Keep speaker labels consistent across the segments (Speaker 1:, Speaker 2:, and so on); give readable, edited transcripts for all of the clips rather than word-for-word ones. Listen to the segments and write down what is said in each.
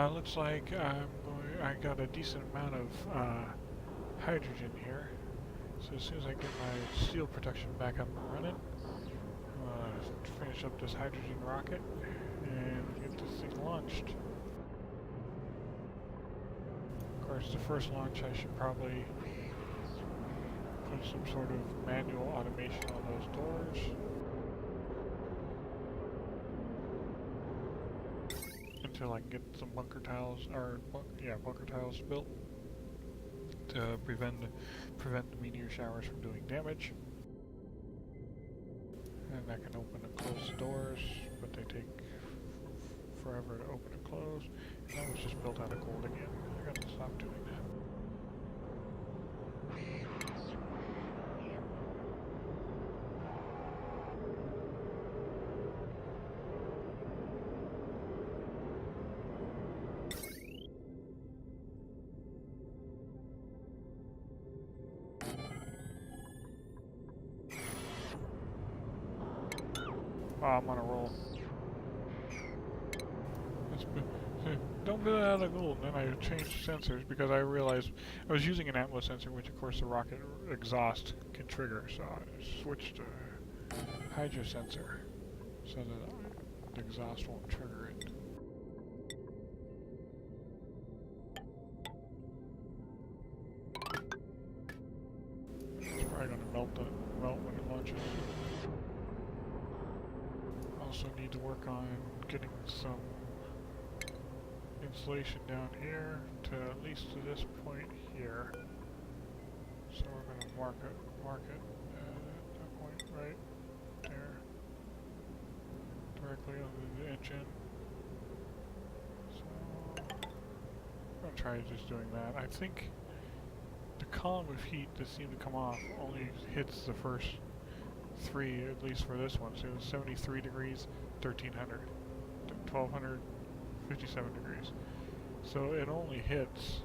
Speaker 1: Looks like I got a decent amount of hydrogen here. So as soon as I get my steel production back up and running, finish up this hydrogen rocket and get this thing launched. Of course, the first launch I should probably put some sort of manual automation on those doors. Until I can get some bunker tiles, or bunker tiles built to prevent the meteor showers from doing damage. And I can open and close the doors, but they take forever to open and close. And that was just built out of gold again. I gotta stop doing that. Oh, I'm on a roll. Don't build it out of gold. And then I changed sensors because I realized I was using an Atmos sensor, which of course the rocket exhaust can trigger. So I switched to hydro sensor so that the exhaust won't trigger it. It's probably going to melt when it launches. Also need to work on getting some insulation down here to at least to this point here. So we're going to mark it at that point right there, directly under the engine. So I'm going to try just doing that. I think the column of heat that seemed to come off only hits the first three, at least for this one. So it was 73 degrees, 1300, 1200, 57 degrees. So it only hits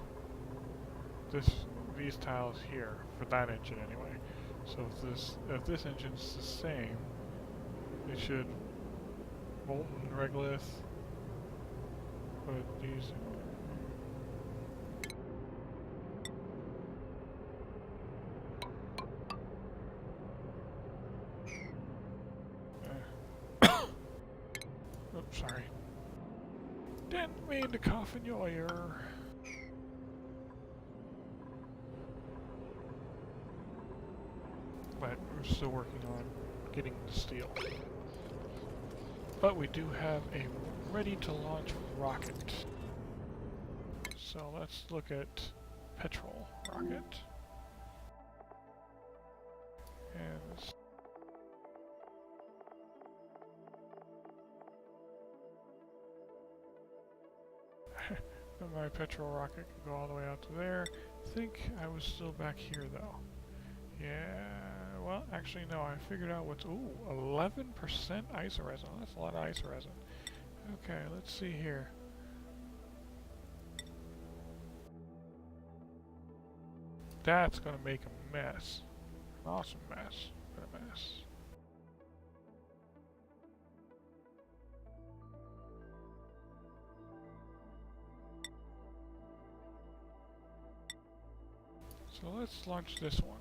Speaker 1: these tiles here for that engine anyway. So if this engine's the same, it should molten regolith, but these oops, sorry. Didn't mean to cough in your ear. But we're still working on getting the steel. But we do have a ready-to-launch rocket. So let's look at petrol rocket. And my petrol rocket can go all the way out to there. I think I was still back here though. Yeah, well, actually no, I figured out what's, 11% isoresin. That's a lot of isoresin. Okay, let's see here. That's gonna make a mess. An awesome mess, but a mess. So let's launch this one.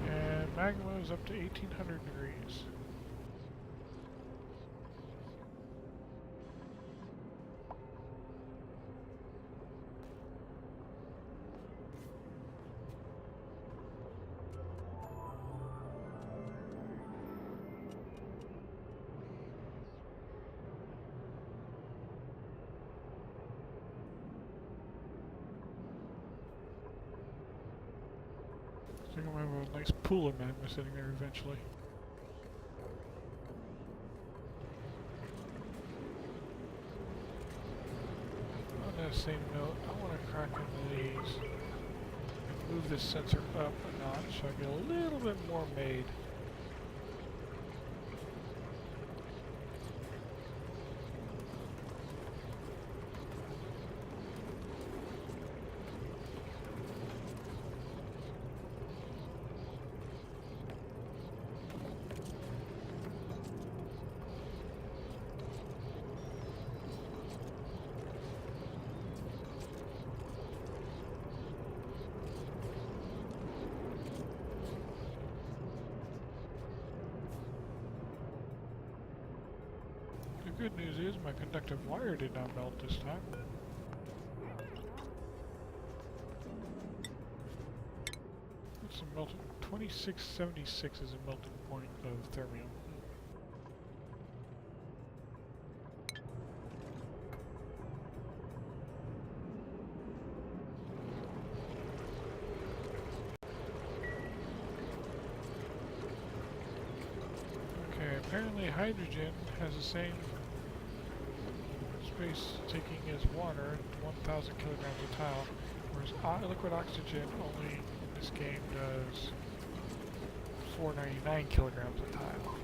Speaker 1: And magma is up to 1800 degrees. I think I'm gonna have a nice pool of magma sitting there eventually. On that same note, I want to crack into these and move this sensor up a notch so I get a little bit more made. good news is my conductive wire did not melt this time. What's the melting? 2676 is a melting point of thermium. Apparently hydrogen has the same space taking as water, 1,000 kilograms of tile, whereas liquid oxygen only in this game does 499 kilograms of tile.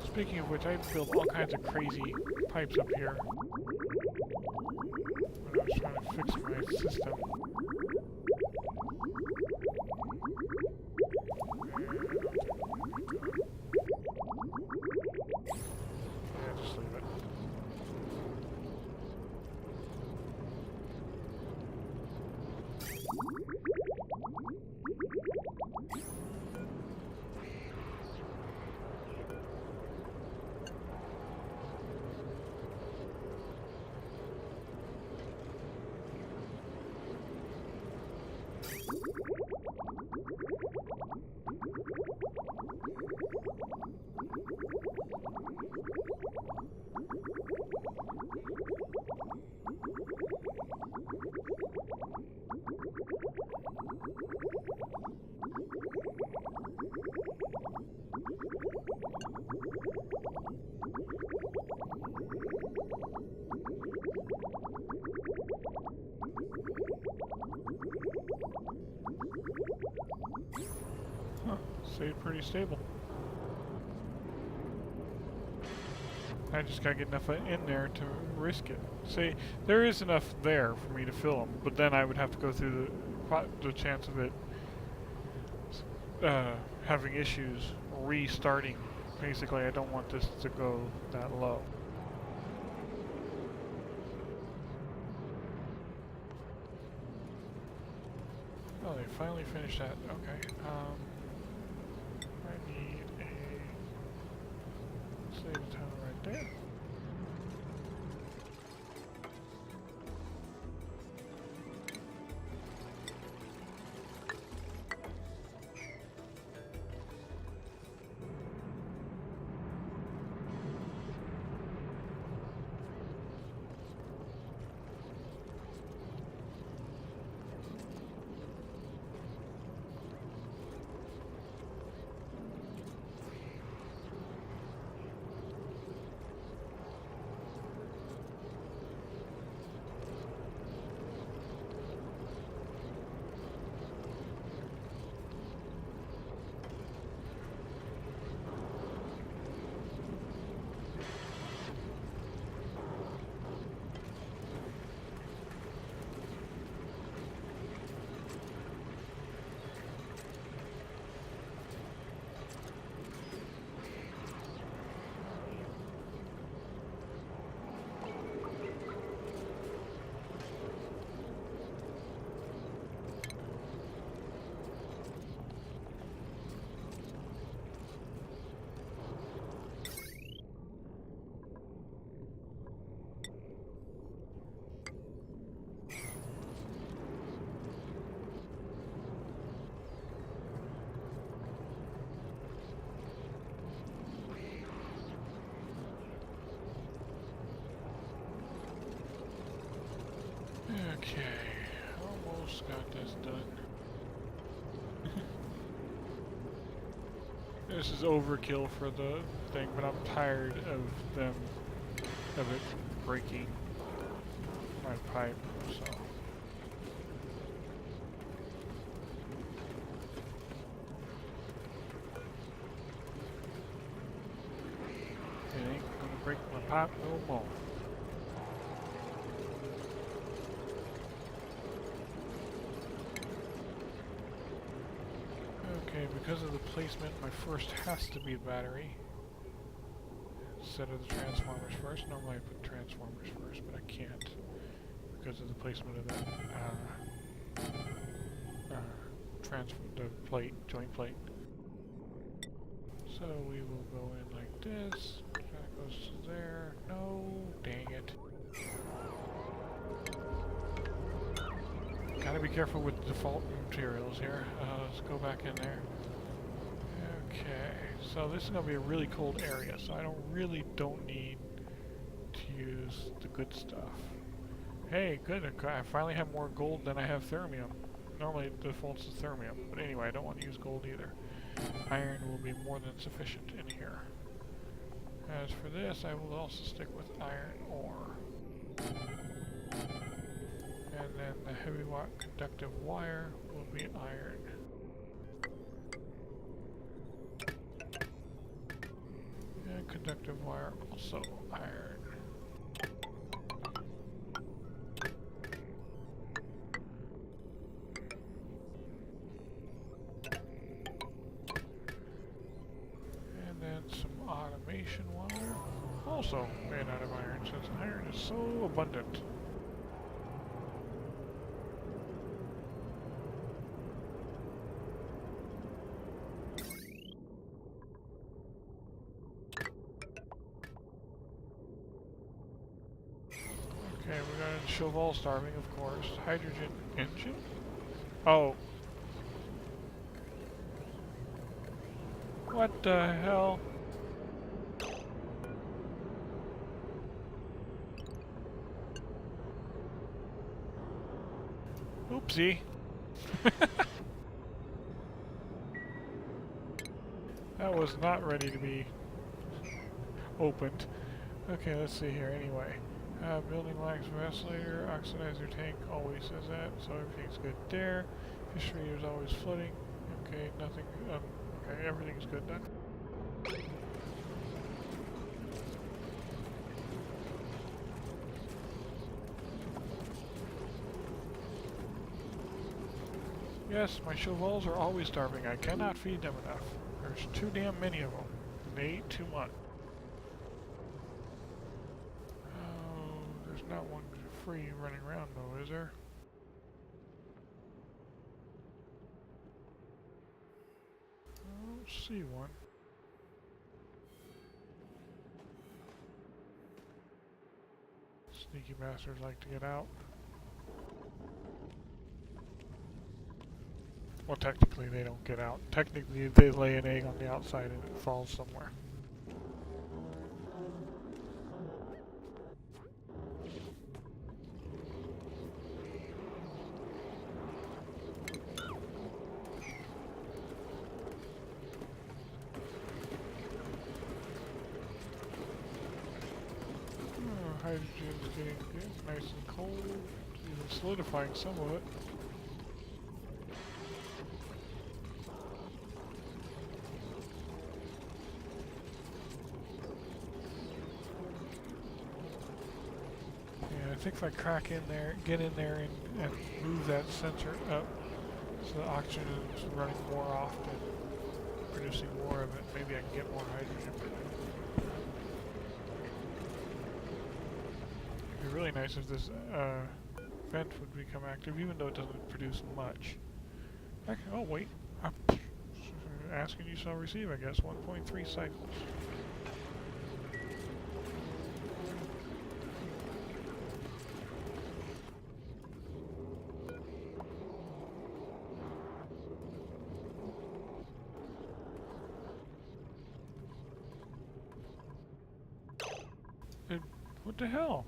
Speaker 1: Speaking of which, I built all kinds of crazy pipes up here when I was trying to fix my system. Stayed pretty stable. I just gotta get enough in there to risk it. See, there is enough there for me to fill them, but then I would have to go through the chance of it having issues restarting. Basically, I don't want this to go that low. Oh, they finally finished that. Okay. I need a save town right there. Okay, almost got this done. This is overkill for the thing, but I'm tired of it breaking my pipe, so. It ain't gonna break my pipe no more. Okay, because of the placement, my first has to be the battery instead of the transformers first. Normally I put transformers first, but I can't because of the placement of that the plate, joint plate. So we will go in like this. That goes to there. No, dang it. Gotta be careful with the default materials here. Let's go back in there. Okay, so this is gonna be a really cold area, so I don't need to use the good stuff. Hey, good, I finally have more gold than I have thermium. Normally it defaults to thermium, but anyway, I don't want to use gold either. Iron will be more than sufficient in here. As for this, I will also stick with iron ore. And then the heavy watt conductive wire will be iron. And conductive wire also iron. And then some automation wire, also made out of iron, since iron is so abundant. Okay, we got a Chauvel starving, of course. Hydrogen engine? Oh. What the hell? Oopsie. That was not ready to be opened. Okay, let's see here anyway. Building lacks ventilator, oxidizer tank always says that, so everything's good there. Fish feeder's always floating. Okay, nothing, okay, everything's good then. Yes, my Chauvels are always starving. I cannot feed them enough. There's too damn many of them. They eat too much. There's not one free running around though, is there? I don't see one. Sneaky bastards like to get out. Well, technically they don't get out. Technically they lay an egg on the outside and it falls somewhere. Hydrogen's getting nice and cold, even solidifying some of it. Yeah, I think if I crack in there, get in there and move that sensor up so the oxygen is running more often, producing more of it, maybe I can get more hydrogen. It'd be really nice if this vent would become active, even though it doesn't produce much. Okay, oh wait, asking you shall receive, I guess. 1.3 cycles. What the hell?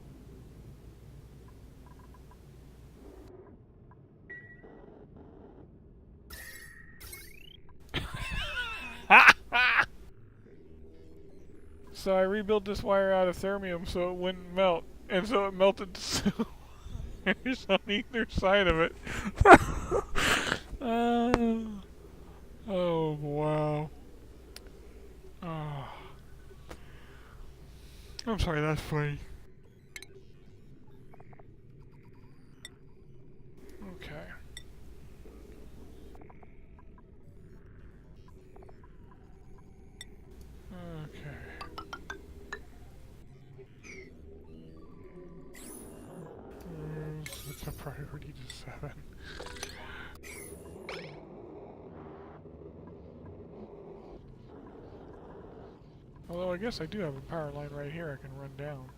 Speaker 1: So I rebuilt this wire out of thermium so it wouldn't melt, and so it melted the sewers on either side of it. Oh, wow. Oh. I'm sorry, that's funny. Okay. Okay. It's a priority to 7. Although I guess I do have a power line right here I can run down.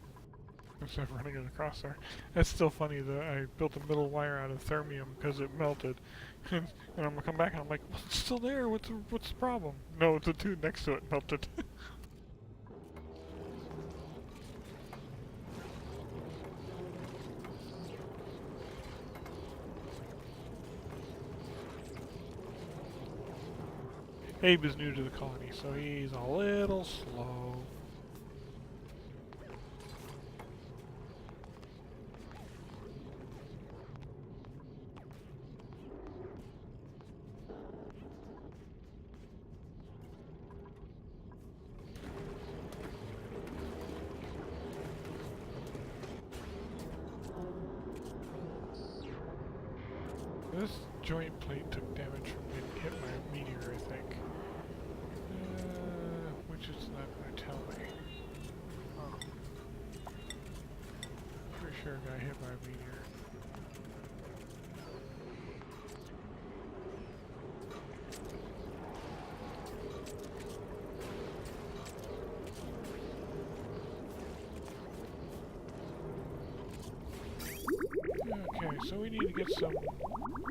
Speaker 1: Instead of running it across there. That's still funny that I built a middle wire out of thermium because it melted. And I'm gonna come back and I'm like, well, it's still there, what's the problem? No, the tube next to it melted. Abe is new to the colony, so he's a little slow. This joint plate took damage from getting hit by a meteor, I think. Which is not going to tell me. Oh. Pretty sure I got hit by a meteor. Okay, so we need to get some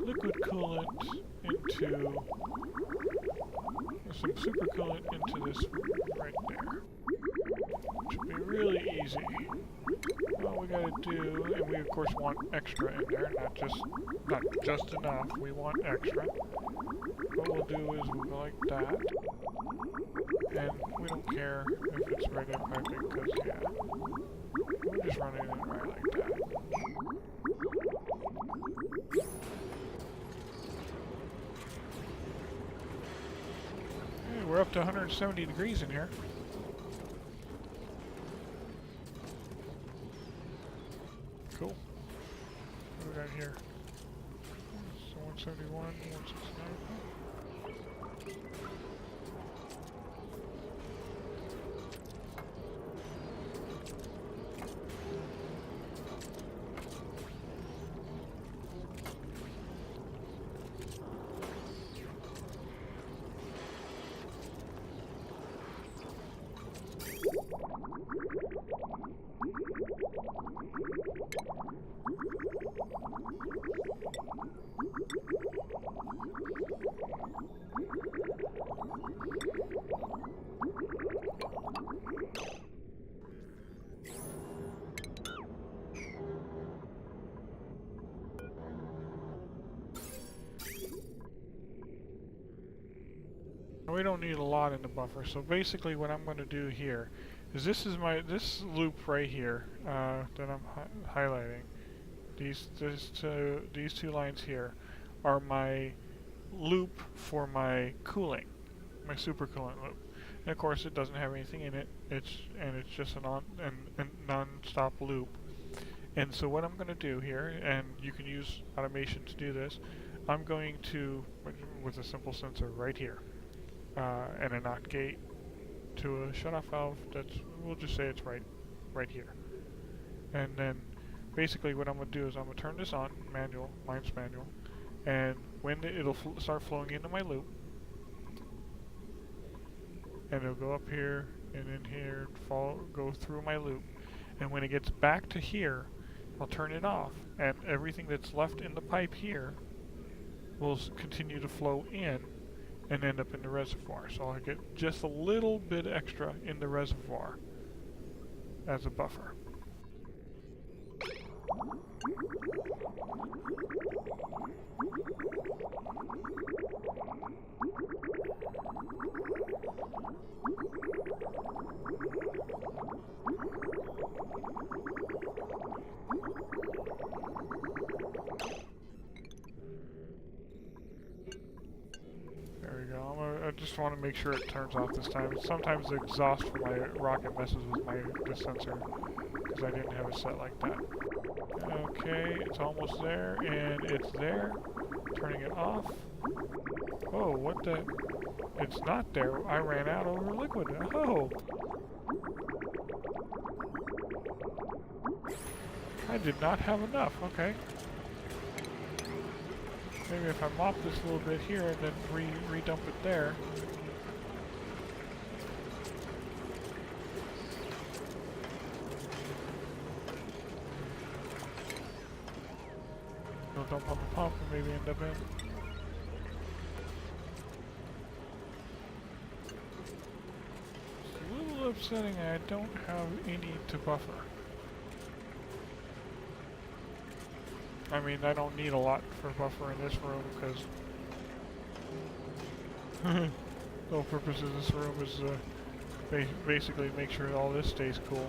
Speaker 1: liquid coolant into, or some super coolant into this right there. Which will be really easy. All we gotta do, and we of course want extra in there, not just enough, we want extra. What we'll do is we'll go like that, and we don't care if it's right in piping, because yeah, we'll just run it in right like that. Hey, we're up to 170 degrees in here. Cool. What do we got here? So 171, 169. We don't need a lot in the buffer, so basically what I'm going to do here is this loop right here that I'm highlighting. These two lines here are my loop for my cooling, my super coolant loop. And of course, it doesn't have anything in it. It's just a non-stop loop. And so what I'm going to do here, and you can use automation to do this, I'm going to, with a simple sensor right here, and a NOT gate to a shutoff valve that's, we'll just say it's right here. And then basically what I'm going to do is I'm going to turn this on, manual, mine's manual, and when it'll start flowing into my loop, and it'll go up here and in here, go through my loop, and when it gets back to here, I'll turn it off, and everything that's left in the pipe here will continue to flow in and end up in the reservoir. So I'll get just a little bit extra in the reservoir as a buffer. I just want to make sure it turns off this time. Sometimes the exhaust from my rocket messes with the sensor because I didn't have it set like that. Okay, it's almost there, and it's there. Turning it off. Oh, what the? It's not there. I ran out over liquid. Oh! I did not have enough. Okay. Maybe if I mop this a little bit here and then re-dump it there. go dump on the pump and maybe end up in. It's a little upsetting I don't have any to buffer. I mean, I don't need a lot for buffer in this room because the whole purpose of this room is basically make sure all this stays cool.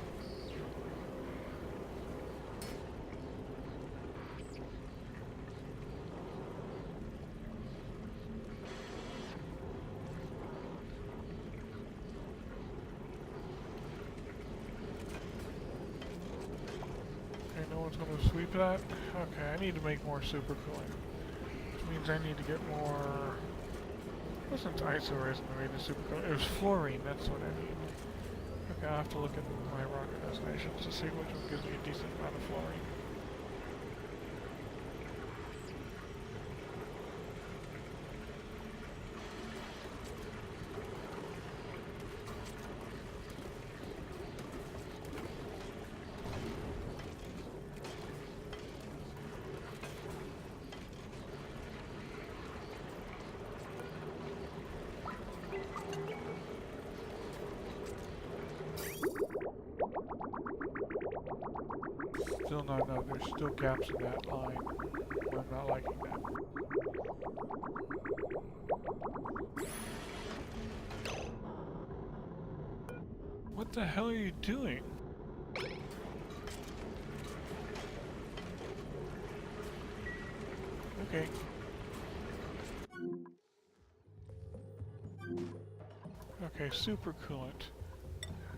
Speaker 1: No one's going to sweep that? Okay, I need to make more super cooling. Which means I need to get more... It wasn't iso resin that made the super cooling. It was fluorine, that's what I need. Okay, I'll have to look at my rocket destinations to see which one gives me a decent amount of fluorine. Still not enough. There's still gaps in that line. I'm not liking that. What the hell are you doing? Okay. Okay, super coolant.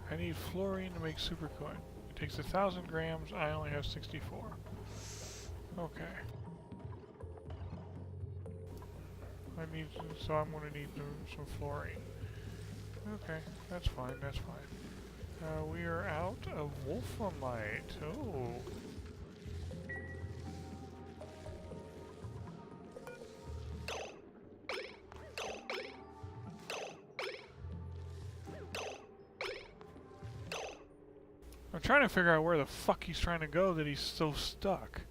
Speaker 1: I need fluorine to make super coolant. It takes 1,000 grams, I only have 64. Okay. So I'm gonna need some fluorine. Okay, that's fine, that's fine. We are out of wolframite. Oh. I'm trying to figure out where the fuck he's trying to go that he's so stuck.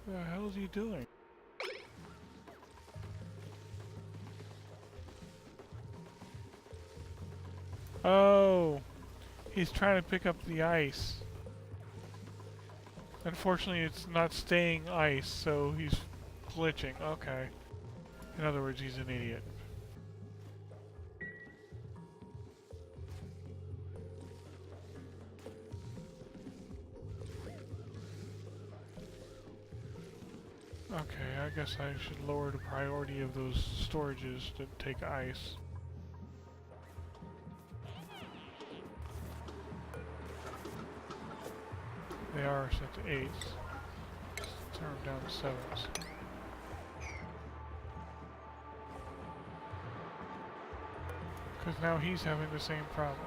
Speaker 1: What the hell is he doing? Oh, he's trying to pick up the ice. Unfortunately, it's not staying ice, so he's glitching. Okay. In other words, he's an idiot. Okay, I guess I should lower the priority of those storages to take ice. They are set to 8s. Let's turn them down to 7s. Because now he's having the same problem.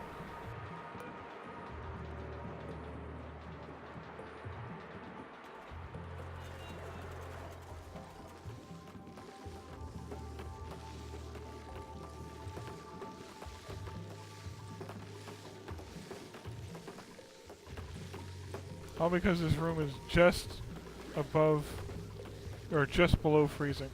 Speaker 1: All because this room is just above, or just below freezing.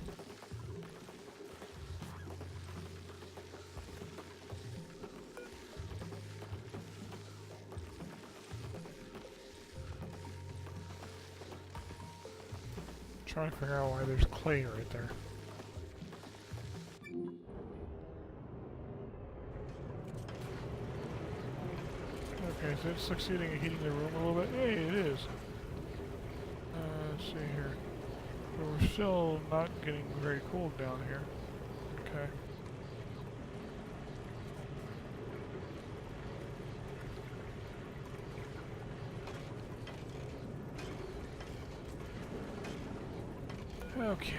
Speaker 1: Trying to figure out why there's clay right there. Okay, is it succeeding at heating the room a little bit? Hey, it is. Let's see here. But we're still not getting very cold down here. Okay. Okay.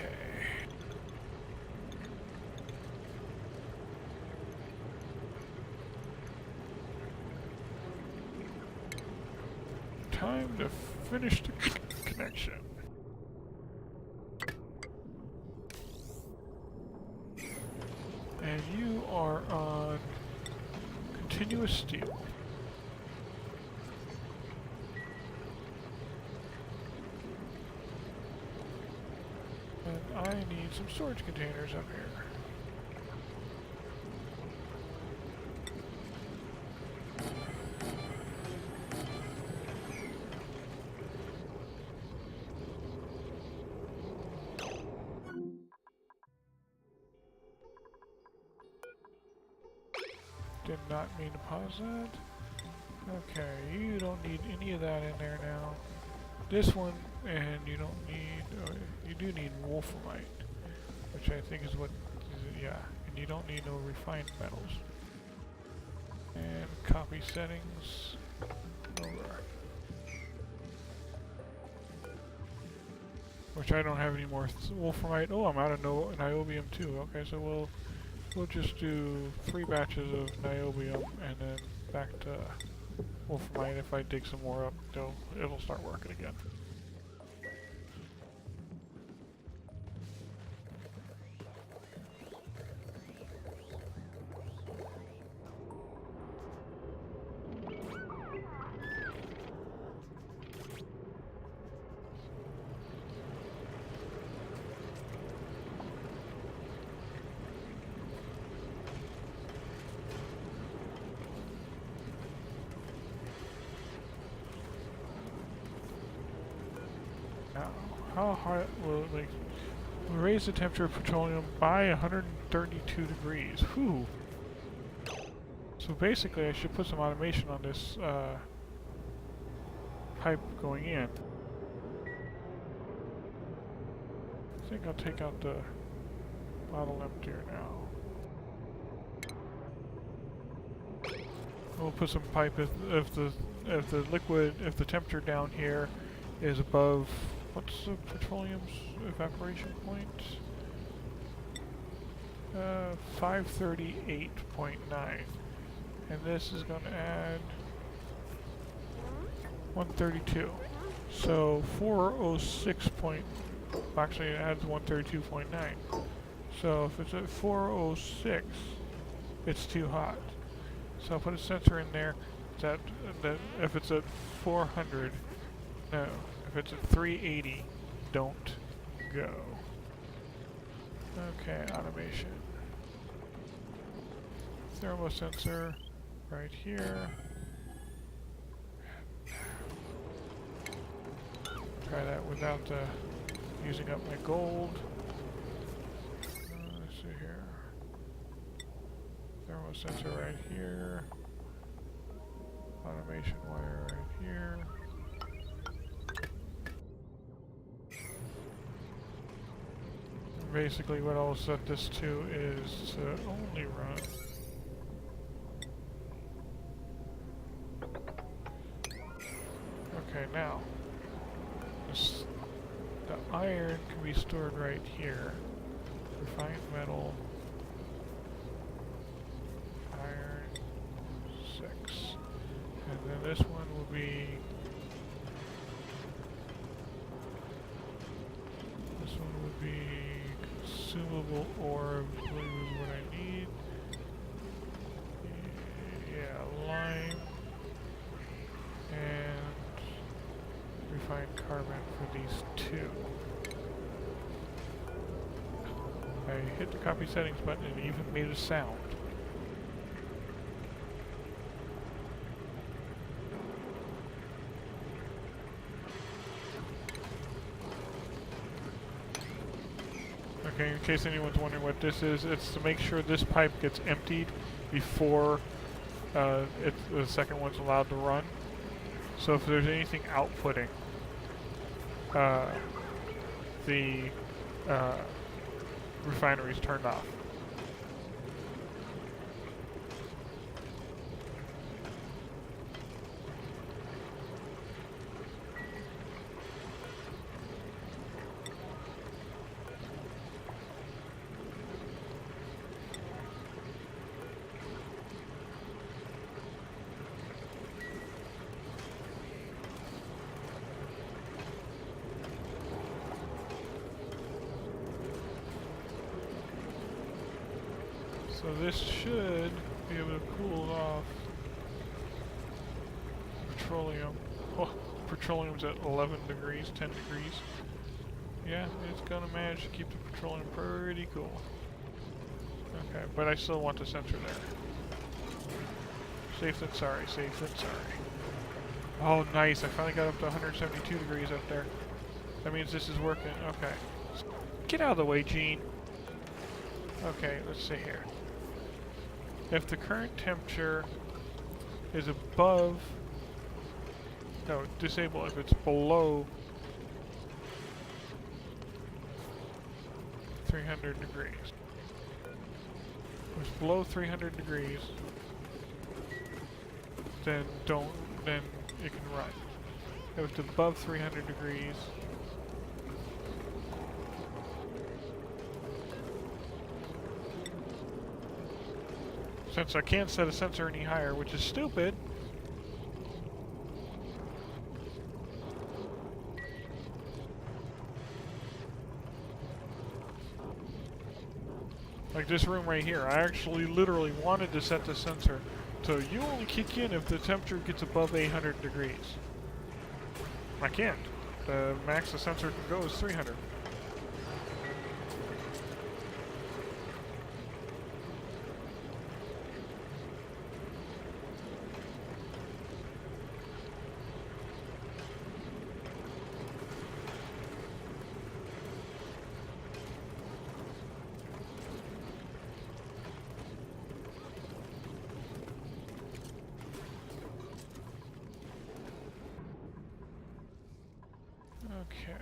Speaker 1: Time to finish the connection. continuous steel. And I need some storage containers up here. Did not mean to pause that. Okay, you don't need any of that in there now. This one, and you don't need, you do need wolframite, which I think is what, yeah, and you don't need no refined metals. And copy settings, over. Which I don't have any more wolframite. Oh, I'm out of niobium too. Okay, so we'll just do 3 batches of niobium and then back to wolframite. If I dig some more up, it'll start working again. How hard will it make? We'll raise the temperature of petroleum by 132 degrees. Whew. So basically I should put some automation on this pipe going in. I think I'll take out the bottle emptier now. We'll put some pipe if the temperature down here is above, what's the petroleum's evaporation point? 538.9. And this is going to add 132. So 406 point, actually it adds 132.9. So if it's at 406, it's too hot. So I'll put a sensor in there that if it's at 400, no. If it's at 380, don't go. Okay, automation. Thermosensor right here. Try that without using up my gold. Let's see here. Thermosensor right here. Automation wire right here. Basically what I'll set this to is to only run okay, now the iron can be stored right here. Refined metal, iron 6, and then this one will be consumable ore, I believe is what I need. Yeah, lime and refined carbon for these 2. I hit the copy settings button and it even made a sound. Okay, in case anyone's wondering what this is, it's to make sure this pipe gets emptied before the second one's allowed to run. So if there's anything outputting, the refinery's turned off. So this should be able to cool off petroleum. Oh, petroleum's at 11 degrees, 10 degrees. Yeah, it's gonna manage to keep the petroleum pretty cool. Okay, but I still want the sensor there. Safe than sorry, safe than sorry. Oh, nice. I finally got up to 172 degrees up there. That means this is working. Okay. Get out of the way, Gene. Okay, let's see here. If the current temperature is above... No, disable if it's below 300 degrees. If it's below 300 degrees, then it can run. If it's above 300 degrees, since I can't set a sensor any higher, which is stupid, like this room right here, I actually literally wanted to set the sensor so you only kick in if the temperature gets above 800 degrees. I can't. The max the sensor can go is 300. Okay.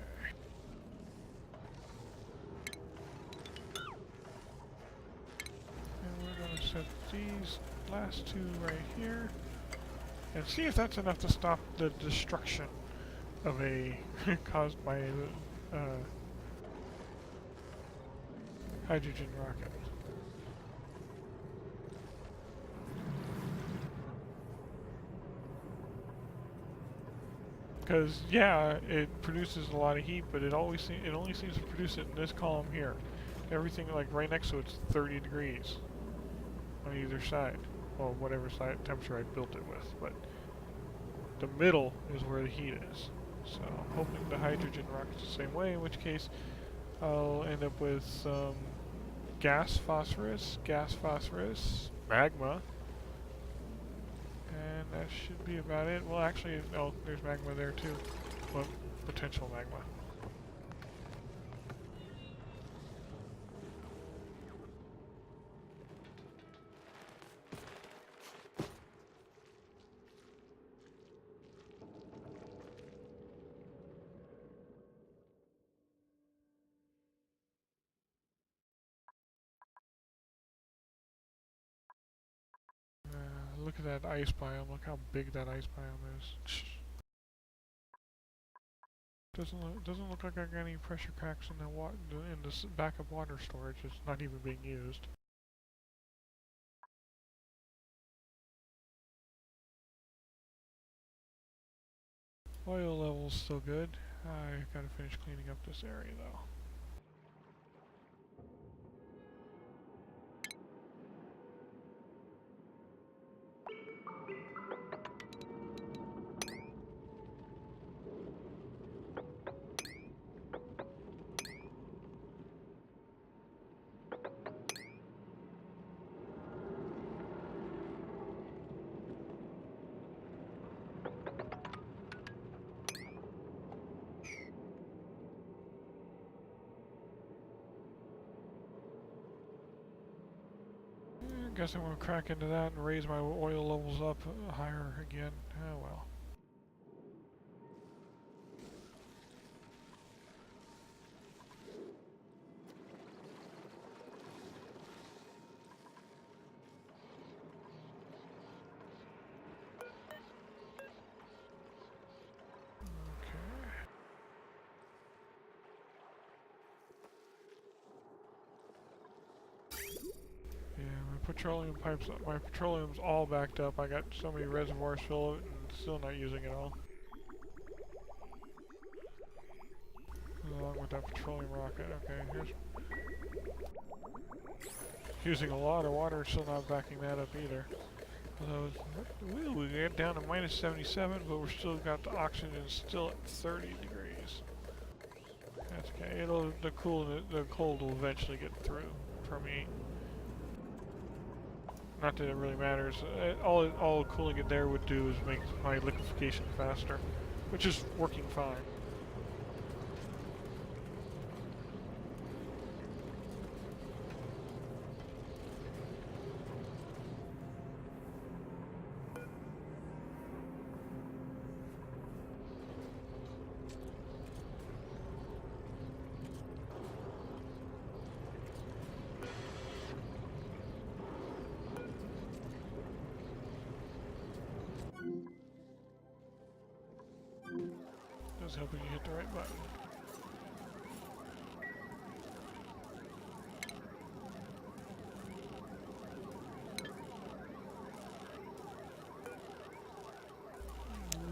Speaker 1: And we're going to set these last two right here. And see if that's enough to stop the destruction of a caused by a hydrogen rocket. Because yeah, it produces a lot of heat, but it only seems to produce it in this column here. Everything like right next to it's 30 degrees on either side, well, whatever side temperature I built it with. But the middle is where the heat is. So I'm hoping the hydrogen rocket's the same way. In which case, I'll end up with some gas phosphorus, magma. And that should be about it. Well, actually, oh, there's magma there too. Well, potential magma. Look at that ice biome. Look how big that ice biome is. Doesn't look like I got any pressure cracks in the backup water storage. It's not even being used. Oil level's still good. I gotta finish cleaning up this area though. I guess I'm gonna crack into that and raise my oil levels up higher again. Oh well. Petroleum pipes, my petroleum's all backed up. I got so many reservoirs full of it and still not using it all. Along with that petroleum rocket. Okay, here's using a lot of water, still not backing that up either. Although, we get down to minus 77, but we're still got the oxygen still at 30 degrees. That's okay. The cold will eventually get through for me. Not that it really matters. All cooling it there would do is make my liquefaction faster, which is working fine. Just hoping you hit the right button.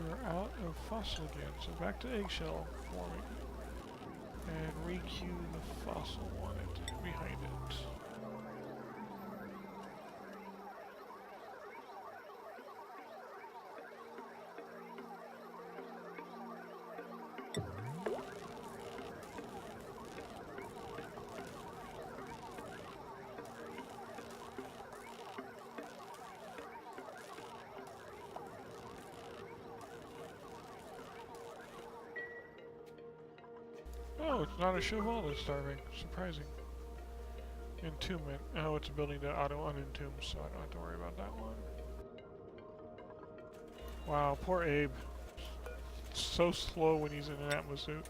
Speaker 1: We're out of fossil again, so back to eggshell forming. And re-queue the fossil one behind it. Oh, it's not a cheval that's starving. Surprising. Entombment. Oh, it's a building to auto-unentomb, so I don't have to worry about that one. Wow, poor Abe. So slow when he's in an atmosuit.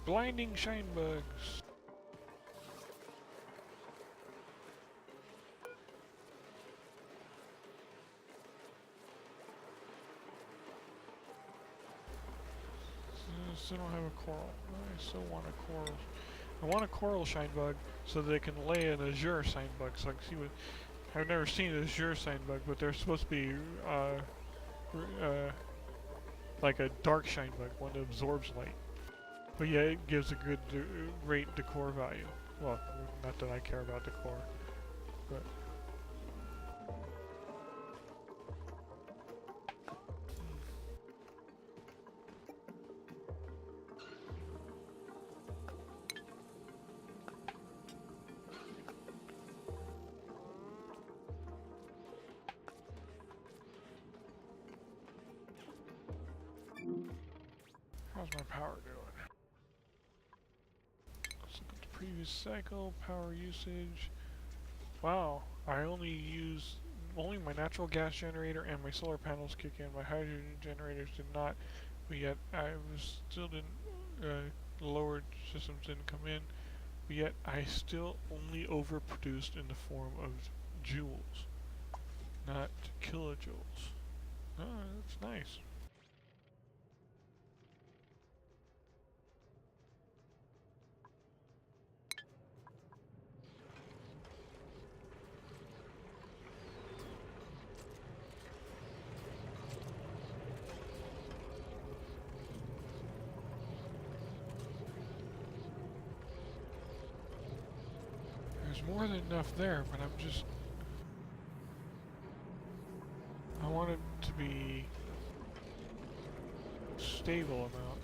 Speaker 1: Blinding shine bugs. Still don't have a coral. I still want a coral. I want a coral shine bug so that they can lay an azure shine bug so I can see what. I've never seen an azure shine bug, but they're supposed to be like a dark shine bug, one that absorbs light. But yeah, it gives a good, great decor value. Well, not that I care about decor, but. How's my power doing? Let's look at the previous cycle, power usage. Wow, I only my natural gas generator and my solar panels kick in. My hydrogen generators did not, but yet still didn't, lowered systems didn't come in, but yet I still only overproduced in the form of joules, not kilojoules. Oh, that's nice. There's more than enough there, but I want it to be stable amount.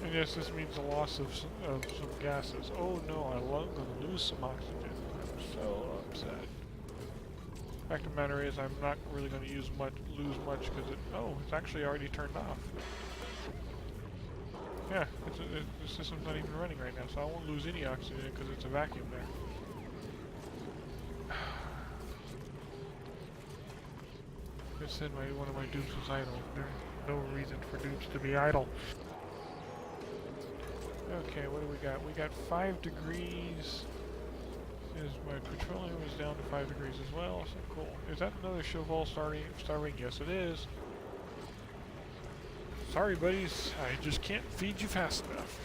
Speaker 1: And yes, this means a loss of some gases. Oh no, I'm going to lose some oxygen. I'm so upset. Fact of the matter is, I'm not really going to lose much because it's actually already turned off. Yeah, the system's not even running right now, so I won't lose any oxygen because it's a vacuum there. It said one of my dupes was idle. There's no reason for dupes to be idle. Okay, what do we got? We got 5 degrees Is my petroleum is down to 5 degrees as well, so cool. Is that another Chauvel starving? Yes, it is. Sorry, buddies. I just can't feed you fast enough.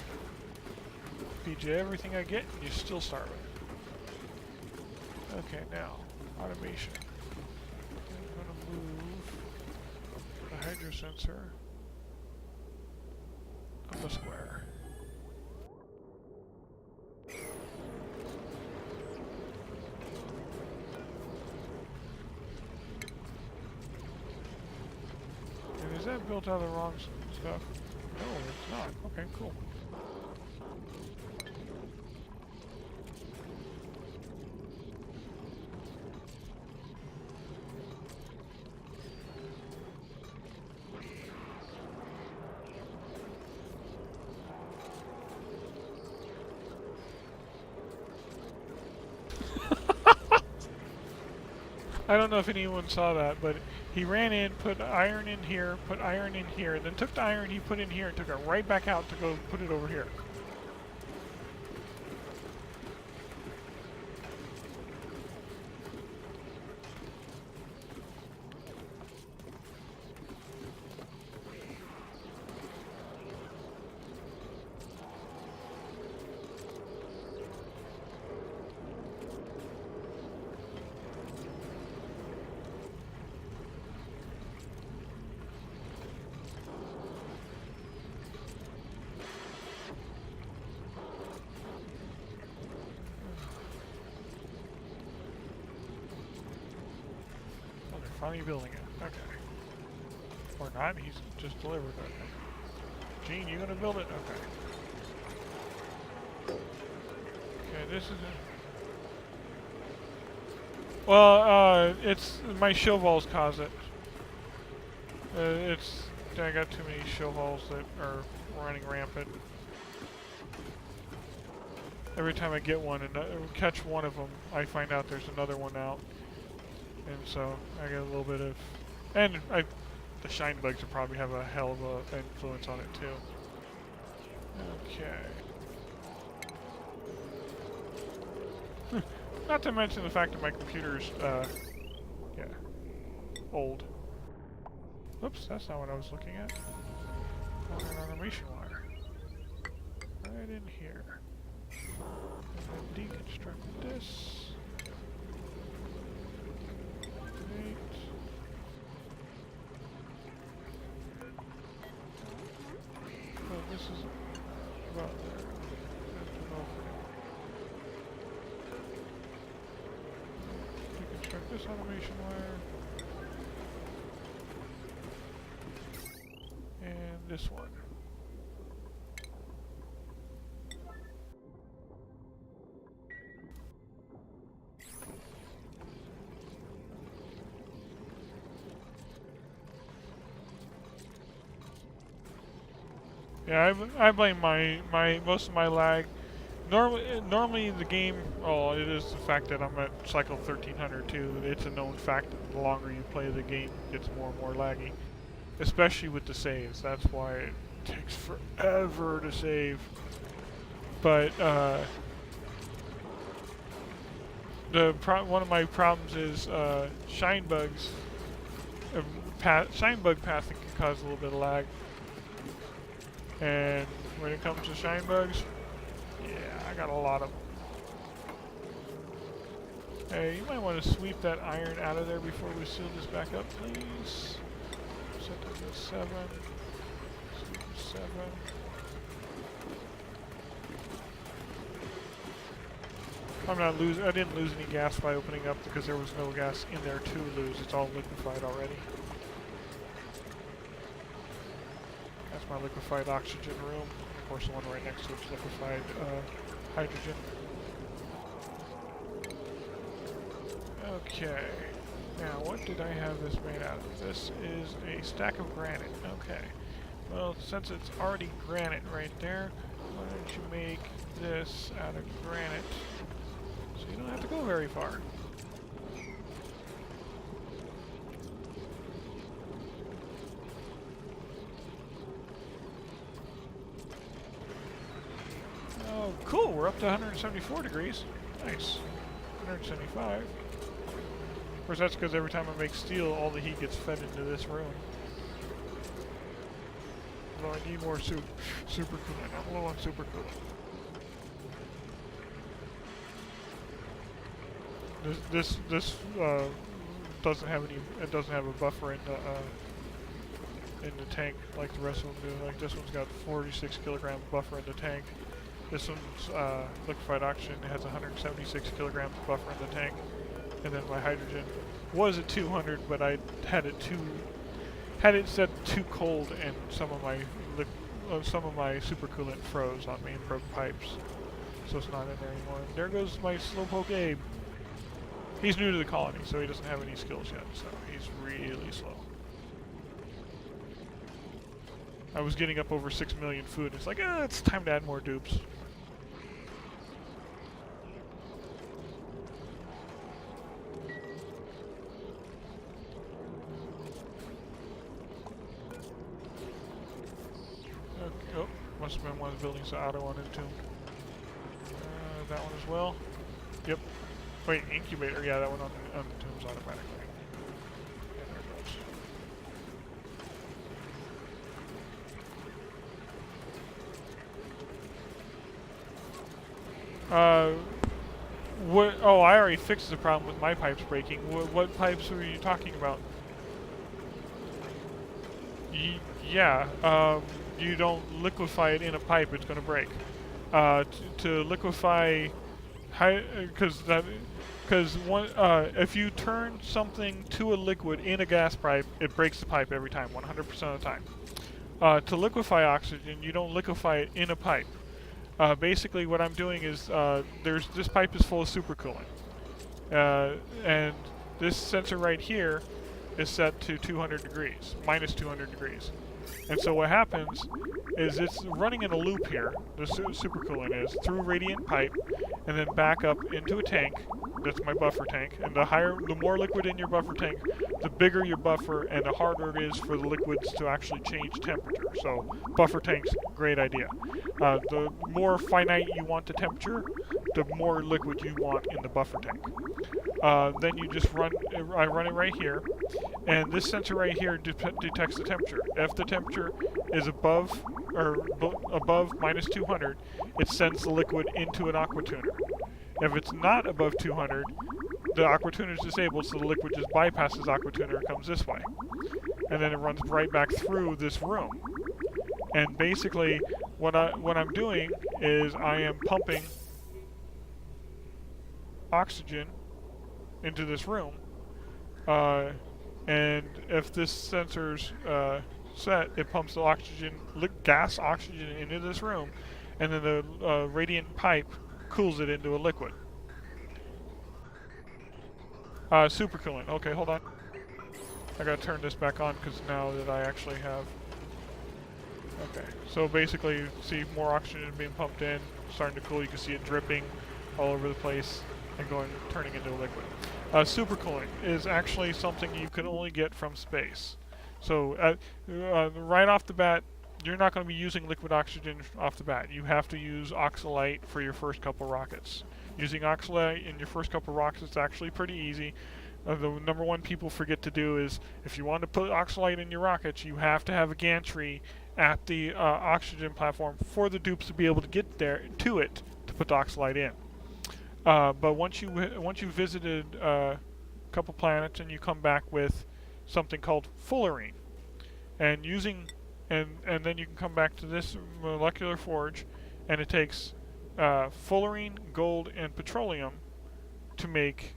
Speaker 1: Feed you everything I get, and you're still starving. Okay, now, automation. I'm going to move the hydro sensor up a square. And is that built out of the wrong stuff? No, it's not. Okay, cool. I don't know if anyone saw that, but he ran in, put iron in here, put iron in here, then took the iron he put in here and took it right back out to go put it over here. Finally building it. Okay. Or not, he's just delivered it. Gene, you gonna build it? Okay. Okay, this is it. Well, it's my Chauvels cause it. I got too many Chauvels that are running rampant. Every time I get one and catch one of them, I find out there's another one out. And so I get a little bit of, and the shine bugs will probably have a hell of an influence on it too. Okay. Not to mention the fact that my computer's, yeah, old. Oops, that's not what I was looking at. An automation wire. Right in here. And then deconstruct this. Well, this is about there. Deconstruct this automation wire. And this one. Yeah, I blame most of my lag. Normally the game, oh, it is the fact that I'm at cycle 1300 too. It's a known fact that the longer you play the game, it gets more and more laggy. Especially with the saves. That's why it takes forever to save. But one of my problems is shine bugs. Shine bug pathing can cause a little bit of lag. And when it comes to shine bugs, yeah, I got a lot of them. Hey, you might want to sweep that iron out of there before we seal this back up, please. Set that to 7. Sweep to 7. I'm not losing. I didn't lose any gas by opening up because there was no gas in there to lose. It's all liquefied already. That's my liquefied oxygen room. Of course, the one right next to it's liquefied hydrogen. Okay. Now, what did I have this made out of? This is a stack of granite. Okay. Well, since it's already granite right there, why don't you make this out of granite so you don't have to go very far. Oh, cool. We're up to 174 degrees. Nice. 175. Of course, that's because every time I make steel, all the heat gets fed into this room. Although I need more super coolant. I'm low on super coolant. This doesn't have any. It doesn't have a buffer in the tank like the rest of them do. Like this one's got 46 kilogram buffer in the tank. This one's liquefied oxygen. It has 176 kilograms buffer in the tank. And then my hydrogen was at 200, but I had it set too cold, and some of my supercoolant froze on me and broke pipes, so it's not in there anymore. And there goes my Slowpoke Abe. He's new to the colony, so he doesn't have any skills yet, so he's really slow. I was getting up over 6 million food. It's like, it's time to add more dupes. Oh, must have been one of the buildings that auto on Entomb. That one as well. Yep. Wait, incubator. Yeah, that one on Entombs automatically. Yeah, there it goes. What? Oh, I already fixed the problem with my pipes breaking. What pipes were you talking about? Yeah. You don't liquefy it in a pipe, it's going to break. To liquefy, because if you turn something to a liquid in a gas pipe, it breaks the pipe every time, 100% of the time. To liquefy oxygen, you don't liquefy it in a pipe. Basically, what I'm doing is this pipe is full of supercoolant, and this sensor right here is set to 200 degrees, minus 200 degrees. And so what happens is it's running in a loop here, the supercoolant is, through radiant pipe, and then back up into a tank. That's my buffer tank. And the more liquid in your buffer tank, the bigger your buffer and the harder it is for the liquids to actually change temperature. So buffer tanks, great idea. The more finite you want the temperature, the more liquid you want in the buffer tank. Then you just I run it right here, and this sensor right here detects the temperature. If the temperature is above minus 200, it sends the liquid into an aqua tuner. If it's not above 200, the aqua tuner is disabled, so the liquid just bypasses aqua tuner and comes this way. And then it runs right back through this room. And basically, what I'm doing is I am pumping oxygen into this room, and if this sensor's set, it pumps the gas oxygen into this room, and then the radiant pipe cools it into a liquid. Supercoolant. Okay, hold on. I gotta turn this back on because now that I actually have. Okay, so basically, you see more oxygen being pumped in, starting to cool. You can see it dripping all over the place and turning into a liquid. Supercoolant is actually something you can only get from space. So right off the bat, you're not going to be using liquid oxygen off the bat. You have to use oxalite for your first couple rockets. Using oxalite in your first couple rockets is actually pretty easy. The number one people forget to do is, if you want to put oxalite in your rockets, you have to have a gantry at the oxygen platform for the dupes to be able to get there to it to put the oxalite in. But once you visited a couple planets and you come back with something called fullerene, and then you can come back to this molecular forge, and it takes fullerene, gold, and petroleum to make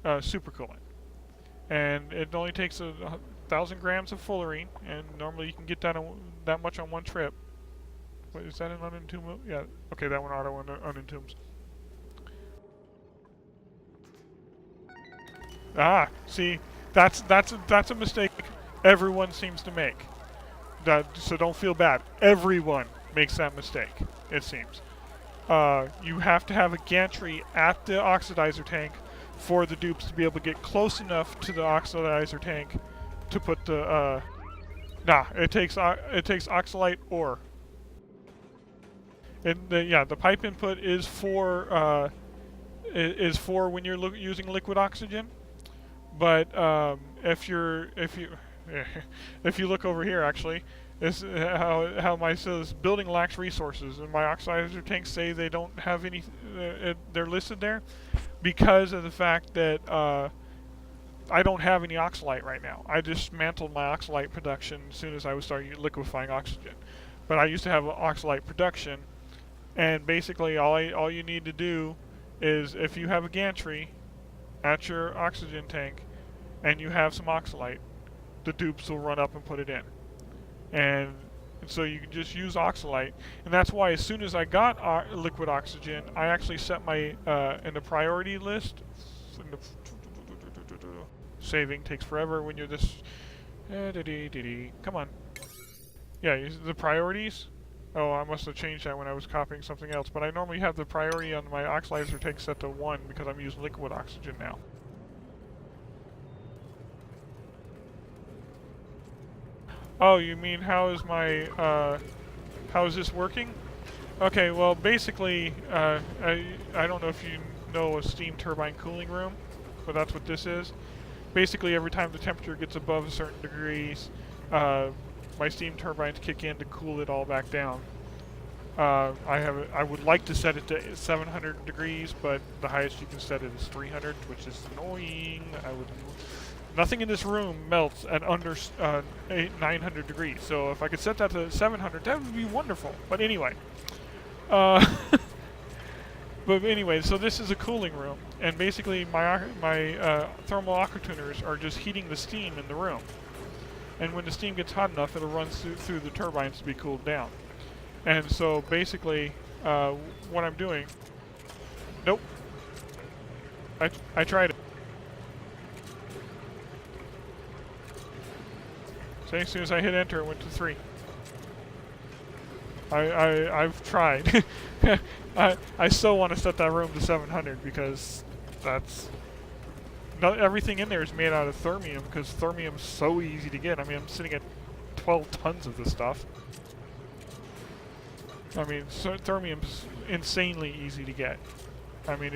Speaker 1: supercoolant. And it only takes 1,000 grams of fullerene, and normally you can get that much on one trip. Wait, is that an unentomb? Yeah. Okay, that one auto unentombs. Ah, see, that's a mistake everyone seems to make. So don't feel bad. Everyone makes that mistake, it seems. You have to have a gantry at the oxidizer tank for the dupes to be able to get close enough to the oxidizer tank to put the it takes oxalite ore. And the pipe input is for is for when you're using liquid oxygen. But if you if you look over here, actually, this how my says building lacks resources, and my oxidizer tanks say they don't have any. They're listed there because of the fact that I don't have any oxalite right now. I dismantled my oxalite production as soon as I was starting liquefying oxygen. But I used to have oxalite production, and basically all you need to do is if you have a gantry at your oxygen tank and you have some oxalite, the dupes will run up and put it in. And so you can just use oxalite, and that's why as soon as I got liquid oxygen, I actually set my in the priority list. Saving takes forever when you're this. Come on. Yeah, the priorities. Oh, I must have changed that when I was copying something else. But I normally have the priority on my oxidizer tank set to 1 because I'm using liquid oxygen now. Oh, you mean how is this working? Okay, well basically, I don't know if you know a steam turbine cooling room, but that's what this is. Basically, every time the temperature gets above a certain degrees, my steam turbines kick in to cool it all back down. I would like to set it to 700 degrees, but the highest you can set it is 300, which is annoying. Nothing in this room melts at under 900 degrees, so if I could set that to 700, that would be wonderful. But anyway, so this is a cooling room, and basically my thermal aquatuners are just heating the steam in the room. And when the steam gets hot enough, it'll run through the turbines to be cooled down. And so basically, what I'm doing... Nope. I tried it. So as soon as I hit enter, it went to 3. I've tried. I still want to set that room to 700 because that's... everything in there is made out of thermium because thermium's so easy to get. I mean, I'm sitting at 12 tons of this stuff. I mean, thermium's insanely easy to get. I mean,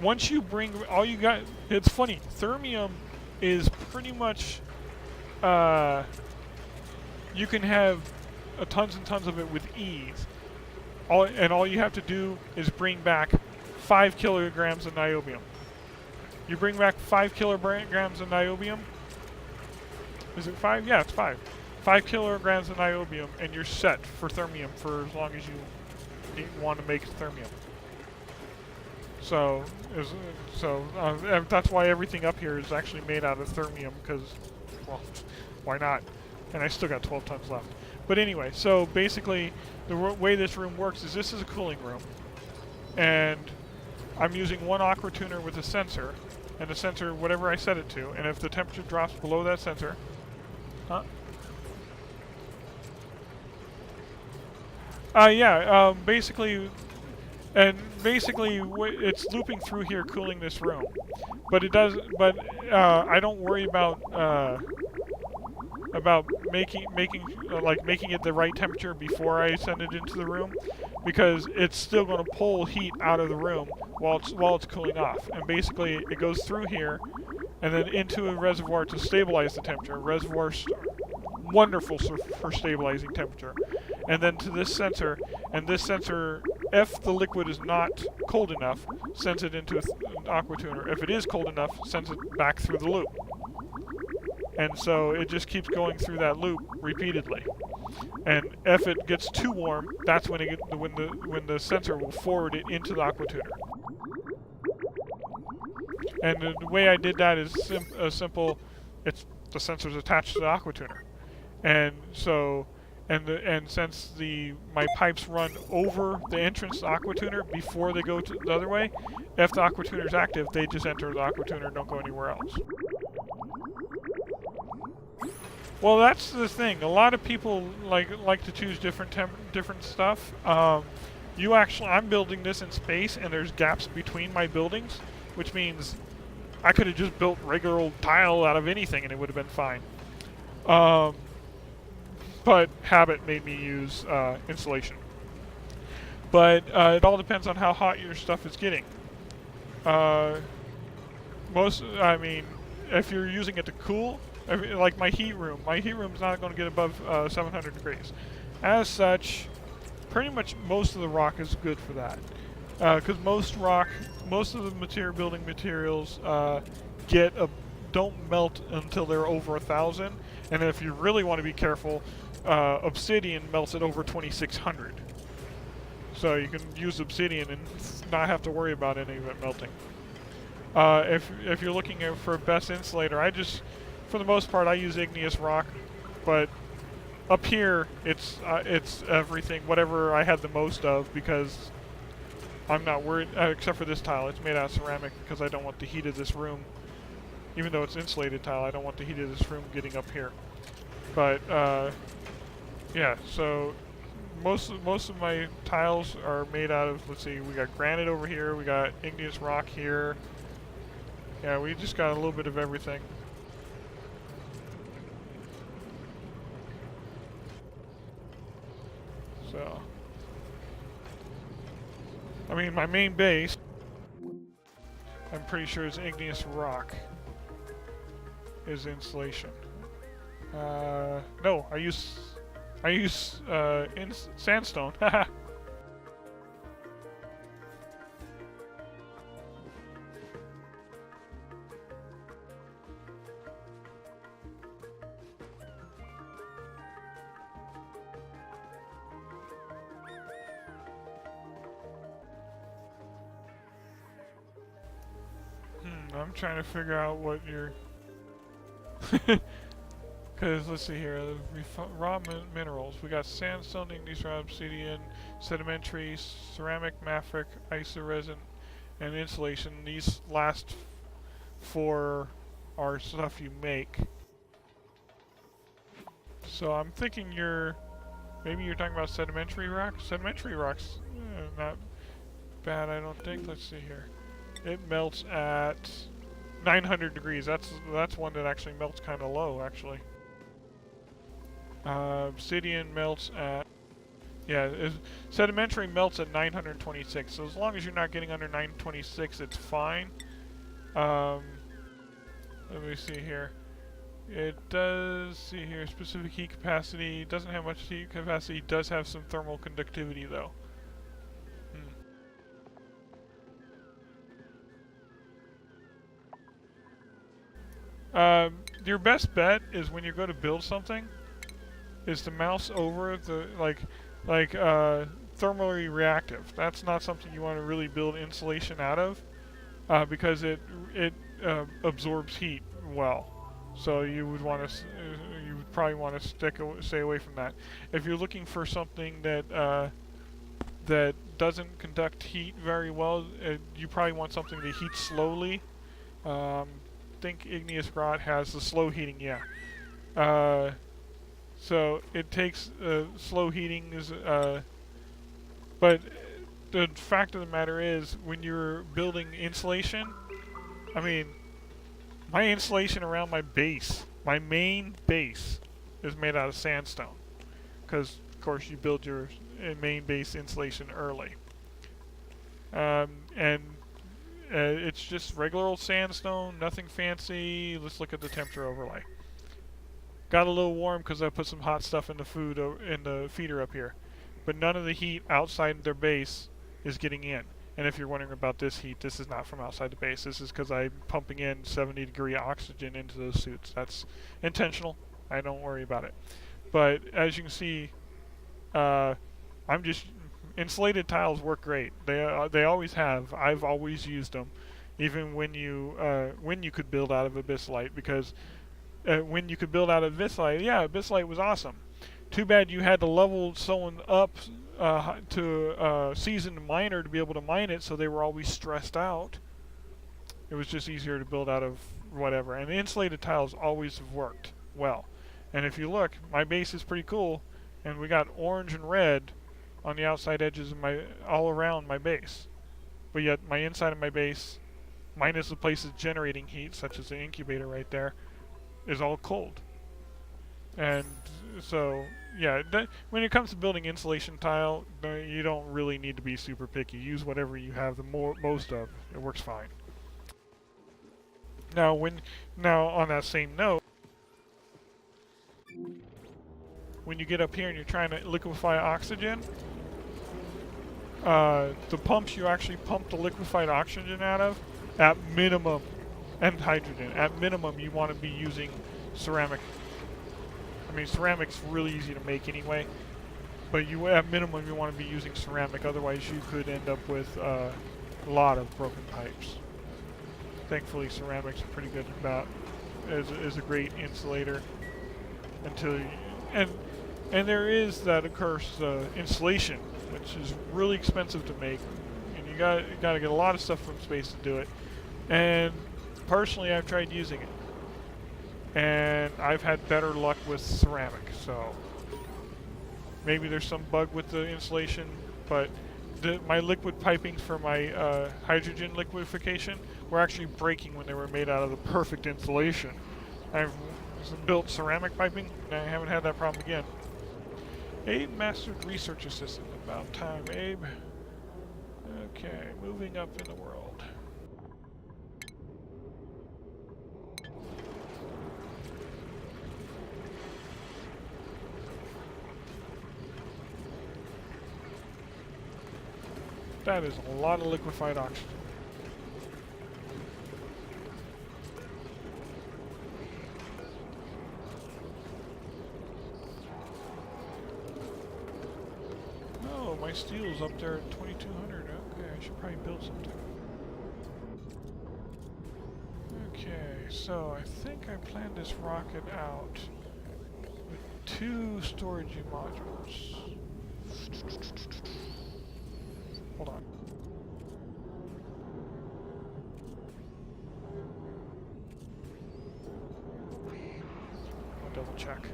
Speaker 1: once you bring all you got, it's funny. Thermium is pretty much you can have tons and tons of it with ease. All you have to do is bring back 5 kilograms of niobium. You bring back 5 kilograms of niobium. Is it 5? Yeah, it's 5. 5 kilograms of niobium, and you're set for thermium for as long as you want to make thermium. So that's why everything up here is actually made out of thermium, because, well, why not? And I still got 12 tons left. But anyway, so basically, the way this room works is this is a cooling room, and I'm using one aqua tuner with a sensor, and the sensor, whatever I set it to, and if the temperature drops below that sensor, basically, it's looping through here, cooling this room, but it does. But I don't worry about making it the right temperature before I send it into the room, because it's still going to pull heat out of the room while it's cooling off, and basically it goes through here and then into a reservoir to stabilize the temperature. Reservoir's wonderful for stabilizing temperature, and then to this sensor, and this sensor, if the liquid is not cold enough, sends it into an aqua tuner. If it is cold enough, sends it back through the loop. And so it just keeps going through that loop repeatedly. And if it gets too warm, that's when the sensor will forward it into the aqua tuner. And the way I did that is simple. It's the sensor's attached to the aqua tuner, and so since my pipes run over the entrance to the aqua tuner before they go to the other way, if the aqua tuner is active, they just enter the aqua tuner and don't go anywhere else. Well, that's the thing. A lot of people like to choose different stuff. I'm building this in space, and there's gaps between my buildings, which means I could have just built regular old tile out of anything, and it would have been fine. But habit made me use insulation. But it all depends on how hot your stuff is getting. Uh, I mean, if you're using it to cool, like my heat room's not going to get above 700 degrees. As such, pretty much most of the rock is good for that. Because most of the building materials don't melt until they're over 1,000, and if you really want to be careful, obsidian melts at over 2,600. So you can use obsidian and not have to worry about any of it melting. If you're looking for best insulator, for the most part, I use igneous rock, but up here it's everything, whatever I had the most of, because I'm not worried, except for this tile. It's made out of ceramic because I don't want the heat of this room, even though it's insulated tile, I don't want the heat of this room getting up here. But yeah, so most of my tiles are made out of, let's see, we got granite over here, we got igneous rock here. Yeah, we just got a little bit of everything. So, I mean, my main base, I'm pretty sure is igneous rock. Is insulation. No, I use sandstone. Haha. I'm trying to figure out what you're... Because, let's see here, raw minerals. We got sandstone, igneous rock, obsidian, sedimentary, ceramic, mafic, isoresin, and insulation. These last four are stuff you make. So I'm thinking maybe you're talking about sedimentary rock? Sedimentary rock's not bad, I don't think. Let's see here. It melts at 900 degrees. That's one that actually melts kind of low, actually. Obsidian melts at... Yeah, sedimentary melts at 926. So as long as you're not getting under 926, it's fine. Let me see here. It does, see here, specific heat capacity. Doesn't have much heat capacity. Does have some thermal conductivity, though. Your best bet is when you go to build something, is to mouse over the thermally reactive. That's not something you want to really build insulation out of, because it absorbs heat well. So you would probably want to stay away from that. If you're looking for something that that doesn't conduct heat very well, you probably want something that heats slowly. Think igneous rock has the slow heating, yeah. So it takes slow heating but the fact of the matter is, when you're building insulation, I mean, my insulation around my base, my main base, is made out of sandstone, because of course you build your main base insulation early, and it's just regular old sandstone, nothing fancy. Let's look at the temperature overlay. Got a little warm because I put some hot stuff in the food in the feeder up here, but none of the heat outside their base is getting in. And if you're wondering about this heat, this is not from outside the base. This is because I'm pumping in 70-degree oxygen into those suits. That's intentional. I don't worry about it. But as you can see, insulated tiles work great. They always have. I've always used them, even when you could build out of abyssalite, because when you could build out of abyssalite, yeah, abyssalite was awesome. Too bad you had to level someone up to a seasoned miner to be able to mine it, so they were always stressed out. It was just easier to build out of whatever. And insulated tiles always have worked well. And if you look, my base is pretty cool, and we got orange and red on the outside edges of all around my base. But yet my inside of my base, minus the places generating heat, such as the incubator right there, is all cold. And so, yeah, when it comes to building insulation tile, you don't really need to be super picky. Use whatever you have the most of. It works fine. Now on that same note, when you get up here and you're trying to liquefy oxygen, the pumps you actually pump the liquefied oxygen out of, at minimum, and hydrogen, at minimum you want to be using ceramic. I mean, ceramic's really easy to make anyway, but at minimum you want to be using ceramic, otherwise you could end up with a lot of broken pipes. Thankfully, ceramics are pretty good about is a great insulator until you, and there is that accursed insulation, which is really expensive to make, and you got to get a lot of stuff from space to do it. And personally, I've tried using it, and I've had better luck with ceramic. So maybe there's some bug with the insulation, but my liquid pipings for my hydrogen liquefaction were actually breaking when they were made out of the perfect insulation. I've built ceramic piping, and I haven't had that problem again. Abe mastered research assistant. About time, Abe. Okay, moving up in the world. That is a lot of liquefied oxygen. Oh, my steel's up there at 2200. Okay, I should probably build something. Okay, so I think I planned this rocket out with 2 storage modules. Hold on. I'll double check.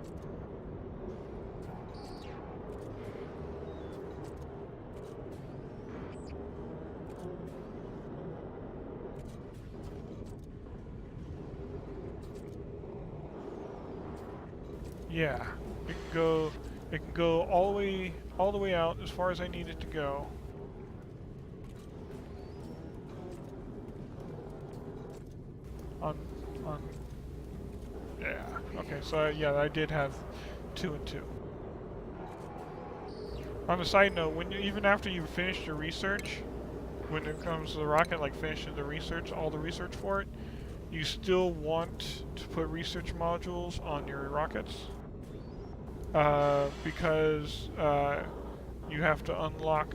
Speaker 1: Yeah, it can go all the way out as far as I need it to go. On yeah. Okay, so yeah, I did have 2 and 2. On a side note, even after you've finished your research, when it comes to the rocket, like finishing the research, all the research for it, you still want to put research modules on your rockets. Because you have to unlock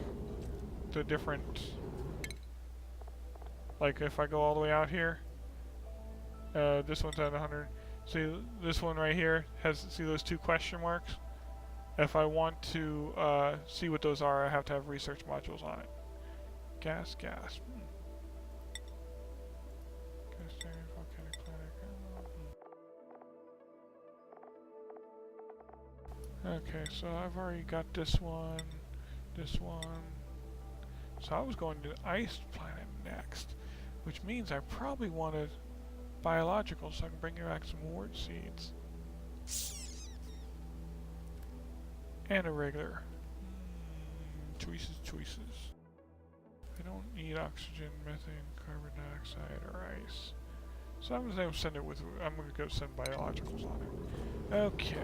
Speaker 1: the different, like if I go all the way out here, this one's at 100. See this one right here see those 2 question marks? If I want to see what those are, I have to have research modules on it. Gas. Gas giant volcanic planet. Okay, so I've already got this one. So I was going to ice planet next, which means I probably wanted biological, so I can bring you back some wart seeds. And a regular. Choices. I don't need oxygen, methane, carbon dioxide, or ice. So I'm going to send it with. I'm going to go send biologicals on it. Okay.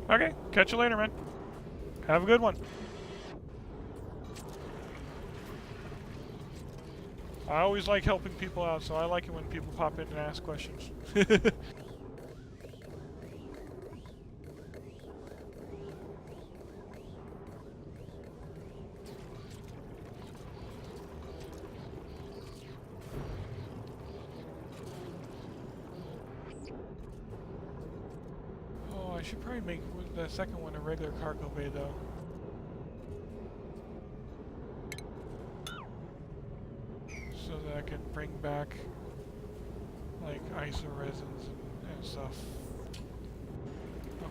Speaker 1: Okay, catch you later, man. Have a good one. I always like helping people out, so I like it when people pop in and ask questions. should probably make the second one a regular cargo bay though. So that I can bring back like iso resins and stuff.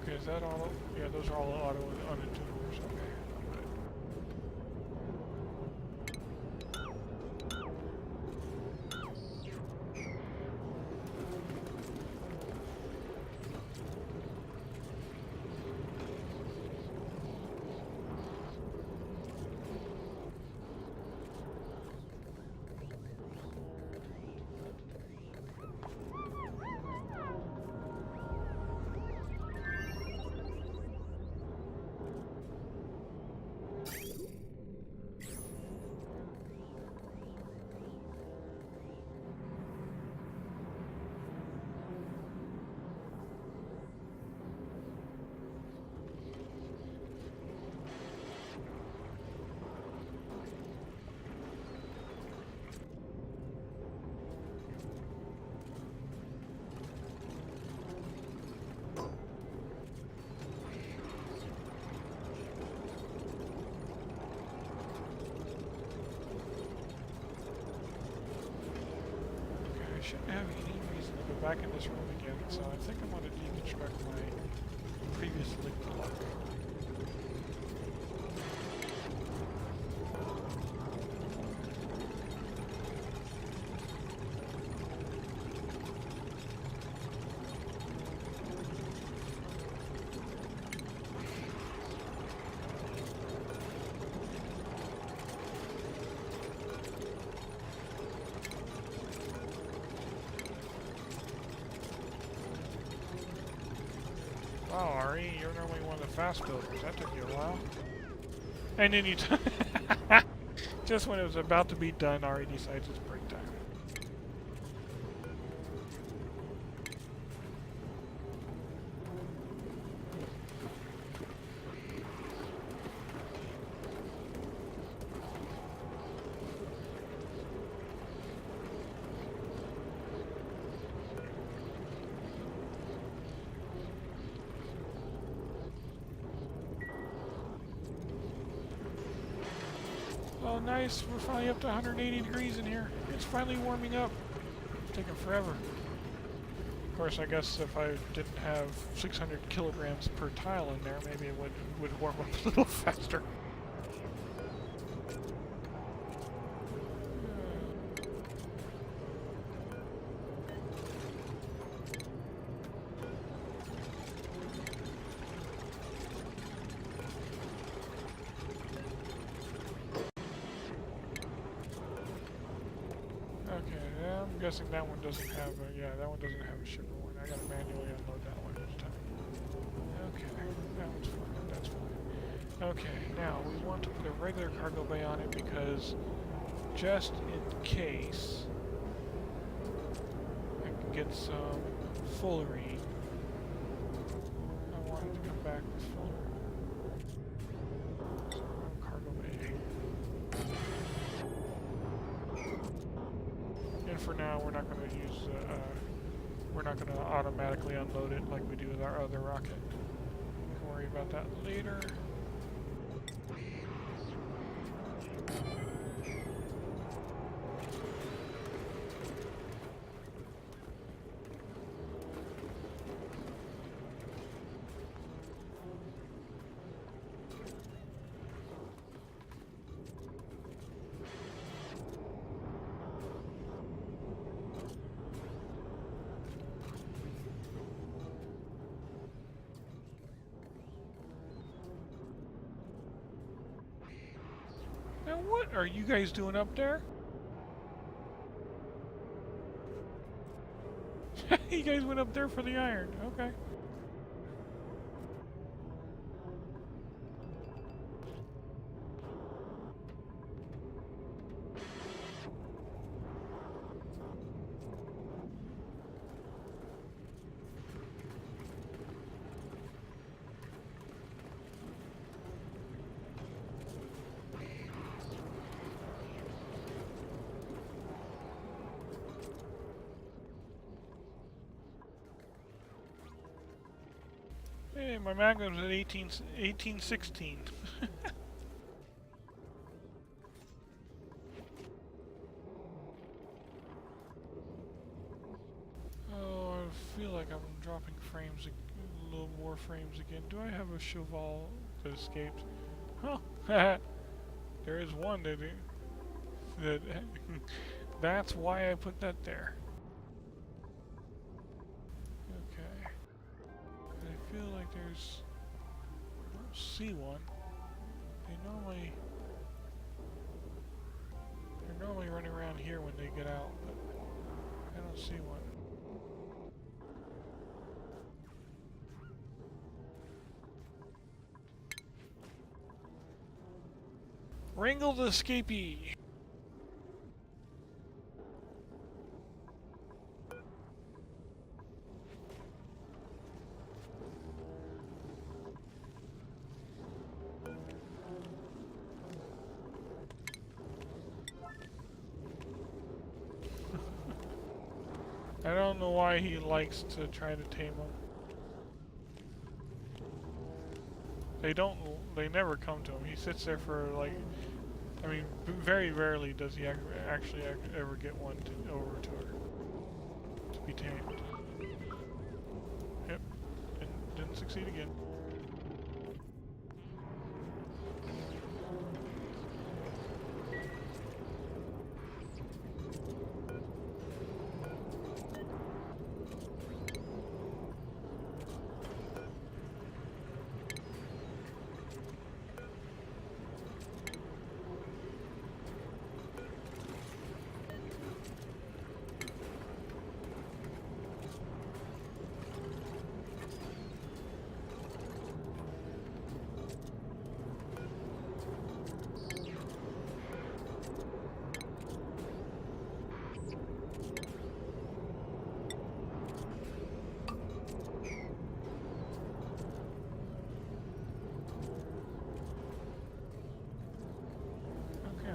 Speaker 1: Okay, is that all? Yeah, those are all auto unattuners. Okay, I'm good. I shouldn't have any reason to go back in this room again, so I think I'm going to deconstruct my previous linked lock. Wow, Ari, you're normally one of the fast builders. That took you a while. And then you just when it was about to be done, Ari decides it's break time. Oh, nice. We're finally up to 180 degrees in here. It's finally warming up. It's taking forever. Of course, I guess if I didn't have 600 kilograms per tile in there, maybe it would warm up a little faster. I'm guessing that one doesn't have a, yeah, that one doesn't have a sugar one. I gotta manually unload that one each time. Okay, that one's fine, that's fine. Okay, now we want to put a regular cargo bay on it because just in case I can get some fullerene. I wanted to come back with fullerene. So, cargo bay. And for now, we're not going to use, we're not going to automatically unload it like we do with our other rocket. We can worry about that later. Now what are you guys doing up there? You guys went up there for the iron. Okay. Hey, my magnum's at 1816. Oh, I feel like I'm dropping frames, a little more frames again. Do I have a cheval that escaped? Huh. There is one that that's why I put that there. Okay. I feel like there's... I don't see one. They're normally running around here when they get out, but I don't see one. Wrangle the escapee! I don't know why he likes to try to tame them. They never come to him. He sits there for like, I mean, very rarely does he actually ever get one over to her to be tamed. Yep, and didn't succeed again.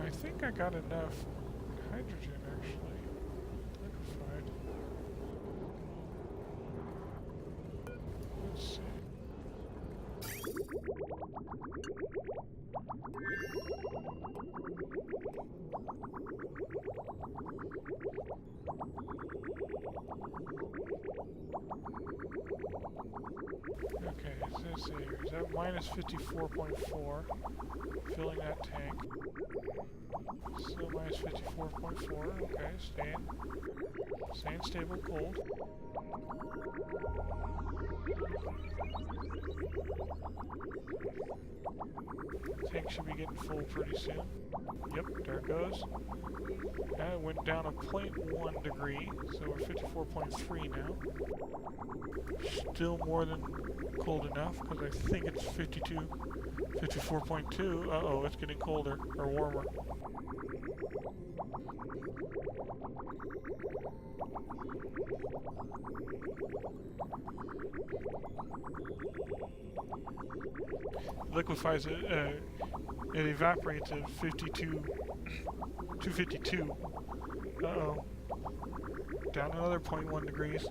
Speaker 1: I think I got enough hydrogen actually liquefied. Let's see. Okay, let's see here. Is that minus 54.4? Filling that tank. Still minus 54.4. Okay, staying stable, cold. Tank should be getting full pretty soon. Yep, there it goes. And it went down a 0.1 degree, so we're 54.3 now. Still more than cold enough, because I think it's 54.2. Uh-oh, it's getting colder, or warmer. Liquefies it, it evaporates at 252. Uh-oh. Down another 0.1 degrees.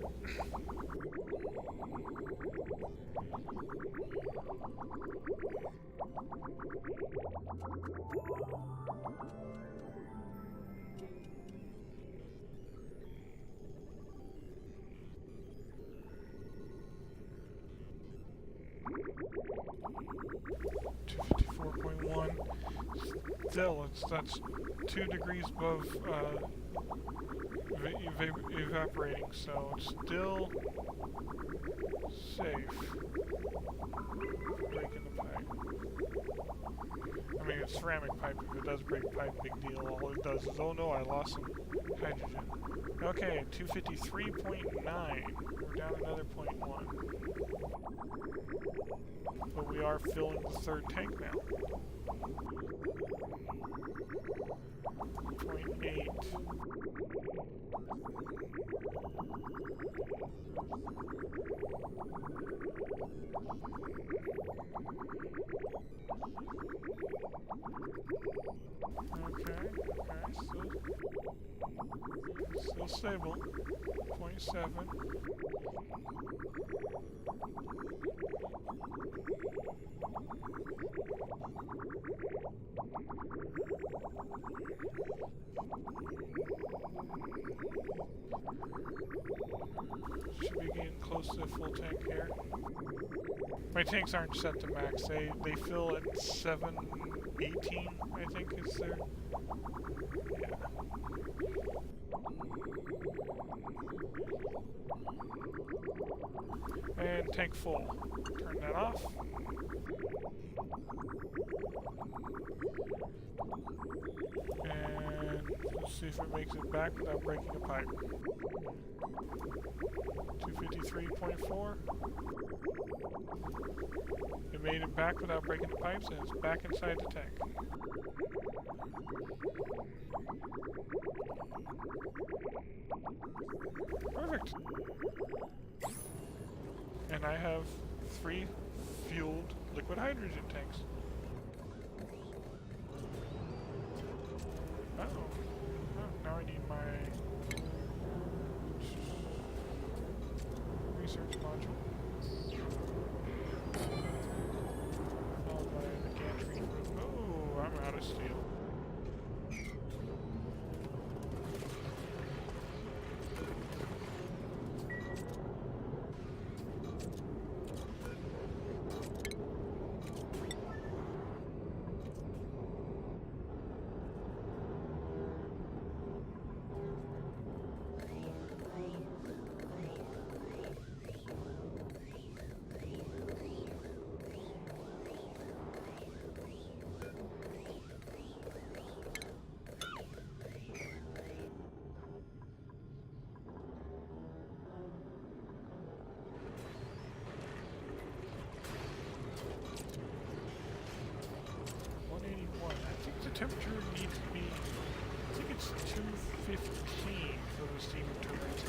Speaker 1: Still, that's 2 degrees above evaporating, so it's still safe. Breaking the pipe. I mean, it's ceramic pipe. If it does break pipe, big deal. All it does is, oh no, I lost some hydrogen. Okay, 253.9. We're down another 0.1. But we are filling the third tank now. 0.8. Okay, still stable. 0.7. Should be getting close to full tank here. My tanks aren't set to max. They fill at 718, I think is their... Yeah. And tank full. Turn that off. And let's see if it makes it back without breaking a pipe. 253.4. It made it back without breaking the pipes, and it's back inside the tank. Perfect. And I have 3 fueled liquid hydrogen tanks. Uh-oh. Oh, now I need my research module. Followed by the gantry. Oh, I'm out of steel. Temperature needs to be, I think it's 215 for the steam turbines.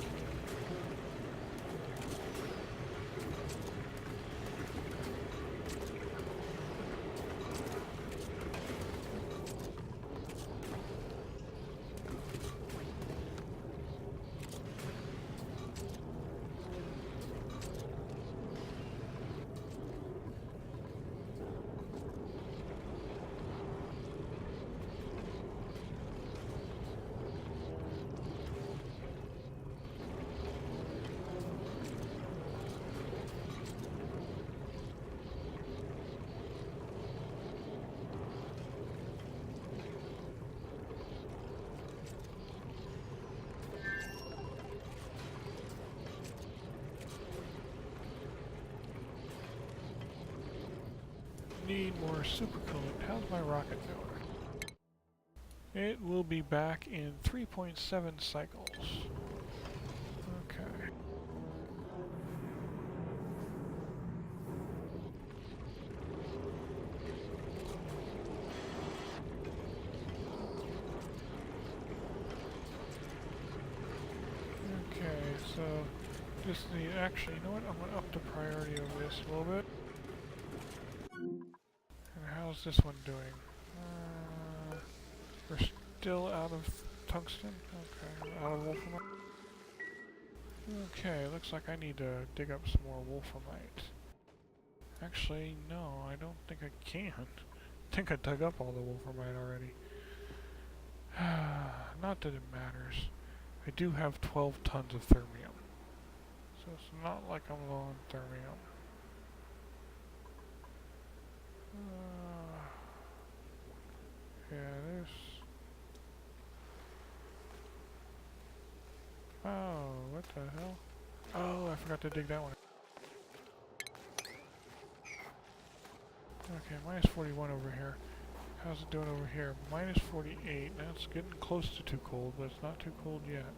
Speaker 1: Need more supercoolant. How's my rocket doing? It will be back in 3.7 cycles. Okay. Okay, so just need, actually, you know what? I'm going to up the priority of this a little bit. How's this one doing? We're still out of tungsten? Okay, out of wolframite. Okay, looks like I need to dig up some more wolframite. Actually, no, I don't think I can. I think I dug up all the wolframite already. Not that it matters. I do have 12 tons of thermium. So it's not like I'm low on thermium. Yeah, there's... Oh, what the hell? Oh, I forgot to dig that one. Okay, minus 41 over here. How's it doing over here? Minus 48. That's getting close to too cold, but it's not too cold yet.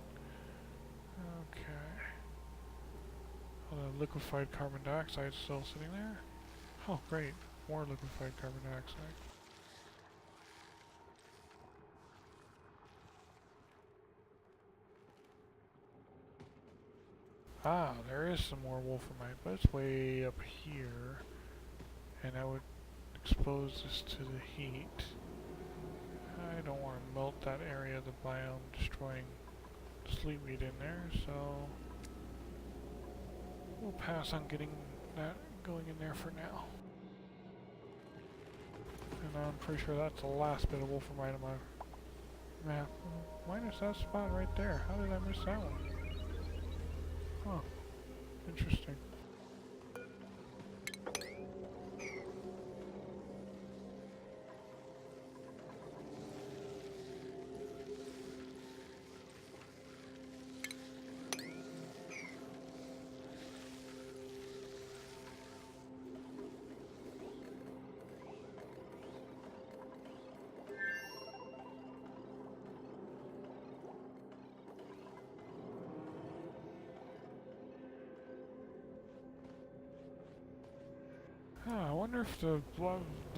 Speaker 1: Okay. All the liquefied carbon dioxide still sitting there. Oh, great. More liquefied carbon dioxide. Ah, there is some more wolframite, but it's way up here. And I would expose this to the heat. I don't want to melt that area of the biome, destroying sleepweed in there, so we'll pass on getting that going in there for now. And I'm pretty sure that's the last bit of wolframite in my map. Minus that spot right there. How did I miss that one? Huh. Interesting. Huh, I wonder if the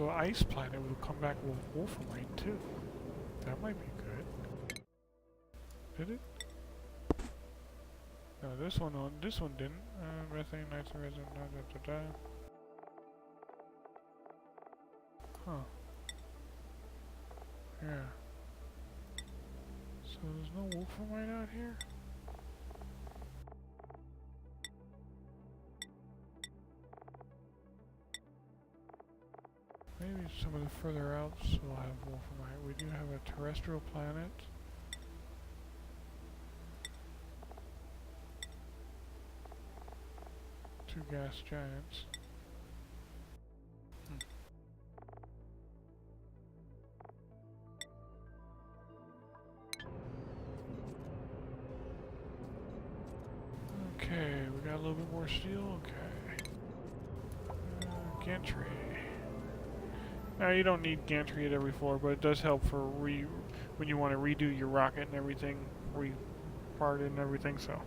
Speaker 1: ice planet will come back with Wolframite too. That might be good. Did it? No, this one didn't. Methane, nitrogen, resin, da da da da. Huh. Yeah. So there's no Wolframite out here? Maybe some of the further outs will have Wolframite. We do have a terrestrial planet. Two gas giants. Okay, we got a little bit more steel. Okay. Gantry. Now you don't need gantry at every floor, but it does help for when you want to redo your rocket and everything, repart it and everything. So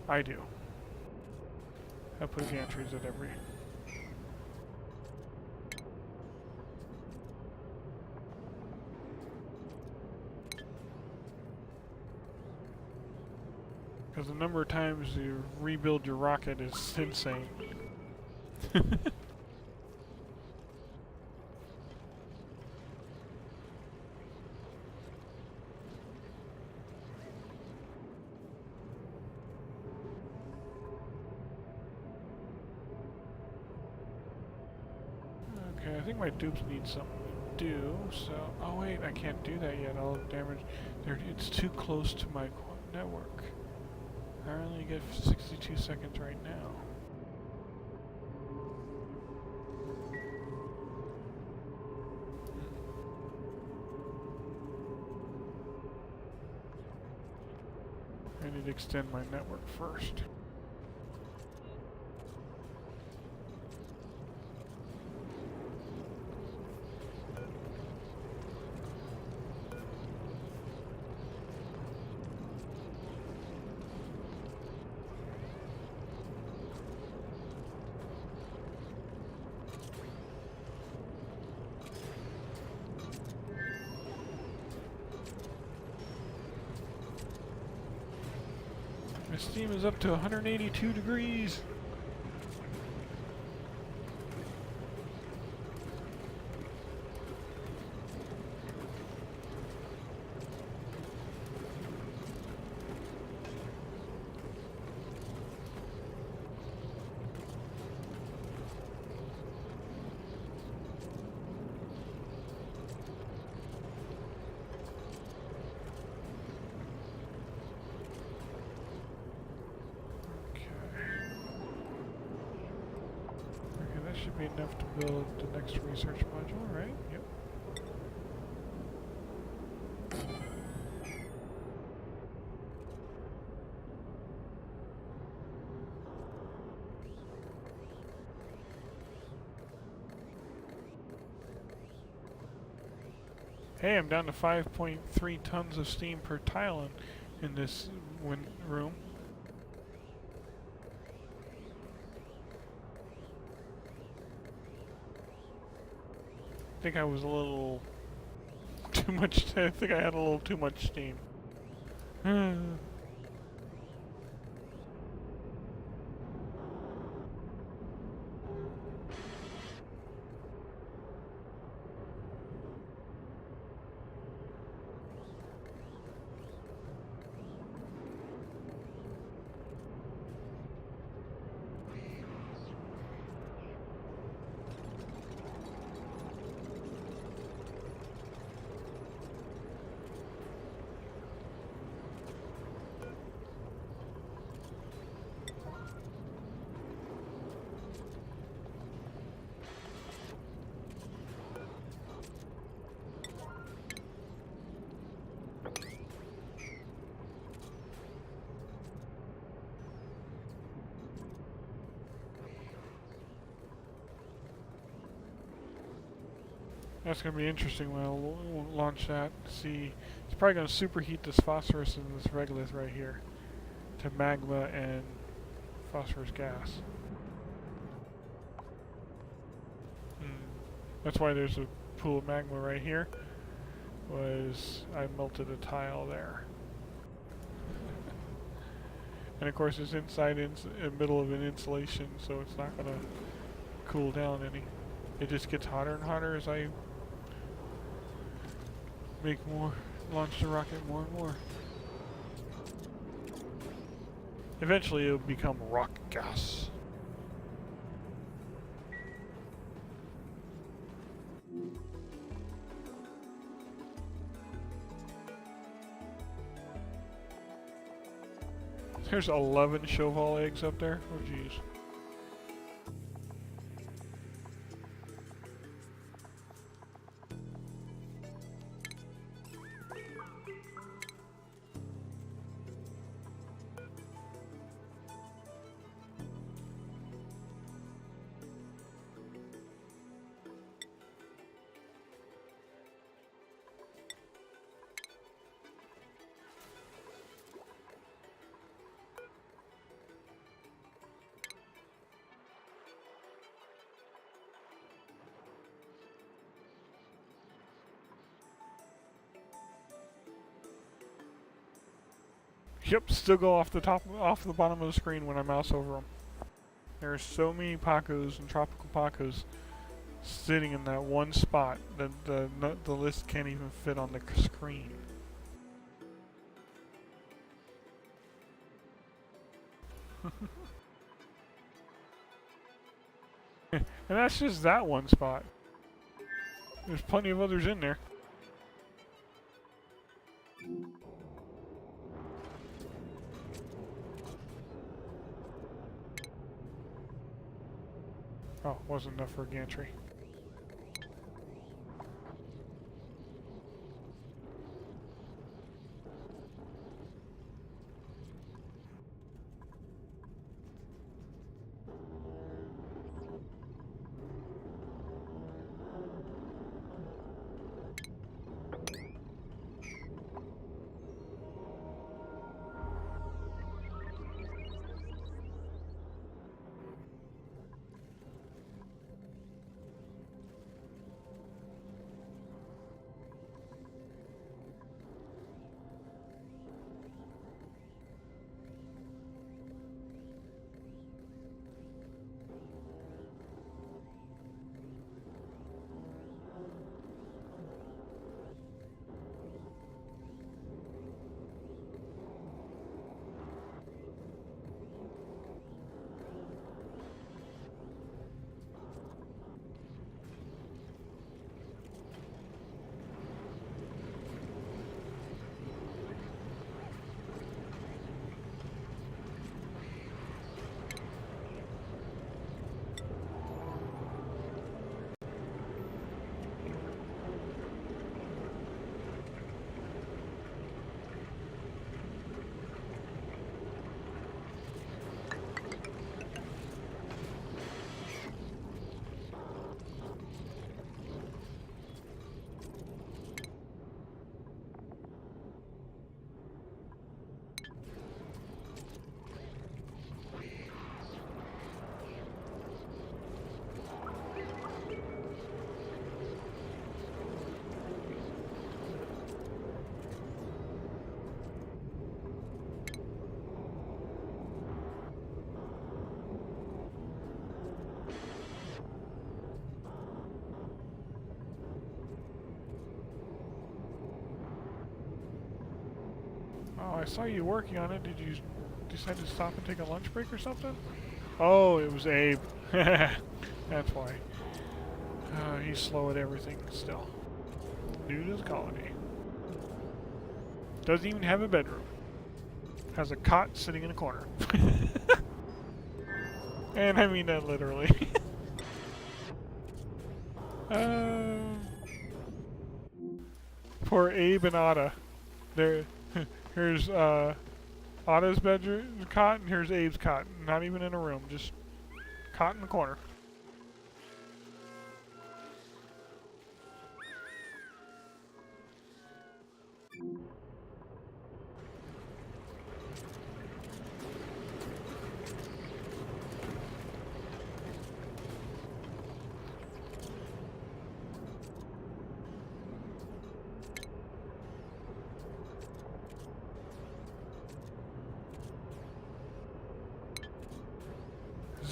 Speaker 1: I do. I put gantries at every. Because the number of times you rebuild your rocket is insane. Okay, I think my dupes need something to do, so... Oh wait, I can't do that yet. I'll damage... It's too close to my network. I only get 62 seconds right now. I need to extend my network first. My steam is up to 182 degrees. Should be enough to build the next research module, right? Yep. Hey, I'm down to 5.3 tons of steam per tile in this room. I think I was a little too much. I think I had a little too much steam. That's going to be interesting when I'll launch that. See, it's probably going to superheat this phosphorus and this regolith right here to magma and phosphorus gas. That's why there's a pool of magma right here. Was I melted a tile there. And of course it's inside in the middle of an insulation, so it's not going to cool down any. It just gets hotter and hotter as I launch the rocket more and more. Eventually it'll become rock gas. There's 11 Chauvel eggs up there. Oh jeez. Yep, still go off the bottom of the screen when I mouse over them. There are so many Pacos and tropical Pacos sitting in that one spot that the list can't even fit on the screen. And that's just that one spot. There's plenty of others in there. Oh, wasn't enough for a gantry. Oh, I saw you working on it. Did you decide to stop and take a lunch break or something? Oh, it was Abe. That's why. He's slow at everything still. New to the colony. Doesn't even have a bedroom. Has a cot sitting in a corner. And I mean that literally. Poor Abe and Ada. Here's Ada's bedroom cot, and here's Abe's cot. Not even in a room, just cot in the corner.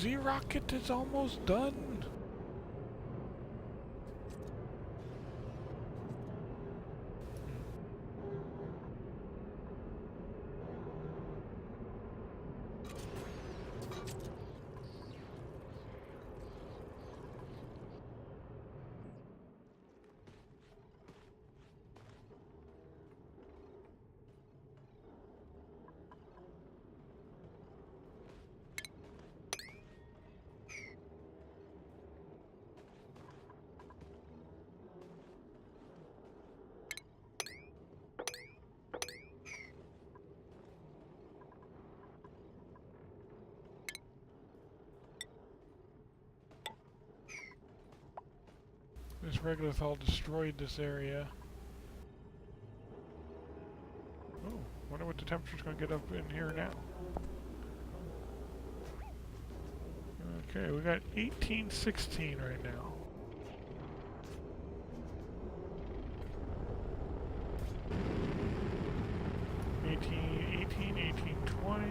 Speaker 1: Z-Rocket is almost done. This regolithal destroyed this area. Oh, wonder what the temperature's going to get up in here now. Okay, we got 1816 right now. '18, 1820,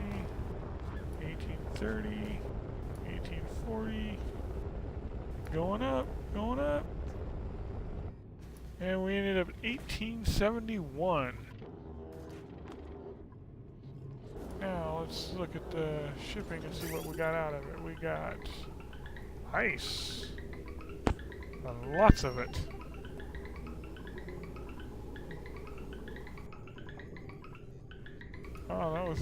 Speaker 1: 1830, 1840. Going up, going up. And we ended up at 1871. Now let's look at the shipping and see what we got out of it. We got ice. Lots of it. Oh, that was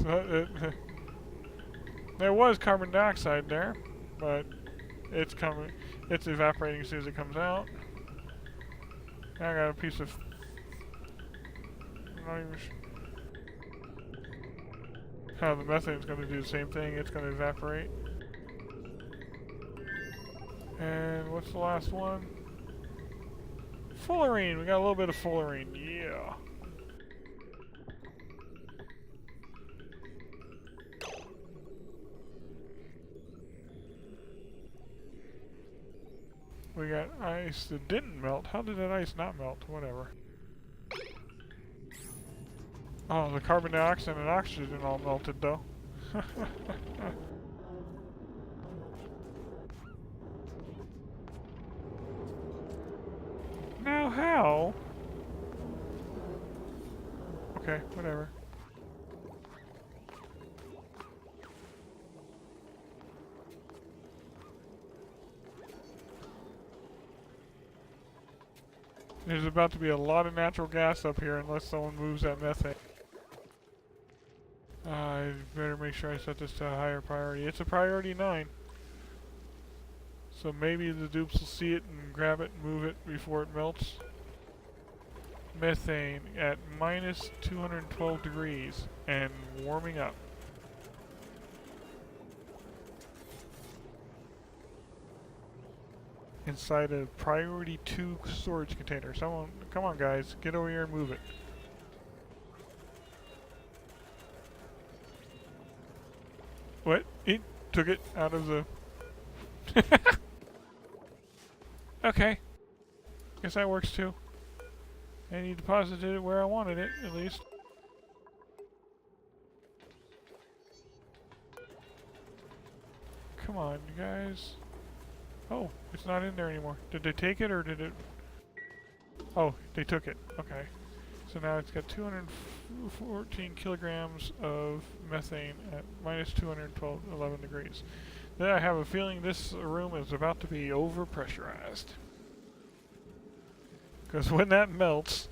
Speaker 1: there was carbon dioxide there, but it's coming. It's evaporating as soon as it comes out. I got a piece of. I'm not even sure. The methane's going to do the same thing. It's going to evaporate. And what's the last one? Fullerene. We got a little bit of fullerene. Yeah. We got ice that didn't melt. How did that ice not melt? Whatever. Oh, the carbon dioxide and oxygen all melted though. Now how? Okay, whatever. There's about to be a lot of natural gas up here unless someone moves that methane. I better make sure I set this to a higher priority. It's a priority 9. So maybe the dupes will see it and grab it and move it before it melts. Methane at minus 212 degrees and warming up. Inside a priority 2 storage container. Someone, come on guys, get over here and move it. What? It took it out of the... Okay. Guess that works too. And he deposited it where I wanted it, at least. Come on, you guys. Oh, it's not in there anymore. Did they take it or did it... Oh, they took it. Okay. So now it's got 214 kilograms of methane at minus 211 degrees. Then I have a feeling this room is about to be overpressurized. Because when that melts...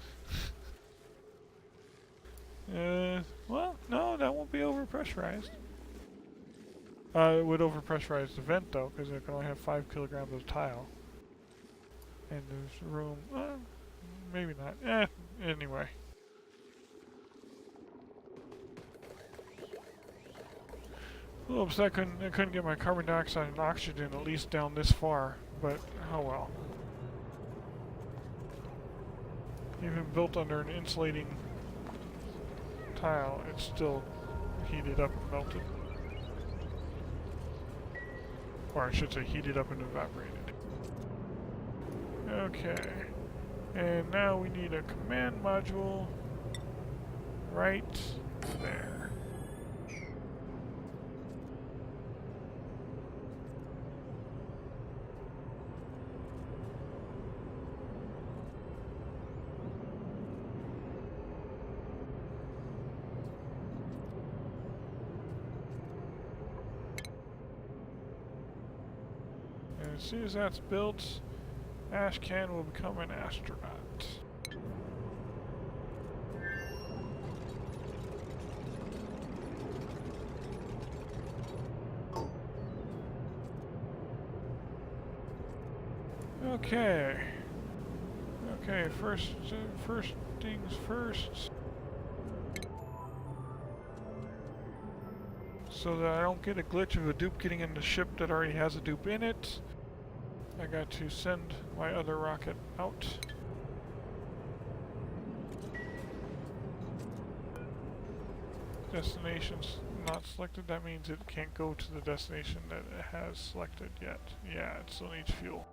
Speaker 1: well, no, that won't be overpressurized. It would overpressurize the vent though, because it can only have 5 kilograms of tile. And there's room, maybe not. Anyway. A little upset I couldn't get my carbon dioxide and oxygen at least down this far, but oh well. Even built under an insulating tile, it's still heated up and melted. Or I should say heated up and evaporated. Okay. And now we need a command module right there. And as soon as that's built, Ashcan will become an astronaut. Okay. Okay, first things first. So that I don't get a glitch of a dupe getting in the ship that already has a dupe in it, I got to send my other rocket out. Destination's not selected, that means it can't go to the destination that it has selected yet. Yeah, it still needs fuel.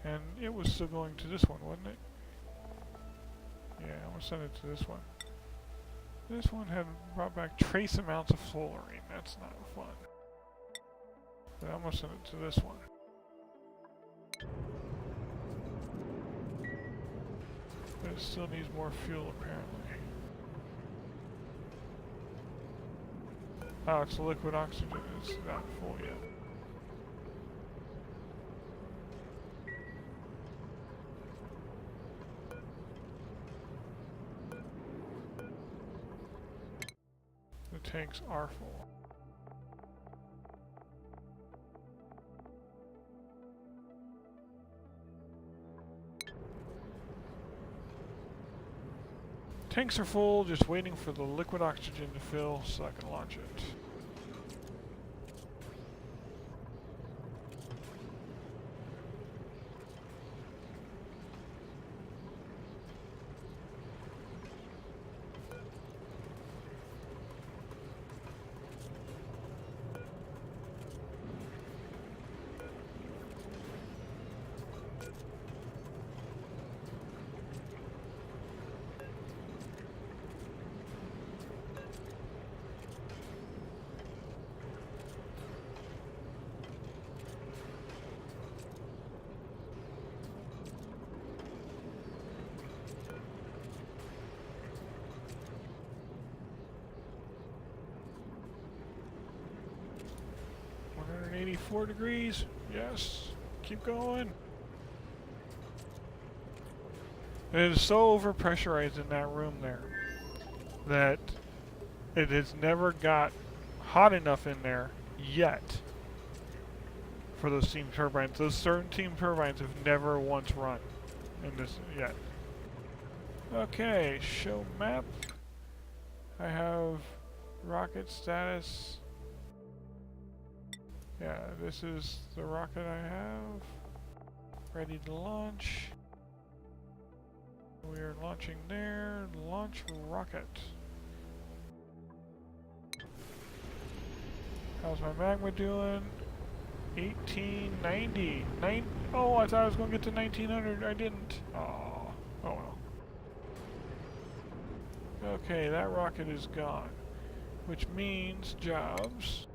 Speaker 1: And it was still going to this one, wasn't it? Yeah, I'm gonna send it to this one. This one had brought back trace amounts of fluorine. That's not fun. But I'm gonna send it to this one. But it still needs more fuel, apparently. Oh, it's liquid oxygen. It's not full yet. The tanks are full. Tanks are full, just waiting for the liquid oxygen to fill so I can launch it. .84 degrees. Yes. Keep going. It is so overpressurized in that room there that it has never got hot enough in there yet for those steam turbines. Those certain steam turbines have never once run in this yet. Okay, show map. I have rocket status. Yeah, this is the rocket I have. Ready to launch. We are launching there. Launch rocket. How's my magma doing? 1890. Oh, I thought I was going to get to 1900. I didn't. Oh well. Okay, that rocket is gone. Which means jobs.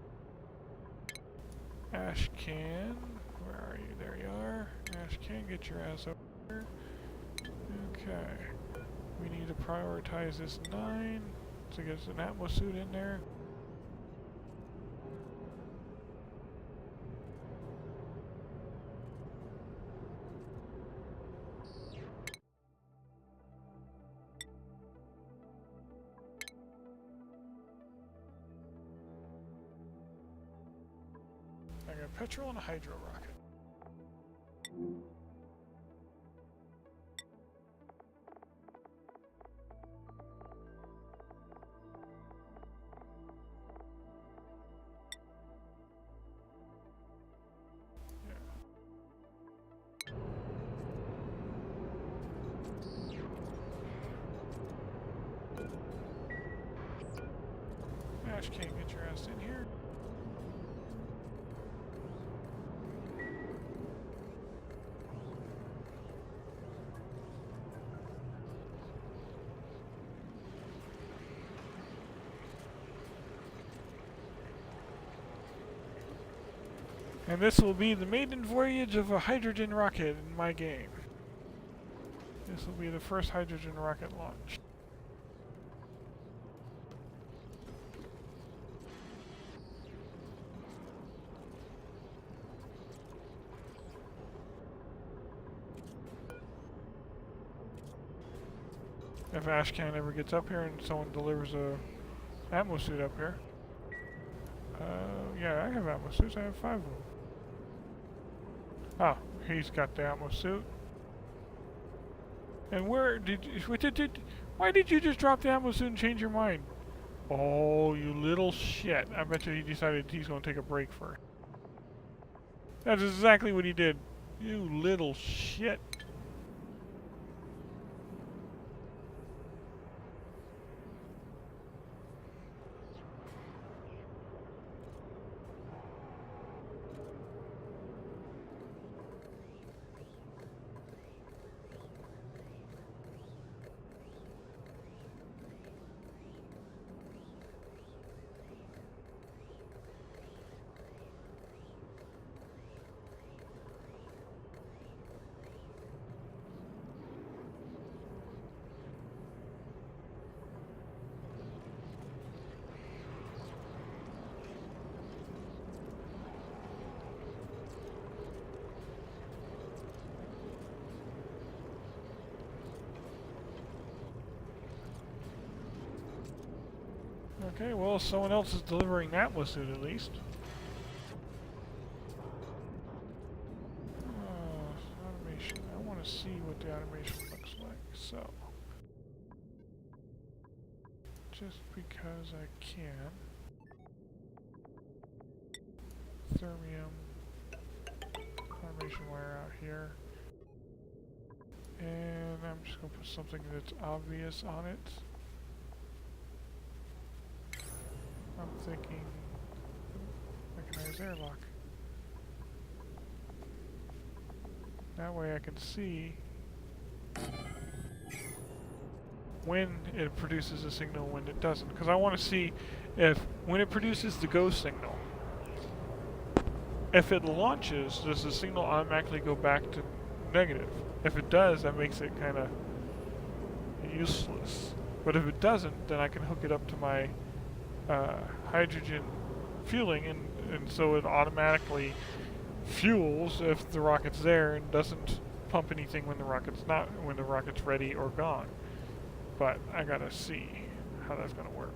Speaker 1: Ashcan, where are you? There you are. Ashcan, get your ass over here. Okay. We need to prioritize this 9 to get an atmosuit in there. I got petrol and a hydro rocket. Ash can't get your ass in here. And this will be the maiden voyage of a hydrogen rocket in my game. This will be the first hydrogen rocket launch. If Ashcan ever gets up here and someone delivers a ammo suit up here. Yeah, I have ammo suits. I have 5 of them. Oh, he's got the ammo suit. And where did you, why did you just drop the ammo suit and change your mind? Oh, you little shit. I bet you he decided he's going to take a break first. That's exactly what he did. You little shit. Okay, well, someone else is delivering that ammo suit at least. Automation. I want to see what the automation looks like, so. Just because I can. Thermium. Automation wire out here. And I'm just going to put something that's obvious on it. I'm thinking mechanized airlock. That way I can see when it produces a signal, when it doesn't. Because I want to see if, when it produces the go signal, if it launches, does the signal automatically go back to negative? If it does, that makes it kind of useless. But if it doesn't, then I can hook it up to my hydrogen fueling, and so it automatically fuels if the rocket's there and doesn't pump anything when the rocket's ready or gone. But I gotta see how that's gonna work.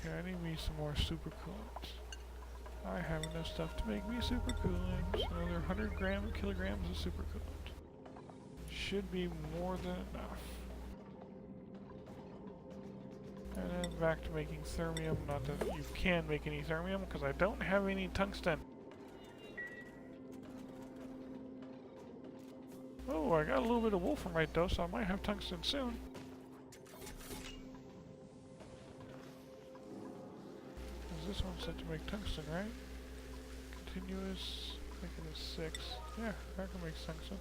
Speaker 1: Okay, I need me some more super coolant. I have enough stuff to make me super coolant. So another 100 kilograms of super coolant. Should be more than enough. And then back to making thermium. Not that you can make any thermium, because I don't have any tungsten. Oh, I got a little bit of wolframite though, so I might have tungsten soon. This one's set to make tungsten, right? Continuous, I think it is 6. Yeah, that can make tungsten.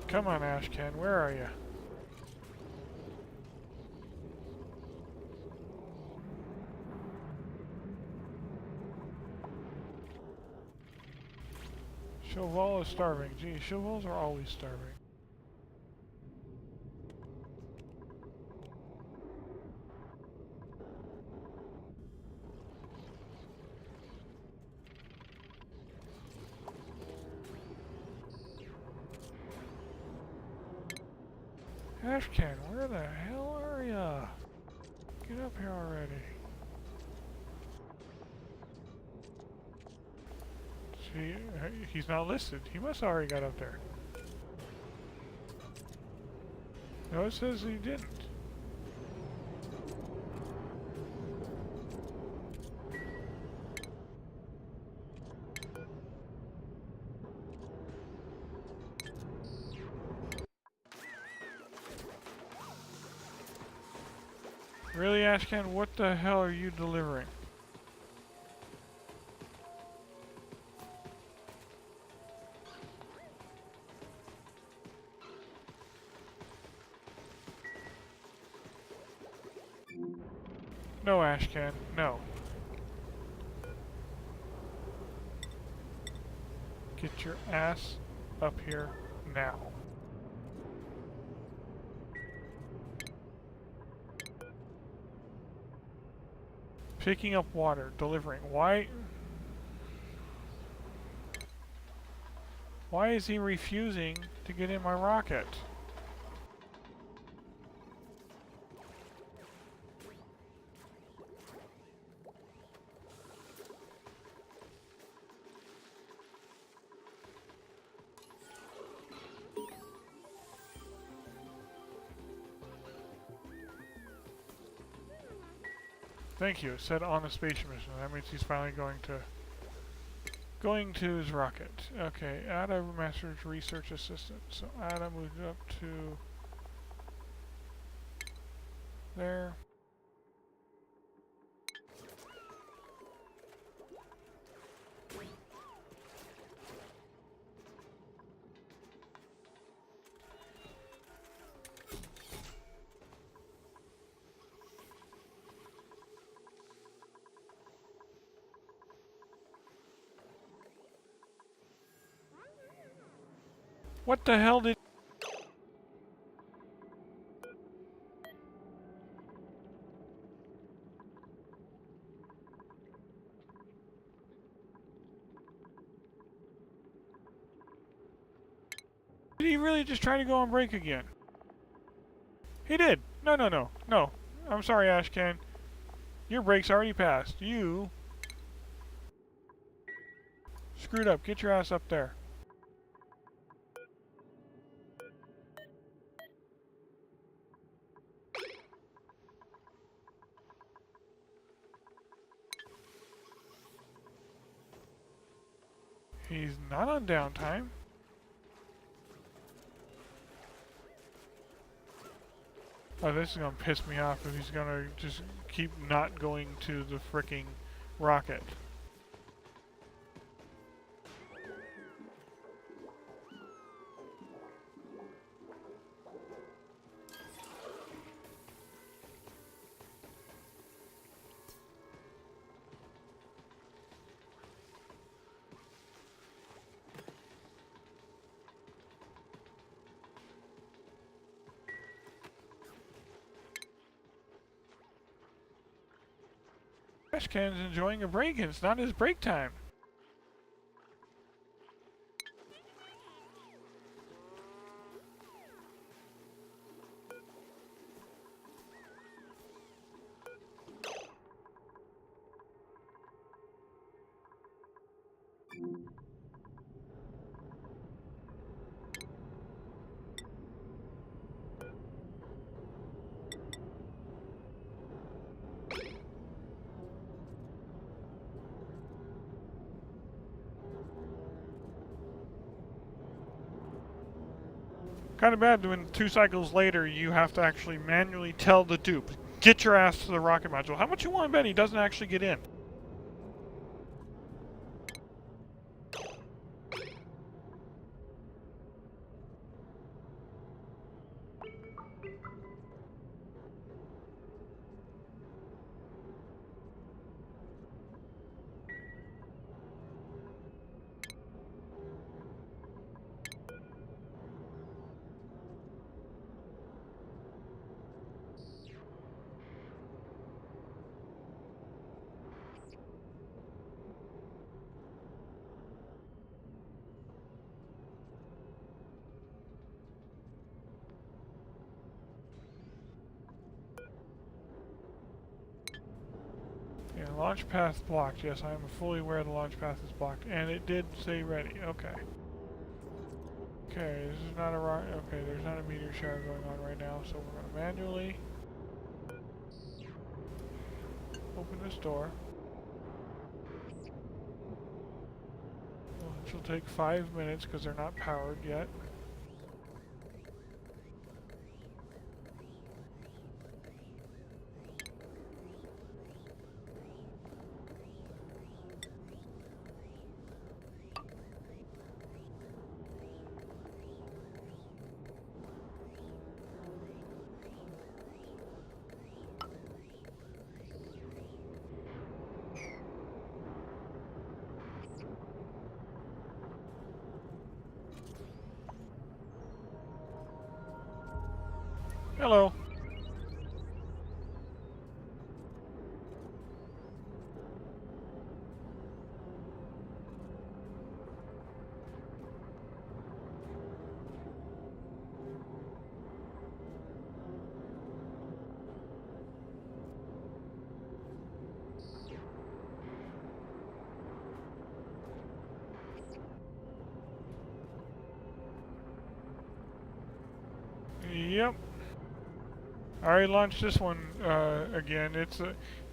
Speaker 1: Come on, Ashcan, where are you? Chauvel is starving. Gee, Chauvels are always starving. Ashcan, where the hell are ya? Get up here already. See, he's not listed. He must have already got up there. No, it says he didn't. Really, Ashcan, what the hell are you delivering? No, Ashcan, no. Get your ass up here now. Picking up water, delivering. Why is he refusing to get in my rocket? Thank you. It said on a space mission. That means he's finally going to his rocket. Okay, Ada mastered research assistant. So Ada moved up to there. What the hell did... Did he really just try to go on break again? He did! No, no, no, no. I'm sorry, Ashcan. Your break's already passed. You... screwed up. Get your ass up there. He's not on downtime. Oh, this is gonna piss me off if he's gonna just keep not going to the fricking rocket. Ashcan's enjoying a break and it's not his break time. Kind of bad when 2 cycles later you have to actually manually tell the dupe, get your ass to the rocket module. How much you want to bet he doesn't actually get in? launch path blocked. Yes, I am fully aware the launch path is blocked. And it did say ready. Okay. Okay, this is not a rock. Okay, there's not a meteor shower going on right now, so we're going to manually open this door. Which will take 5 minutes because they're not powered yet. Hello. Yep. I already launched this one again.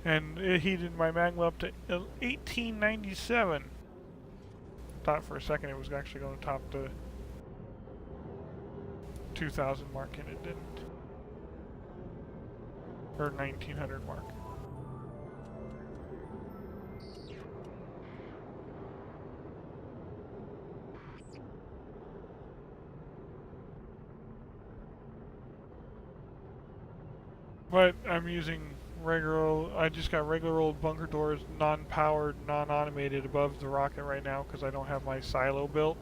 Speaker 1: And it heated my magma up to 1897. Thought for a second it was actually going to top the 2000 mark, and it didn't. Or 1900 mark. But I'm using I just got regular old bunker doors, non-powered, non-automated above the rocket right now because I don't have my silo built.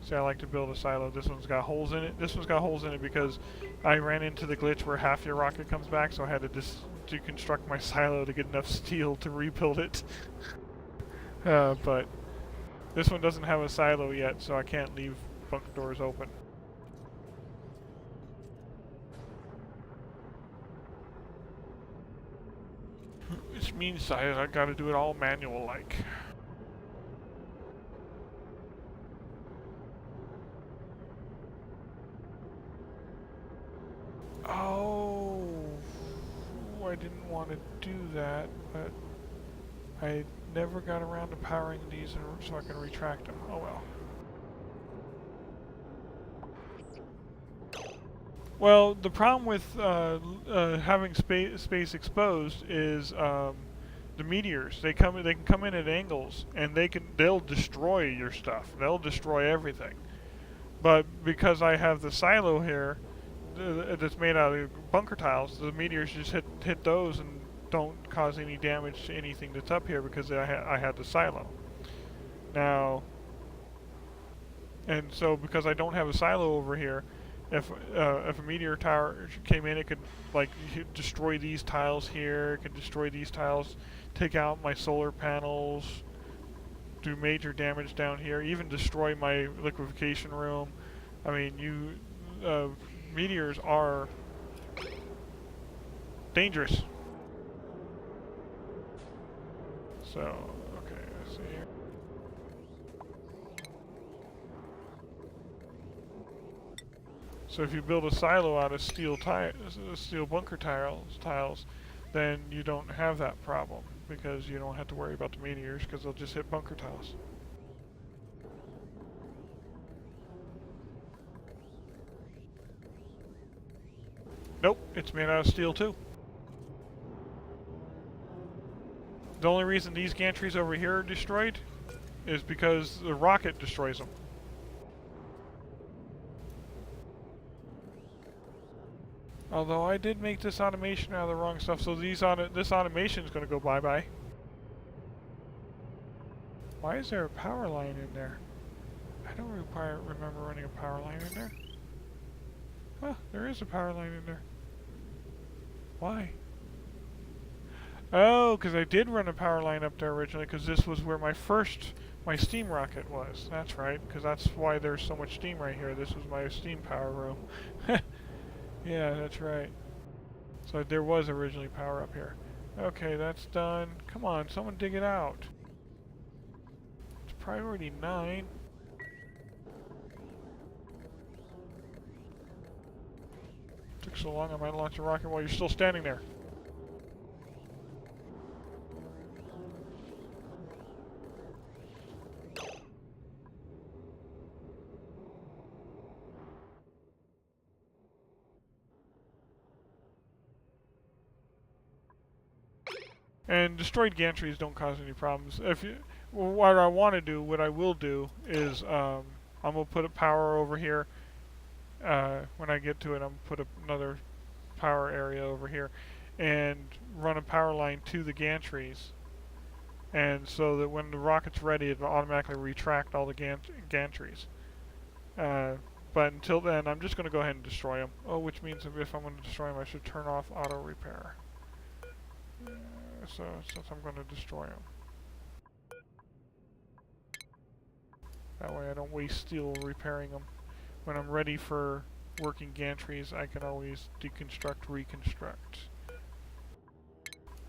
Speaker 1: So I like to build a silo. This one's got holes in it. This one's got holes in it because I ran into the glitch where half your rocket comes back, so I had to deconstruct my silo to get enough steel to rebuild it. But this one doesn't have a silo yet, so I can't leave bunker doors open. Which means I gotta do it all manual-like. Oh, I didn't want to do that, but I never got around to powering these so I can retract them. Oh well. Well, the problem with having space exposed is the meteors. They can come in at angles, and they'll destroy your stuff. They'll destroy everything. But because I have the silo here that's made out of bunker tiles, the meteors just hit those and don't cause any damage to anything that's up here because I had the silo. Now, and so because I don't have a silo over here, if a meteor tower came in, it could like destroy these tiles here. It could destroy these tiles, take out my solar panels, do major damage down here, even destroy my liquefaction room. I mean, meteors are dangerous. So, okay, let's see here. So if you build a silo out of steel bunker tiles, then you don't have that problem because you don't have to worry about the meteors because they'll just hit bunker tiles. Nope, it's made out of steel too. The only reason these gantries over here are destroyed is because the rocket destroys them. Although I did make this automation out of the wrong stuff, so this automation is going to go bye-bye. Why is there a power line in there? I don't remember running a power line in there. Huh, there is a power line in there. Why? Oh, because I did run a power line up there originally, because this was where my steam rocket was. That's right, because that's why there's so much steam right here. This was my steam power room. Yeah, that's right. So there was originally power up here. Okay, that's done. Come on, someone dig it out. It's priority 9. Took so long I might launch a rocket while you're still standing there. And destroyed gantries don't cause any problems. If you, well, what I want to do, what I will do, is I'm gonna put a power over here. When I get to it, I'm gonna put another power area over here, and run a power line to the gantries. And so that when the rocket's ready, it'll automatically retract all the gantries. Uh, but until then, I'm just going to go ahead and destroy them. Oh, which means if I'm going to destroy them, I should turn off auto repair. So since I'm going to destroy them, that way I don't waste steel repairing them. When I'm ready for working gantries, I can always deconstruct, reconstruct.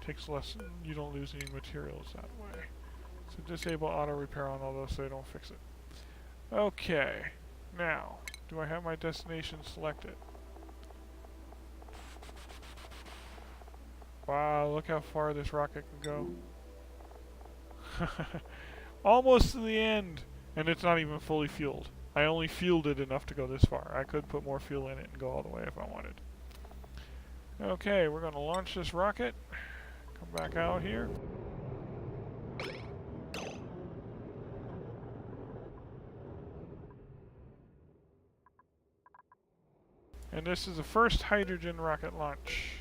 Speaker 1: Takes less, you don't lose any materials that way. So disable auto repair on all those so they don't fix it. Okay, now, do I have my destination selected? Wow, look how far this rocket can go. Almost to the end! And it's not even fully fueled. I only fueled it enough to go this far. I could put more fuel in it and go all the way if I wanted. Okay, we're going to launch this rocket. Come back out here. And this is the first hydrogen rocket launch.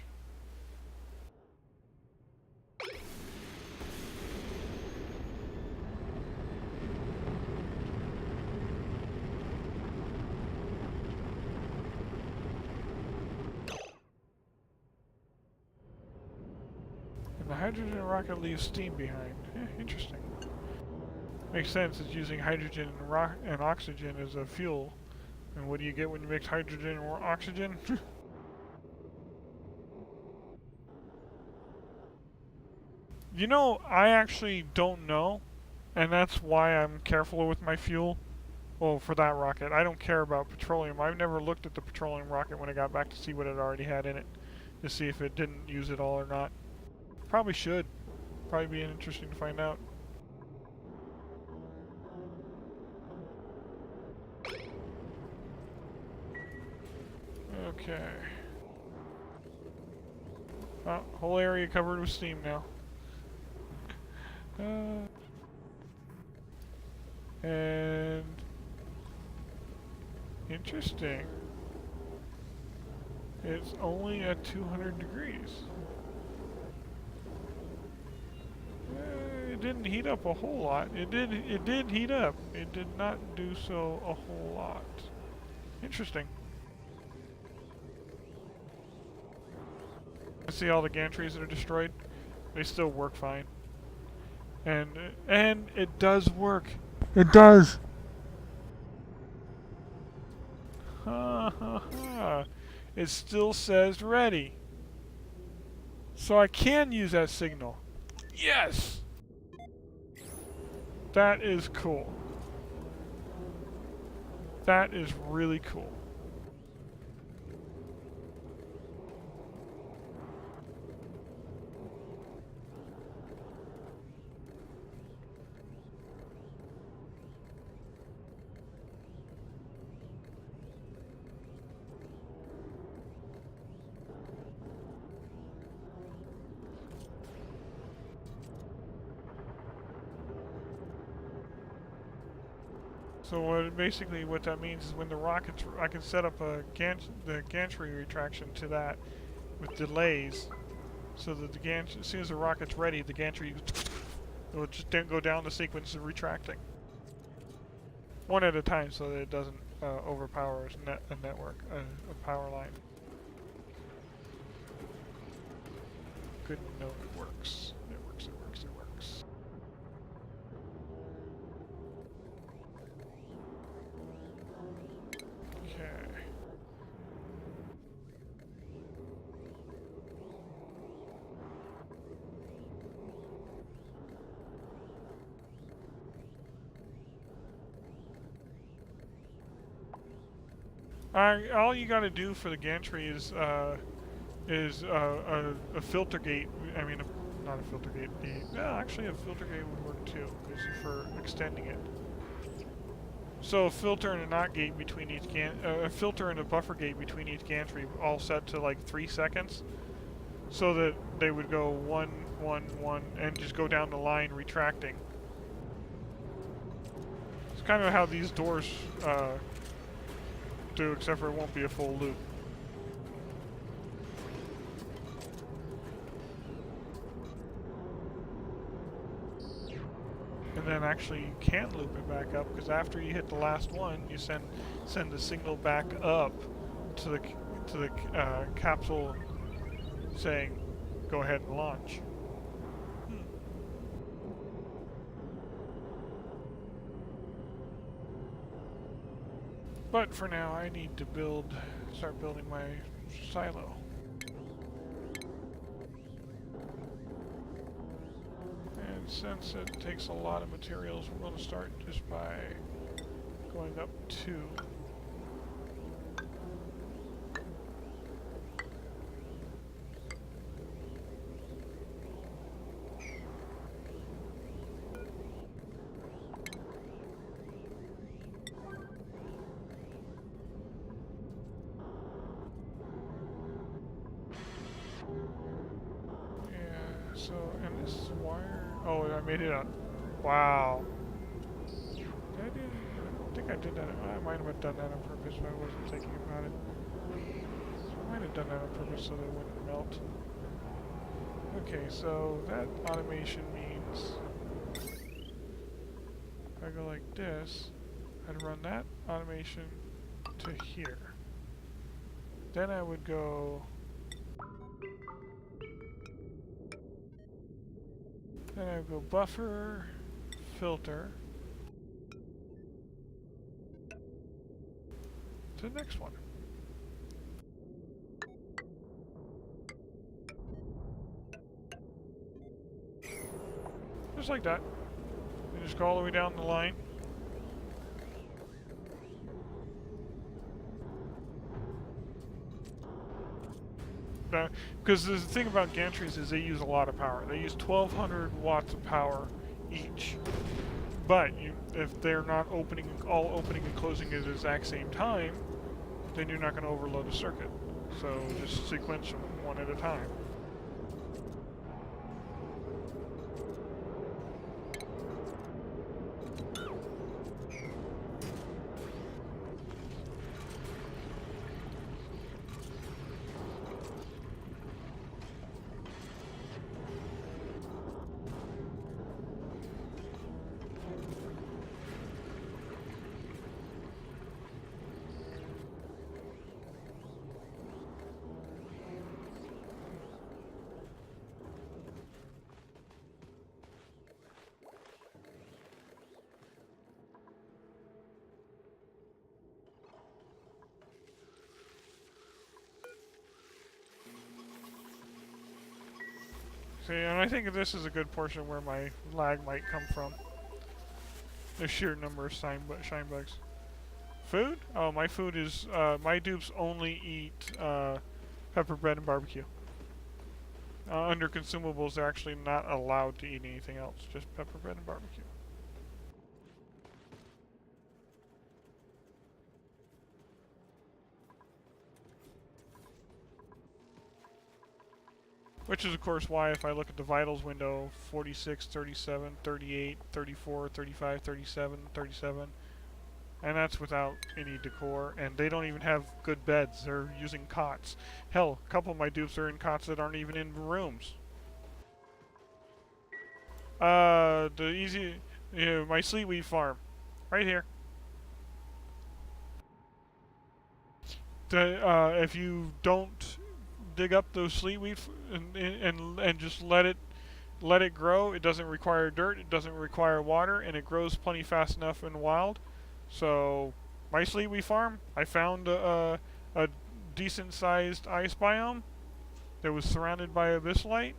Speaker 1: And the hydrogen rocket leaves steam behind. Interesting. Makes sense, it's using hydrogen and oxygen as a fuel. And what do you get when you mix hydrogen or oxygen? You know, I actually don't know, and that's why I'm careful with my fuel. Well, for that rocket. I don't care about petroleum. I've never looked at the petroleum rocket when I got back to see what it already had in it, to see if it didn't use it all or not. Probably should. Probably be interesting to find out. Okay. Oh, whole area covered with steam now. And interesting. It's only at 200 degrees. It didn't heat up a whole lot. It did heat up. It did not do so a whole lot. Interesting. See all the gantries that are destroyed? They still work fine. And it does work. It does. Ha ha ha. It still says ready. So I can use that signal. Yes! That is cool. That is really cool. So basically what that means is when the rockets, I can set up the gantry retraction to that with delays, so that the gantry, as soon as the rocket's ready, the gantry will just go down the sequence of retracting. One at a time so that it doesn't overpower a network, a power line. Good to know it works. It works, it works, it works. Okay. All you gotta do for the gantry is a filter gate. I mean, not a filter gate. Actually, a filter gate would work too, because for extending it. So a filter and a NOT gate between each a filter and a buffer gate between each gantry, all set to like 3 seconds, so that they would go 1, 1, 1, and just go down the line retracting. It's kind of how these doors do, except for it won't be a full loop. And then actually you can loop it back up, because after you hit the last one, you send the signal back up to the capsule saying, "Go ahead and launch." But for now, I need to start building my silo. And since it takes a lot of materials, we're going to start just by going up 2. So, and this wire... Oh, I made it up. Wow. I don't think I did that. I might have done that on purpose, but I wasn't thinking about it. I might have done that on purpose so they wouldn't melt. Okay, so that automation means... if I go like this, I'd run that automation to here. Then I would go... Then I would go buffer, filter, to the next one. Just like that. You just go all the way down the line. Because the thing about gantries is they use a lot of power. They use 1,200 watts of power each. But if they're not all opening and closing at the exact same time, then you're not going to overload the circuit. So just sequence them one at a time. See, and I think this is a good portion where my lag might come from. The sheer number of shine bugs. Food? Oh, my food is, my dupes only eat pepper bread and barbecue. Under consumables, they're actually not allowed to eat anything else, just pepper bread and barbecue. Which is, of course, why if I look at the vitals window, 46, 37, 38, 34, 35, 37, 37, and that's without any decor, and they don't even have good beds. They're using cots. Hell, a couple of my dupes are in cots that aren't even in rooms. My Sleetweed farm. Right here. If you don't dig up those sleetweed and just let it grow. It doesn't require dirt, it doesn't require water, and it grows plenty fast enough in the wild. So my sleetweed farm, I found a decent sized ice biome that was surrounded by abyssalite.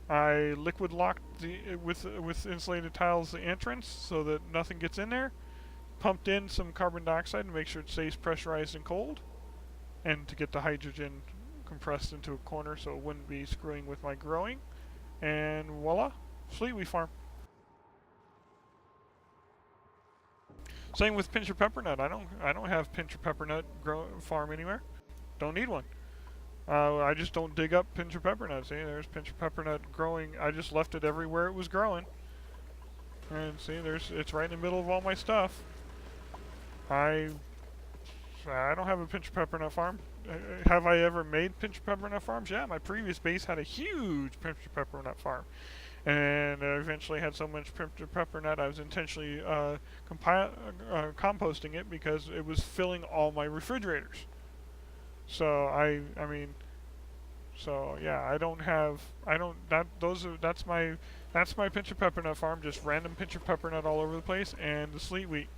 Speaker 1: I liquid locked with insulated tiles the entrance so that nothing gets in there. pumped in some carbon dioxide to make sure it stays pressurized and cold, and to get the hydrogen compressed into a corner so it wouldn't be screwing with my growing. And voila, Fleetwheat farm. Same with pincher peppernut. I don't have pincher peppernut farm anywhere. Don't need one. I just don't dig up pincher peppernut. See, there's pincher peppernut growing. I just left it everywhere it was growing. And see, it's right in the middle of all my stuff. I don't have a pincher peppernut farm. Have I ever made pincher peppernut farms? Yeah, my previous base had a huge pincher peppernut farm. And I eventually had so much pincher peppernut I was intentionally composting it because it was filling all my refrigerators. So that's my pincher peppernut farm, just random pincher peppernut all over the place, and the sleet wheat.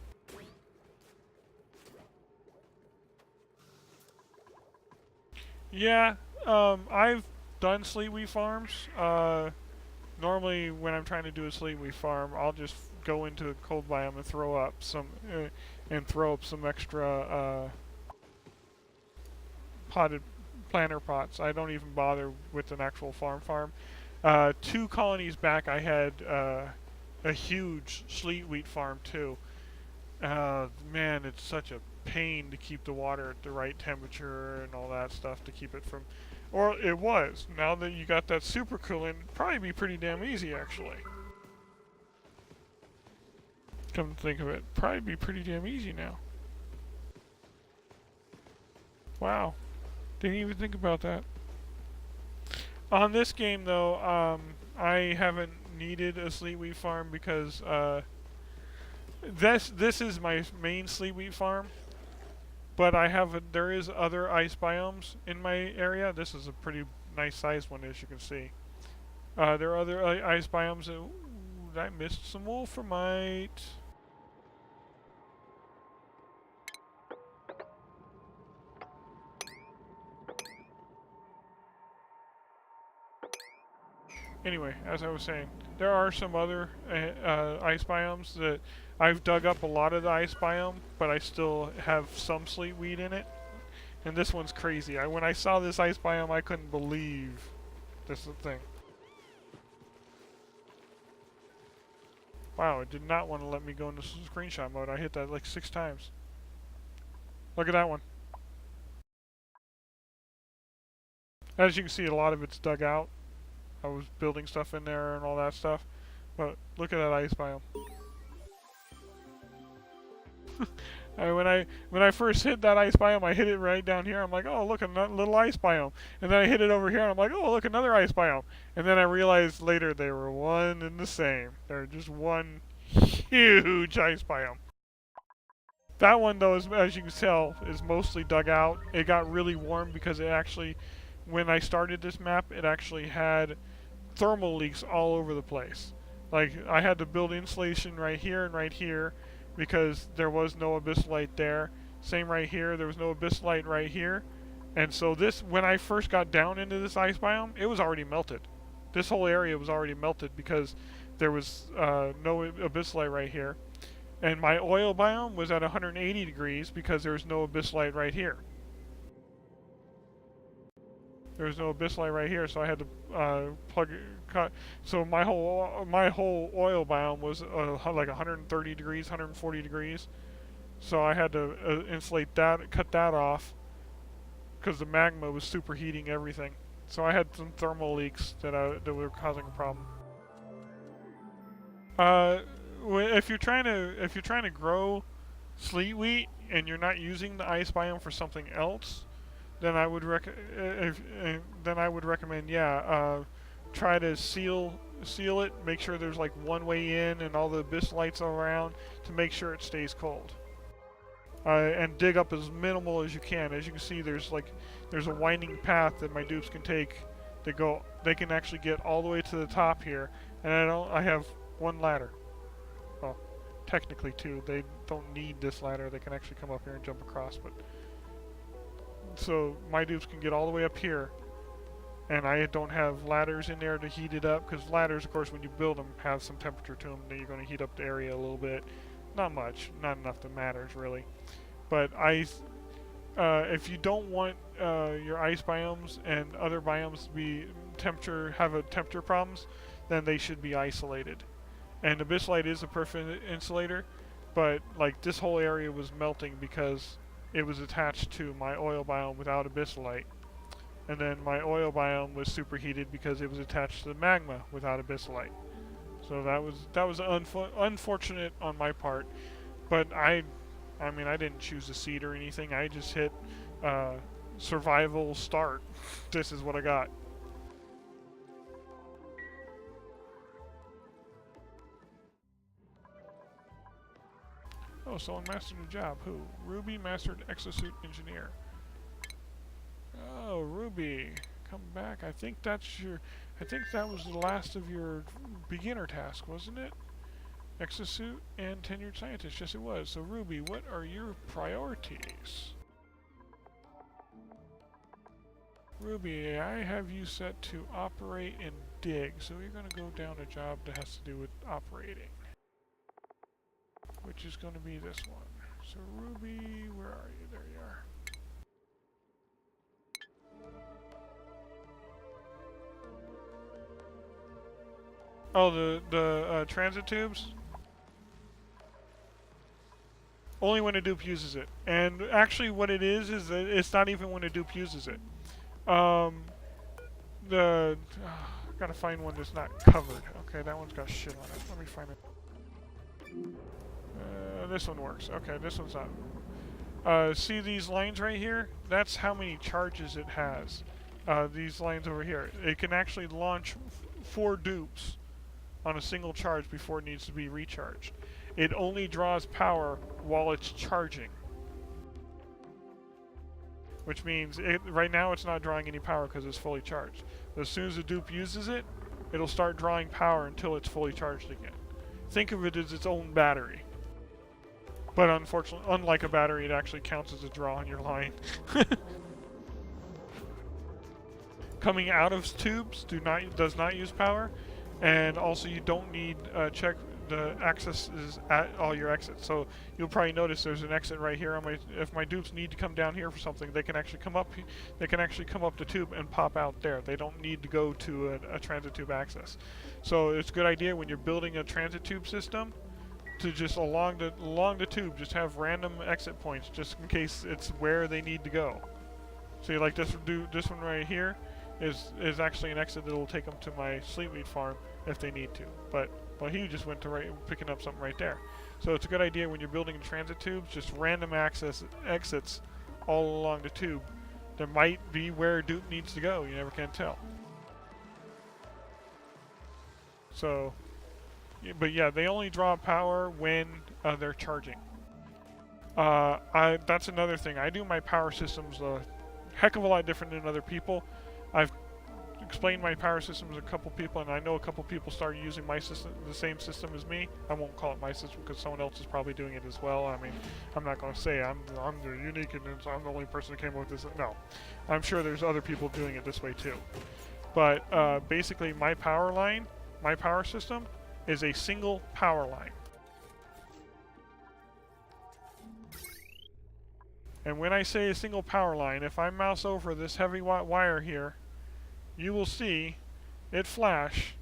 Speaker 1: Yeah, I've done sleet wheat farms. Normally when I'm trying to do a sleet wheat farm, I'll just go into a cold biome and throw up some extra potted planter pots. I don't even bother with an actual farm. 2 colonies back I had a huge sleet wheat farm too. Man, it's such a pain to keep the water at the right temperature and all that stuff to keep it from, or it was. Now that you got that supercoolant, it'd probably be pretty damn easy actually. Come to think of it, probably be pretty damn easy now. Wow, didn't even think about that. On this game though, I haven't needed a sleet wheat farm because this is my main sleet wheat farm, but there is other ice biomes in my area. This is a pretty nice sized one, as you can see. There are other ice biomes. I missed some wolframite. Anyway, as I was saying, there are some other ice biomes that I've dug up a lot of the ice biome, but I still have some sleet wheat in it. And this one's crazy. When I saw this ice biome, I couldn't believe this thing. Wow, it did not want to let me go into screenshot mode. I hit that like 6 times. Look at that one. As you can see, a lot of it's dug out. I was building stuff in there and all that stuff. But look at that ice biome. When I first hit that ice biome, I hit it right down here. I'm like, oh, look, a little ice biome. And then I hit it over here, and I'm like, oh, look, another ice biome. And then I realized later they were one and the same. They're just one huge ice biome. That one, though, as you can tell, is mostly dug out. It got really warm because it actually, when I started this map, it actually had thermal leaks all over the place. Like, I had to build insulation right here and right here because there was no abyssalite there. Same right here, there was no abyssalite right here. And so when I first got down into this ice biome, it was already melted. This whole area was already melted because there was no abyssalite right here. And my oil biome was at 180 degrees because there was no abyssalite right here. There was no abyssalite right here, so I had to cut. So my whole oil biome was like 130 degrees, 140 degrees. So I had to insulate that, cut that off, because the magma was superheating everything. So I had some thermal leaks that were causing a problem. If you're trying to grow sleet wheat and you're not using the ice biome for something else, then I would recommend, yeah, try to seal it. Make sure there's like one way in and all the abyssalites around to make sure it stays cold. And dig up as minimal as you can. As you can see, there's a winding path that my dupes can take. They can actually get all the way to the top here, and I have 1 ladder. Well, technically 2. They don't need this ladder. They can actually come up here and jump across, but. So my dupes can get all the way up here, and I don't have ladders in there to heat it up, because ladders, of course, when you build them, have some temperature to them, then you're going to heat up the area a little bit. not much, not enough that matters really. But ice, if you don't want your ice biomes and other biomes to be have a temperature problems, then they should be isolated. And Abyssalite is a perfect insulator, but like this whole area was melting because it was attached to my oil biome without Abyssalite. And then my oil biome was superheated because it was attached to the magma without Abyssalite. So that was unfortunate on my part, but I mean I didn't choose a seed or anything. I just hit survival start. This is what I got. Oh, someone mastered a job. Who? Ruby mastered exosuit engineer. Oh, Ruby, come back. I think that was the last of your beginner task, wasn't it? Exosuit and tenured scientist. Yes, it was. So, Ruby, what are your priorities? Ruby, I have you set to operate and dig. So you're going to go down a job that has to do with operating, which is going to be this one. So, Ruby, where are you? There you are. Oh, the transit tubes? Only when a dupe uses it. And actually what it is that it's not even when a dupe uses it. Gotta find one that's not covered. Okay, that one's got shit on it. Let me find it. This one works. Okay, this one's not. See these lines right here? That's how many charges it has. These lines over here. It can actually launch 4 dupes on a single charge before it needs to be recharged. It only draws power while it's charging. Which means, right now it's not drawing any power because it's fully charged. As soon as the dupe uses it, it'll start drawing power until it's fully charged again. Think of it as its own battery. But unfortunately, unlike a battery, it actually counts as a draw on your line. Coming out of tubes does not use power. And also you don't need check the accesses at all your exits. So you'll probably notice there's an exit right here on if my dupes need to come down here for something, they can actually come up the tube and pop out there. They don't need to go to a transit tube access. So it's a good idea when you're building a transit tube system to just along the tube just have random exit points just in case it's where they need to go. So like this one right here is actually an exit that will take them to my Sleepweed farm if they need to. But well, he just went to picking up something right there. So it's a good idea when you're building transit tubes, just random exits all along the tube. There might be where a dupe needs to go. You never can tell. So, but yeah, they only draw power when they're charging. That's another thing. I do my power systems a heck of a lot different than other people. I've explained my power systems to a couple people, and I know a couple people started using my system, the same system as me. I won't call it my system because someone else is probably doing it as well. I mean, I'm not going to say I'm the unique and I'm the only person who came up with this. No, I'm sure there's other people doing it this way too. But basically, my power system is a single power line. And when I say a single power line, if I mouse over this heavy wire here, you will see it flash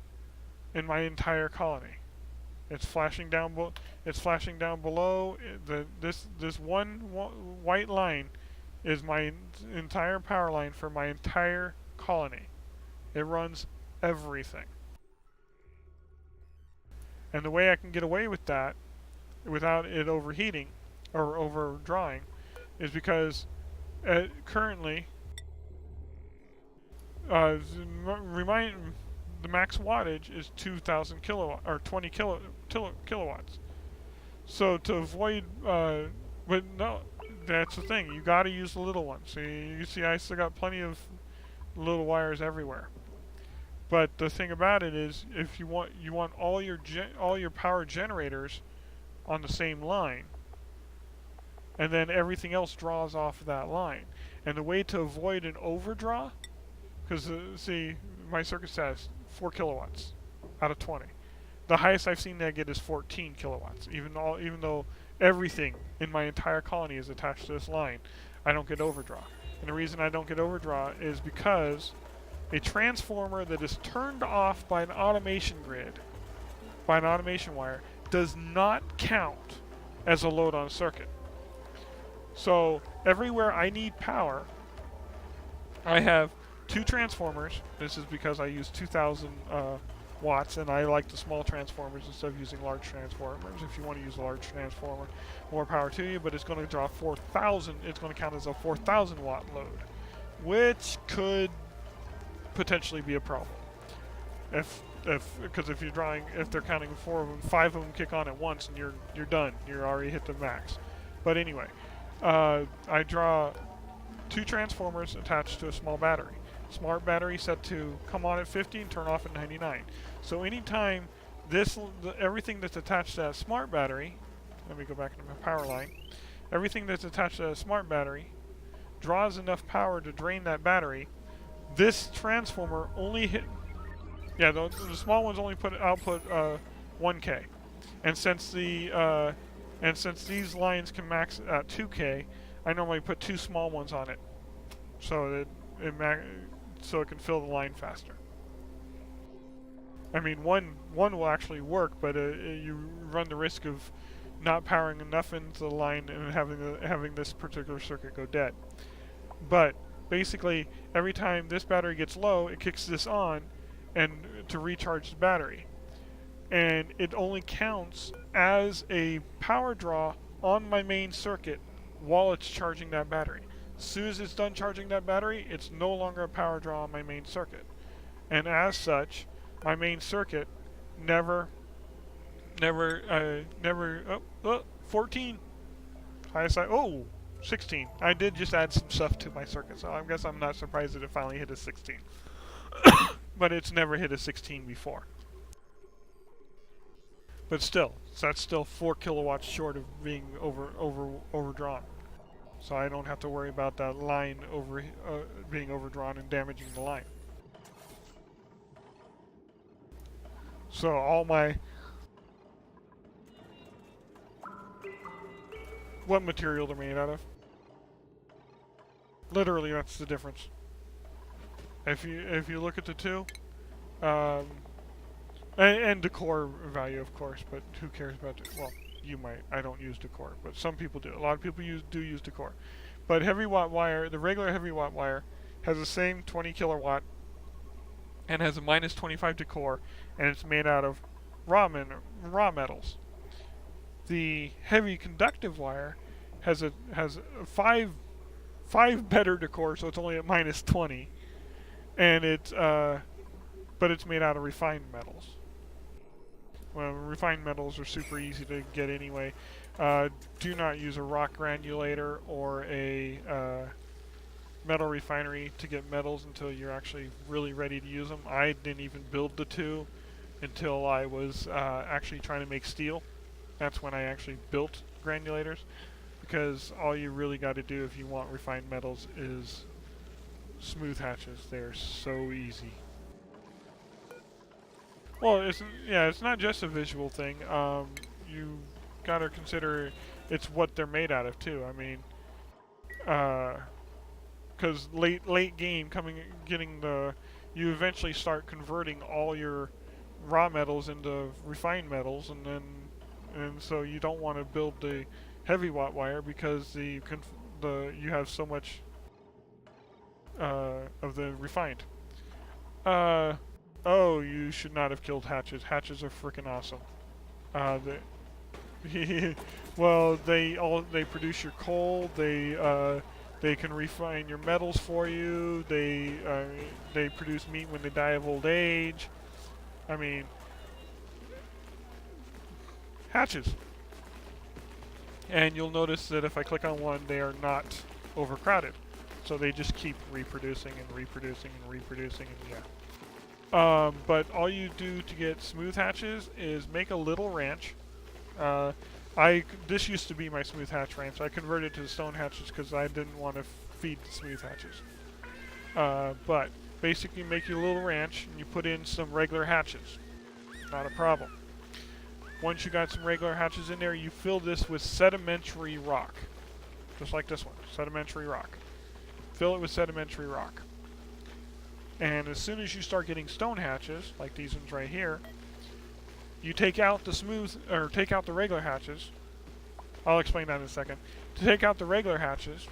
Speaker 1: in my entire colony. It's flashing down. It's flashing down below. This one white line is my entire power line for my entire colony. It runs everything. And the way I can get away with that, without it overheating or overdrawing, is because currently. The max wattage is 2,000 kilowatt or 20 kilowatts. So to avoid, but no, that's the thing. You got to use the little one. So you see, I still got plenty of little wires everywhere. But the thing about it is, if you want all your power generators on the same line, and then everything else draws off of that line. And the way to avoid an overdraw. Because, see, my circuit says 4 kilowatts out of 20. The highest I've seen that get is 14 kilowatts. Even though everything in my entire colony is attached to this line, I don't get overdraw. And the reason I don't get overdraw is because a transformer that is turned off by an automation grid, by an automation wire, does not count as a load on a circuit. So everywhere I need power, I have 2 transformers. This is because I use 2,000 watts, and I like the small transformers instead of using large transformers. If you want to use a large transformer, more power to you, but it's going to draw 4,000. It's going to count as a 4,000 watt load, which could potentially be a problem. Because if they're counting 4 of them, 5 of them kick on at once, and you're done. You're already hit the max. But anyway, I draw 2 transformers attached to a small battery. Smart battery set to come on at 50 and turn off at 99. So anytime everything that's attached to that smart battery, let me go back into my power line. Everything that's attached to that smart battery draws enough power to drain that battery. This transformer only hit. Yeah, the small ones only output 1K, and since these lines can max at 2K, I normally put 2 small ones on it, so it can fill the line faster. I mean, one will actually work, but you run the risk of not powering enough into the line and having this particular circuit go dead. But basically, every time this battery gets low, it kicks this on, and to recharge the battery, and it only counts as a power draw on my main circuit while it's charging that battery. As soon as it's done charging that battery, it's no longer a power draw on my main circuit. And as such, my main circuit never, 14. Highest 16. I did just add some stuff to my circuit, so I guess I'm not surprised that it finally hit a 16. But it's never hit a 16 before. But still, so that's still 4 kilowatts short of being overdrawn. So I don't have to worry about that line being overdrawn and damaging the line. So all my... What material they're made out of. Literally, that's the difference. If you look at the two, and decor value, of course, but who cares about well, you might. I don't use decor, but some people do. A lot of people do use decor. But heavy watt wire, the regular heavy watt wire, has the same 20 kilowatt and has a minus 25 decor, and it's made out of raw metals. The heavy conductive wire has five better decor, so it's only at minus 20, and but it's made out of refined metals. Well, refined metals are super easy to get anyway. Do not use a rock granulator or a metal refinery to get metals until you're actually really ready to use them. I didn't even build the two until I was actually trying to make steel. That's when I actually built granulators, because all you really got to do if you want refined metals is smooth hatches. They're so easy. Well, it's not just a visual thing. You gotta consider it's what they're made out of too. I mean, because late game you eventually start converting all your raw metals into refined metals, and so you don't want to build the heavy watt wire because you have so much of the refined. Oh, you should not have killed hatches. Hatches are freaking awesome. Well, they produce your coal. They can refine your metals for you. They produce meat when they die of old age. I mean, hatches. And you'll notice that if I click on one, they are not overcrowded. So they just keep reproducing and reproducing and reproducing, and yeah. But all you do to get smooth hatches is make a little ranch. This used to be my smooth hatch ranch. I converted to the stone hatches because I didn't want to feed the smooth hatches. But basically make you a little ranch and you put in some regular hatches. Not a problem. Once you got some regular hatches in there, you fill this with sedimentary rock. Just like this one, sedimentary rock. Fill it with sedimentary rock. And as soon as you start getting stone hatches, like these ones right here, you take out the regular hatches. I'll explain that in a second. To take out the regular hatches,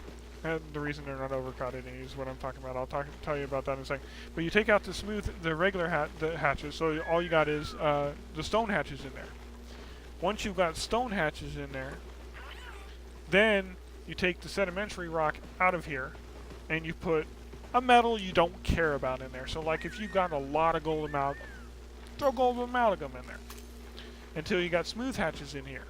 Speaker 1: and the reason they're not overcrowded is what I'm talking about. I'll tell you about that in a second. But you take out the regular hatches, so all you got is the stone hatches in there. Once you've got stone hatches in there, then you take the sedimentary rock out of here, and you put a metal you don't care about in there. So like if you've got a lot of gold amalgam, throw gold amalgam in there until you got smooth hatches in here.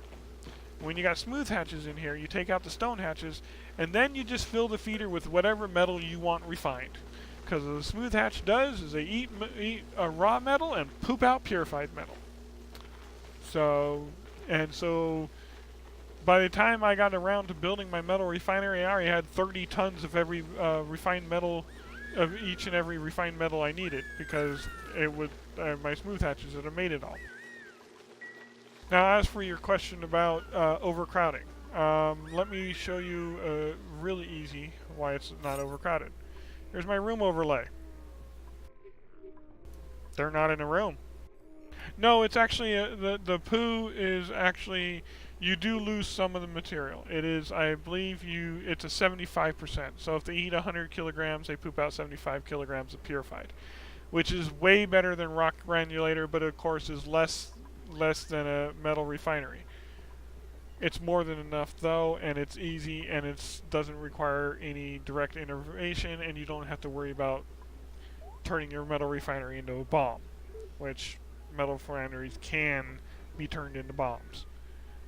Speaker 1: When you got smooth hatches in here, you take out the stone hatches, and then you just fill the feeder with whatever metal you want refined. Because what the smooth hatch does is they eat a raw metal and poop out purified metal. So by the time I got around to building my metal refinery, I already had 30 tons of every refined metal, of each and every refined metal I needed, because it would my smooth hatches that have made it all. Now, as for your question about overcrowding, let me show you really easy why it's not overcrowded. Here's my room overlay. They're not in a room. No, it's actually the poo is actually, you do lose some of the material. It is, I believe it's a 75%. So if they eat 100 kilograms, they poop out 75 kilograms of purified, which is way better than rock granulator, but of course is less than a metal refinery. It's more than enough though, and it's easy, and it doesn't require any direct intervention, and you don't have to worry about turning your metal refinery into a bomb, which metal refineries can be turned into bombs.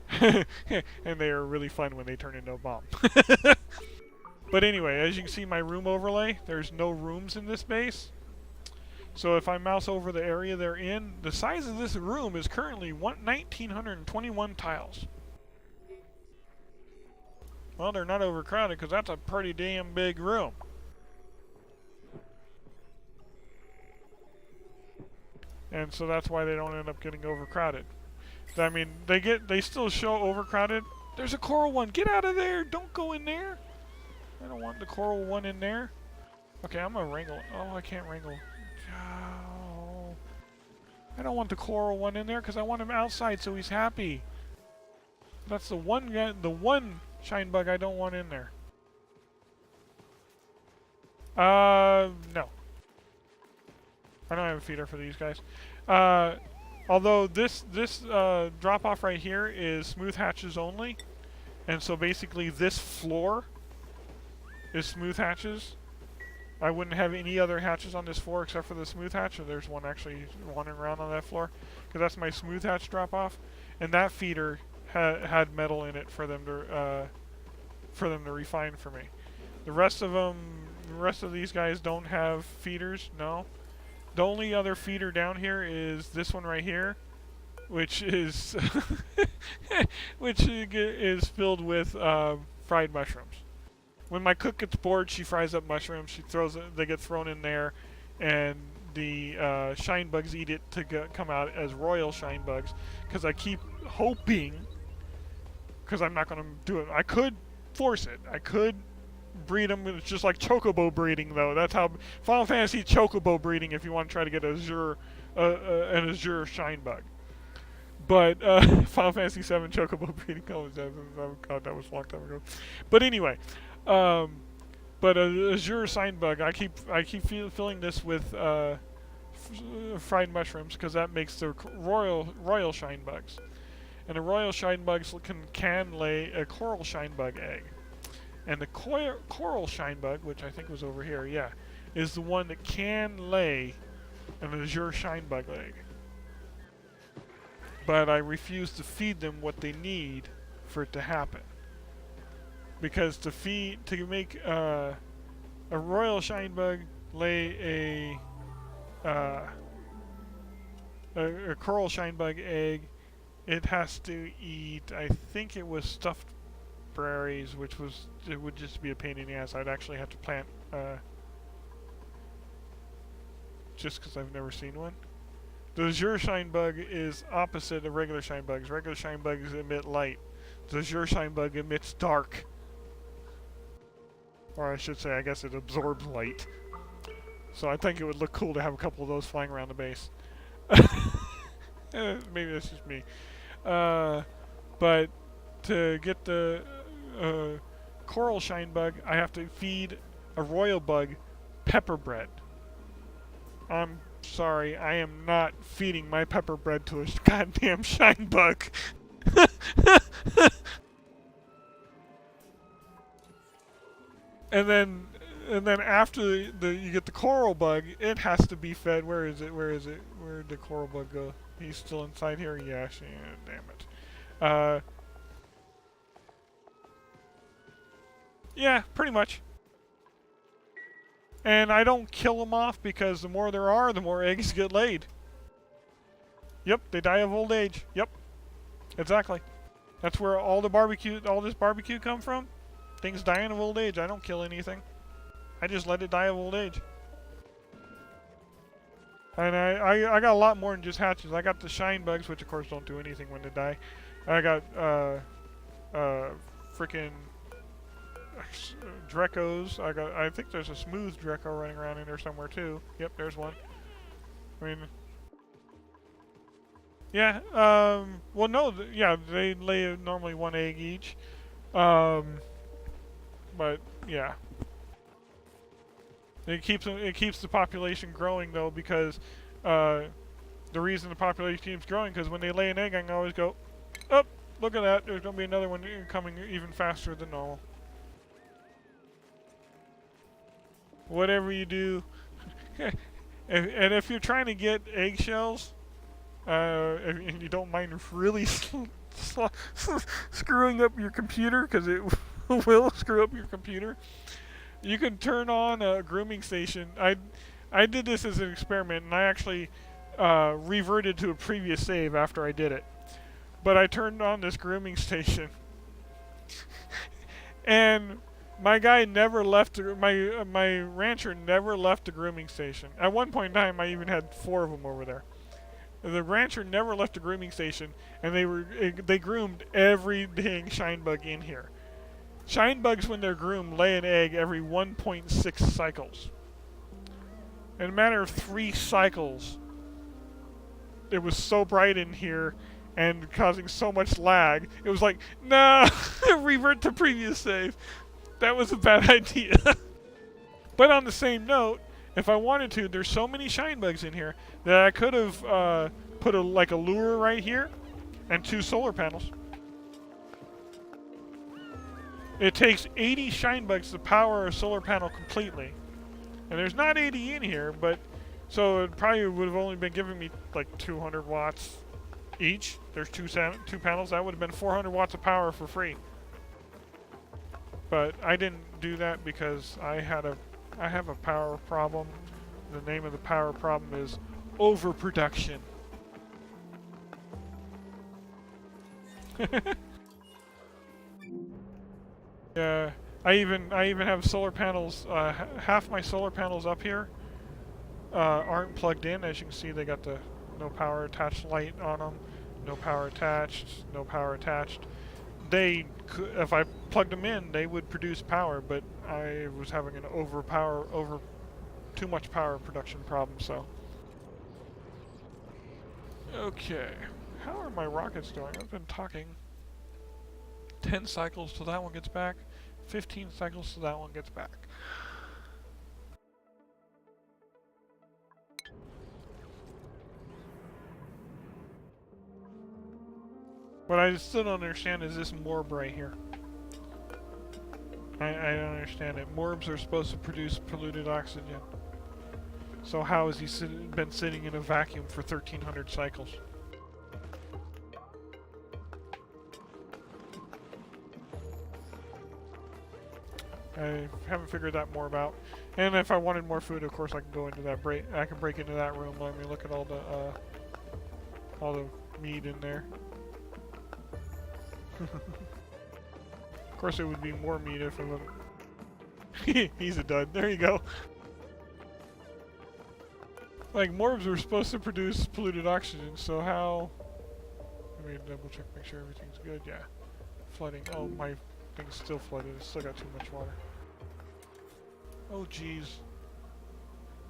Speaker 1: And they are really fun when they turn into a bomb. But anyway, as you can see my room overlay, there's no rooms in this base. So if I mouse over the area they're in, the size of this room is currently 1,921 tiles. Well, they're not overcrowded because that's a pretty damn big room. And so that's why they don't end up getting overcrowded. I mean, they still show overcrowded. There's a coral one. Get out of there. Don't go in there. I don't want the coral one in there. Okay, I'm gonna wrangle. Oh, I can't wrangle. Oh. I don't want the coral one in there because I want him outside so he's happy. That's the one shine bug I don't want in there. No. I don't have a feeder for these guys. Although this drop off right here is smooth hatches only, and so basically this floor is smooth hatches. I wouldn't have any other hatches on this floor except for the smooth hatch, or there's one actually wandering around on that floor, because that's my smooth hatch drop off, and that feeder had metal in it for them to refine for me. The rest of these guys don't have feeders. No. The only other feeder down here is this one right here, which is which is filled with fried mushrooms. When my cook gets bored, she fries up mushrooms. They get thrown in there, and the shine bugs eat it to come out as royal shine bugs. Because I keep hoping, because I'm not going to do it. I could force it. I could breed them. It's just like chocobo breeding, though. That's how Final Fantasy chocobo breeding. If you want to try to get an azure shine bug, but Final Fantasy VII chocobo breeding. Oh God, that was a long time ago. But anyway, but azure shine bug. I keep filling this with fried mushrooms because that makes the royal shine bugs, and the royal shine bugs can lay a coral shine bug egg. And the coral shine bug, which I think was over here, yeah, is the one that can lay an azure shine bug egg. But I refuse to feed them what they need for it to happen. Because to make a royal shine bug lay a coral shine bug egg, it has to eat, I think it was stuffed berries, it would just be a pain in the ass. I'd actually have to plant, just because I've never seen one. The Azure Shine Bug is opposite of regular shine bugs. Regular shine bugs emit light. The Azure Shine Bug emits dark. Or I should say, I guess it absorbs light. So I think it would look cool to have a couple of those flying around the base. Maybe that's just me. But to get the coral shine bug, I have to feed a royal bug pepper bread. I'm sorry, I am not feeding my pepper bread to a goddamn shine bug. and then after you get the coral bug, it has to be fed. Where is it? Where did the coral bug go? He's still inside here? Yes, yeah, damn it. Yeah, pretty much. And I don't kill them off because the more there are, the more eggs get laid. Yep, they die of old age. Yep, exactly. That's where all this barbecue come from. Things dying of old age. I don't kill anything. I just let it die of old age. And I got a lot more than just hatches. I got the shine bugs, which of course don't do anything when they die. I got freaking Drekos. I think there's a smooth Dreco running around in there somewhere too. Yep, there's one. I mean, yeah. Well, no. Yeah, they lay normally one egg each. But yeah. It keeps the population growing though, because the reason the population keeps growing, because when they lay an egg, I can always go, oh, look at that, there's going to be another one coming even faster than normal. Whatever you do, and if you're trying to get eggshells, and you don't mind really screwing up your computer, because it will screw up your computer, you can turn on a grooming station. I did this as an experiment, and I actually reverted to a previous save after I did it. But I turned on this grooming station, and my guy never left. My rancher never left the grooming station. At one point in time, I even had 4 of them over there. The rancher never left the grooming station, and they groomed every dang shine bug in here. Shine bugs, when they're groomed, lay an egg every 1.6 cycles. In a matter of 3 cycles, it was so bright in here and causing so much lag, it was like, nah, revert to previous save. That was a bad idea. But on the same note, if I wanted to, there's so many shine bugs in here that I could have put a lure right here and 2 solar panels. It takes 80 shine bugs to power a solar panel completely. And there's not 80 in here, but so it probably would have only been giving me like 200 watts each. There's two panels. That would have been 400 watts of power for free. But I didn't do that because I have a power problem. The name of the power problem is overproduction. Yeah, I even have solar panels. Half my solar panels up here aren't plugged in. As you can see, they got the no power attached light on them. No power attached. No power attached. If I plugged them in, they would produce power, but I was having an too much power production problem. So, okay, how are my rockets doing? I've been talking. 10 cycles till that one gets back. 15 cycles till that one gets back. What I still don't understand is this morb right here. I don't understand it. Morbs are supposed to produce polluted oxygen. So how has he been sitting in a vacuum for 1,300 cycles? I haven't figured that more about. And if I wanted more food, of course, I can go into that I can break into that room. Let me look at all the meat in there. Of course, it would be more meat if it wasn't. He's a dud. There you go. Like, morbs were supposed to produce polluted oxygen, so how... Let me double check, make sure everything's good. Yeah. Flooding. Oh, my thing's still flooded. It's still got too much water. Oh, jeez.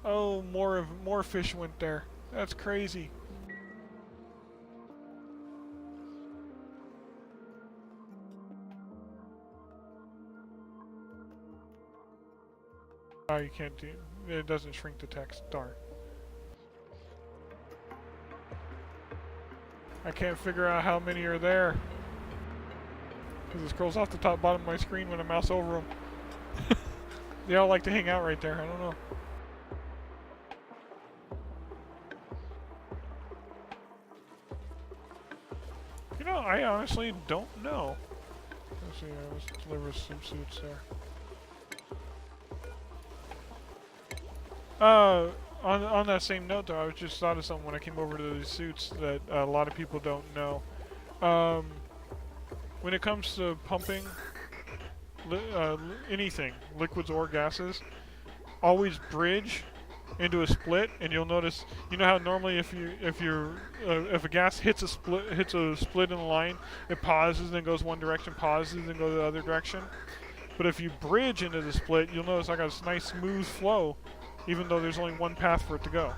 Speaker 1: Oh, more fish went there. That's crazy. Oh, you can't do... It doesn't shrink the text. Darn. I can't figure out how many are there. Because it scrolls off the top bottom of my screen when I mouse over them. They all like to hang out right there. I don't know. You know, I honestly don't know. Let's see, let's deliver some suits there. On that same note though, I was just thought of something when I came over to these suits that a lot of people don't know. When it comes to pumping anything, liquids or gases, always bridge into a split, and you'll notice. You know how normally if a gas hits a split in the line, it pauses, then goes one direction, pauses, then goes the other direction. But if you bridge into the split, you'll notice I got a nice smooth flow, even though there's only one path for it to go.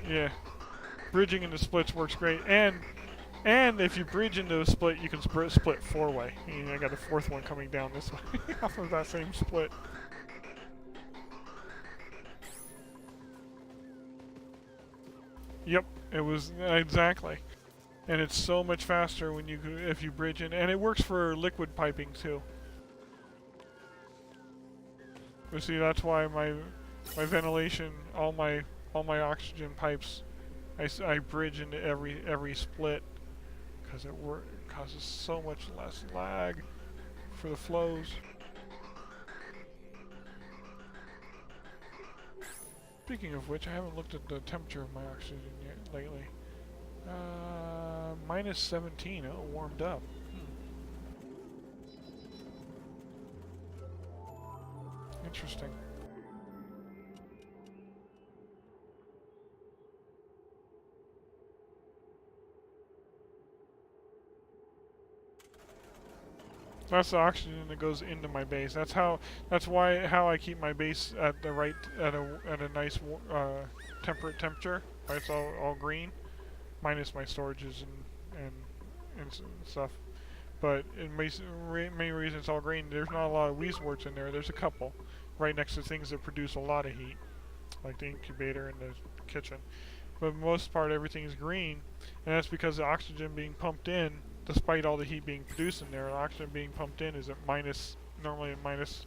Speaker 1: Yeah, bridging into splits works great, and if you bridge into a split, you can split four-way. I got a fourth one coming down this way off of that same split. Yep, it was exactly, and it's so much faster when if you bridge in, and it works for liquid piping too. But see, that's why my ventilation, all my oxygen pipes, I bridge into every split, because it causes so much less lag for the flows. Speaking of which, I haven't looked at the temperature of my oxygen yet lately. Minus 17. Oh, it warmed up. Interesting. That's the oxygen that goes into my base. That's how I keep my base at a nice temperate temperature. Right, it's all green, minus my storages and stuff. But in main reason it's all green. There's not a lot of weezeworts in there. There's a couple, right next to things that produce a lot of heat, like the incubator and the kitchen. But for the most part, everything is green, and that's because the oxygen being pumped in, despite all the heat being produced in there, the oxygen being pumped in is at normally at minus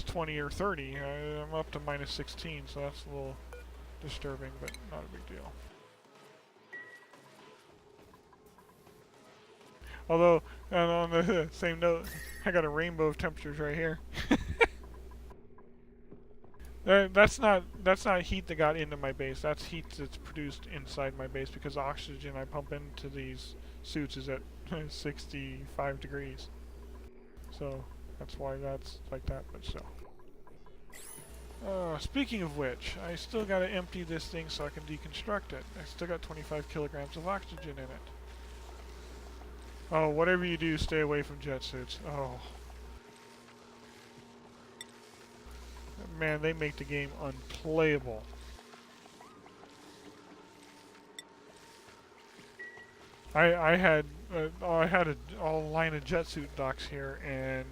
Speaker 1: 20 or 30. I'm up to minus 16, so that's a little disturbing, but not a big deal. Although, and on the same note, I got a rainbow of temperatures right here. That's not heat that got into my base. That's heat that's produced inside my base because the oxygen I pump into these suits is at 65 degrees. So that's why that's like that. But still. Speaking of which, I still got to empty this thing so I can deconstruct it. I still got 25 kilograms of oxygen in it. Oh, whatever you do, stay away from jet suits. Oh. Man, they make the game unplayable. I had a line of jet suit docks here, and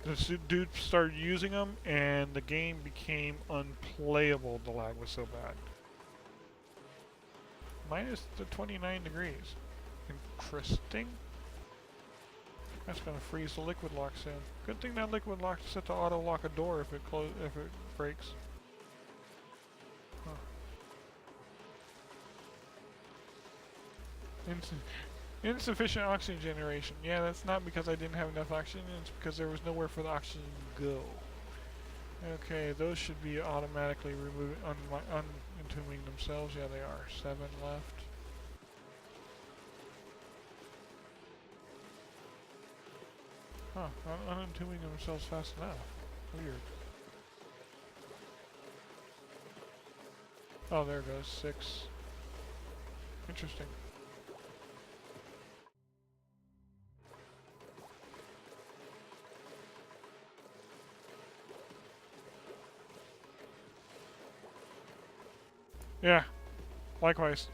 Speaker 1: the dude started using them, and the game became unplayable. The lag was so bad. Minus the 29 degrees. Interesting. That's gonna freeze the liquid lock soon. Good thing that liquid lock is set to auto lock a door if it breaks. Huh. Insufficient oxygen generation. Yeah, that's not because I didn't have enough oxygen. It's because there was nowhere for the oxygen to go. Okay, those should be automatically unentombing themselves. Yeah, they are. 7 left. Huh, not unentombing themselves fast enough. Weird. Oh, there it goes. 6. Interesting. Yeah, likewise.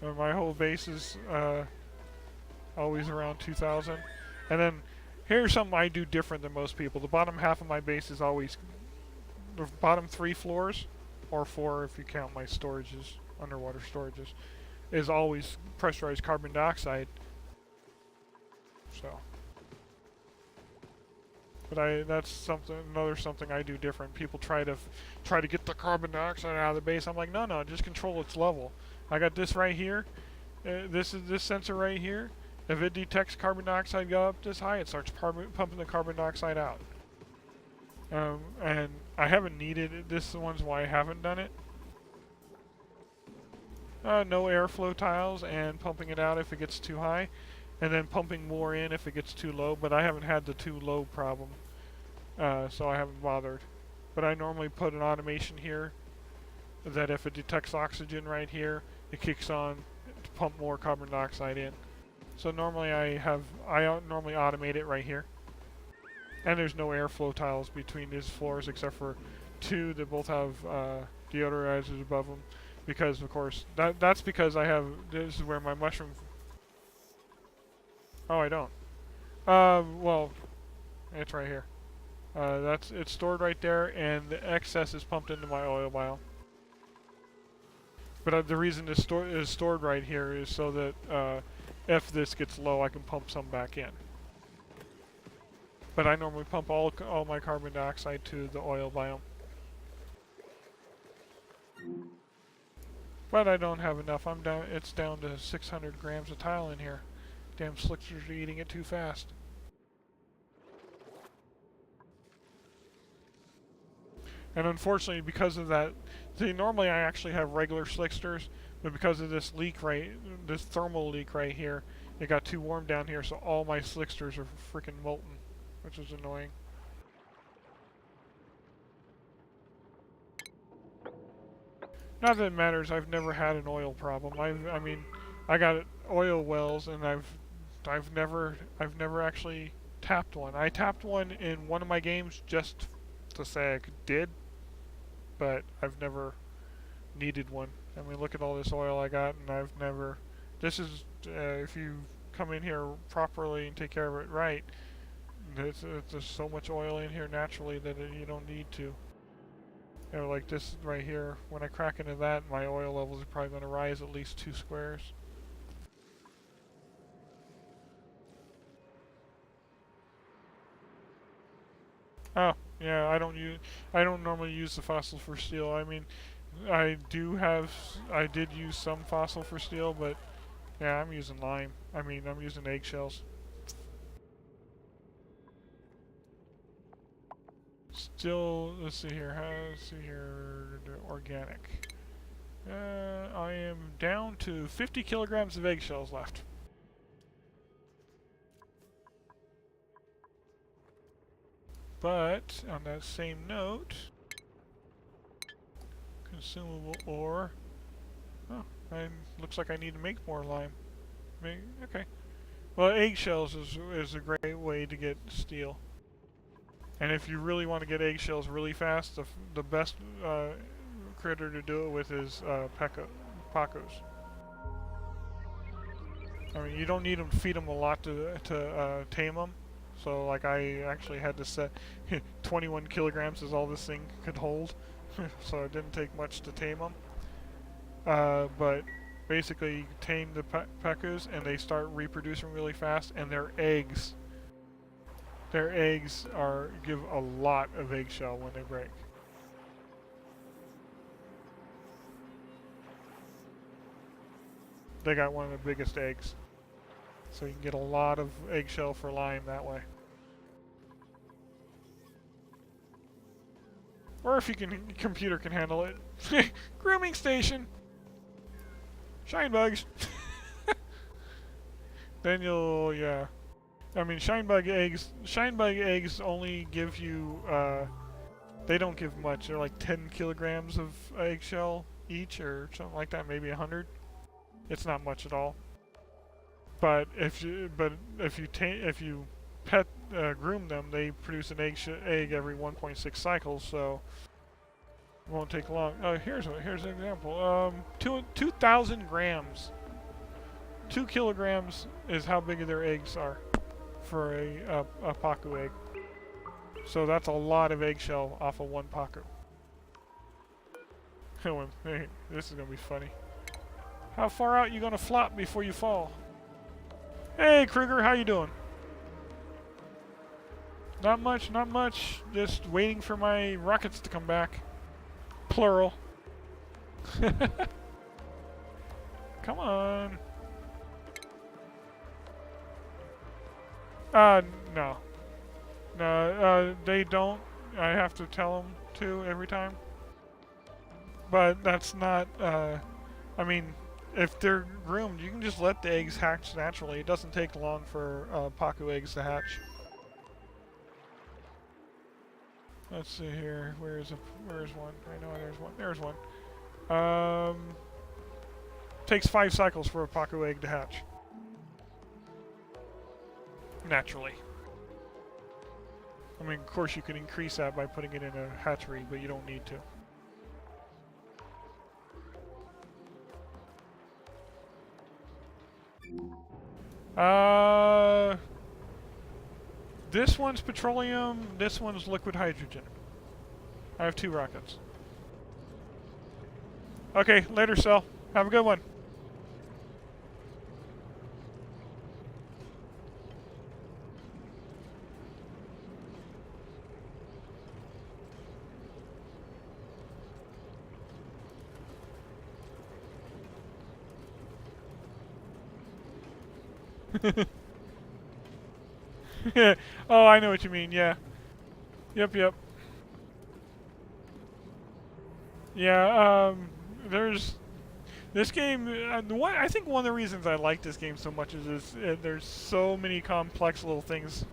Speaker 1: My whole base is always around 2,000. And then here's something I do different than most people. The bottom half of my base is always the bottom 3 floors, or 4 if you count my storages, underwater storages, is always pressurized carbon dioxide. So, but that's another something I do different. People try to get the carbon dioxide out of the base. I'm like, no, just control its level. I got this right here. This sensor right here. If it detects carbon dioxide go up this high, it starts pumping the carbon dioxide out. And I haven't needed it. This one's why I haven't done it. No airflow tiles and pumping it out if it gets too high, and then pumping more in if it gets too low. But I haven't had the too low problem, so I haven't bothered. But I normally put an automation here that if it detects oxygen right here, it kicks on to pump more carbon dioxide in. So normally I normally automate it right here. And there's no airflow tiles between these floors except for 2 that both have deodorizers above them. Because, of course, that's because this is where my mushroom... Oh, I don't. Well, it's right here. It's stored right there, and the excess is pumped into my oil biome. But the reason it's stored right here is so that if this gets low, I can pump some back in. But I normally pump all my carbon dioxide to the oil biome. But I don't have enough. It's down to 600 grams of tile in here. Damn slicksters are eating it too fast. And unfortunately, because of that, normally I actually have regular slicksters, but because of this this thermal leak right here, it got too warm down here, so all my slicksters are freaking molten, which is annoying. Not that it matters. I've never had an oil problem. I mean, I got oil wells, and I've never actually tapped one. I tapped one in one of my games just to say I did, but I've never needed one. I mean, look at all this oil I got, and I've never... This is, if you come in here properly and take care of it right, there's so much oil in here naturally that you don't need to. You know, like this right here, when I crack into that, my oil levels are probably going to rise at least 2 squares. Oh, yeah, I don't normally use the fossil for steel. I mean, I did use some fossil for steel, but yeah, I'm using lime. I mean, I'm using eggshells. Still, let's see here, organic. I am down to 50 kilograms of eggshells left. But, on that same note, consumable ore. Oh, looks like I need to make more lime. Okay. Well, eggshells is a great way to get steel. And if you really want to get eggshells really fast, the best critter to do it with is pacos. I mean, you don't need them to feed them a lot to tame them. So, like, I actually had to set 21 kilograms is all this thing could hold. So it didn't take much to tame them. But basically, you tame the pacos and they start reproducing really fast, and their eggs give a lot of eggshell when they break. They got one of the biggest eggs. So you can get a lot of eggshell for lime that way. Or if computer can handle it. Grooming station! Shine bugs! Then yeah. I mean, shine bug eggs only give you, They don't give much. They're like 10 kilograms of eggshell each, or something like that. Maybe 100. It's not much at all. But if you groom them, they produce an egg every 1.6 cycles, so it won't take long. Here's an example. 2,000 grams. 2 kilograms is how big their eggs are for a pacu egg. So that's a lot of eggshell off of one pacu. Hey, this is gonna be funny. How far out you gonna flop before you fall? Hey Kruger, how you doing? Not much, not much. Just waiting for my rockets to come back. Plural. Come on. No. No, they don't. I have to tell them to every time. But that's not, I mean, if they're groomed, you can just let the eggs hatch naturally. It doesn't take long for pacu eggs to hatch. Let's see here. Where's one? I know there's one. There's one. Takes 5 cycles for a pacu egg to hatch. Naturally. I mean, of course you can increase that by putting it in a hatchery, but you don't need to. This one's petroleum, this one's liquid hydrogen. I have 2 rockets. Okay, later, Cell. Have a good one. Oh, I know what you mean, yeah. Yep. Yeah, there's... This game, I think one of the reasons I like this game so much is there's so many complex little things.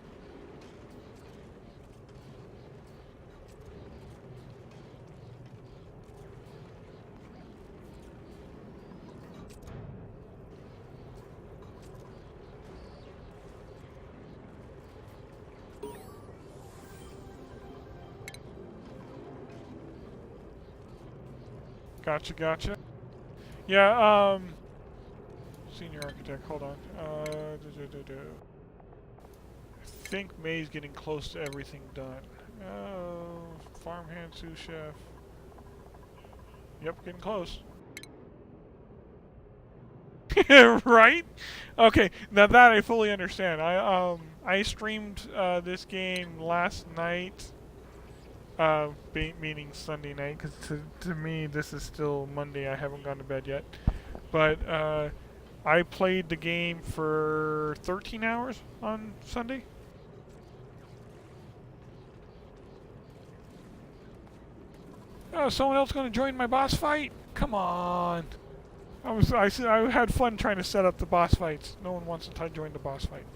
Speaker 1: Gotcha. Yeah, senior architect, hold on. I think May's getting close to everything done. Farmhand, sous chef. Yep, getting close. Right? Okay, now that I fully understand. I streamed this game last night. Meaning Sunday night, because to me this is still Monday. I haven't gone to bed yet. But I played the game for 13 hours on Sunday. Oh, someone else going to join my boss fight? Come on. I had fun trying to set up the boss fights. No one wants to join the boss fight.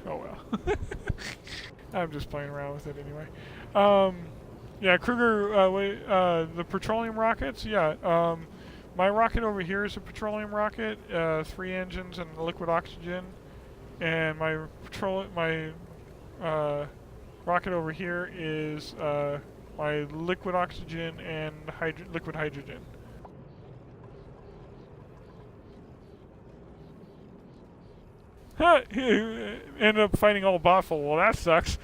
Speaker 1: Oh well. I'm just playing around with it anyway. Yeah, Kruger, the petroleum rockets, yeah. My rocket over here is a petroleum rocket, 3 engines and liquid oxygen. And my rocket over here is my liquid oxygen and liquid hydrogen. Ended up fighting all Botful. Well, that sucks.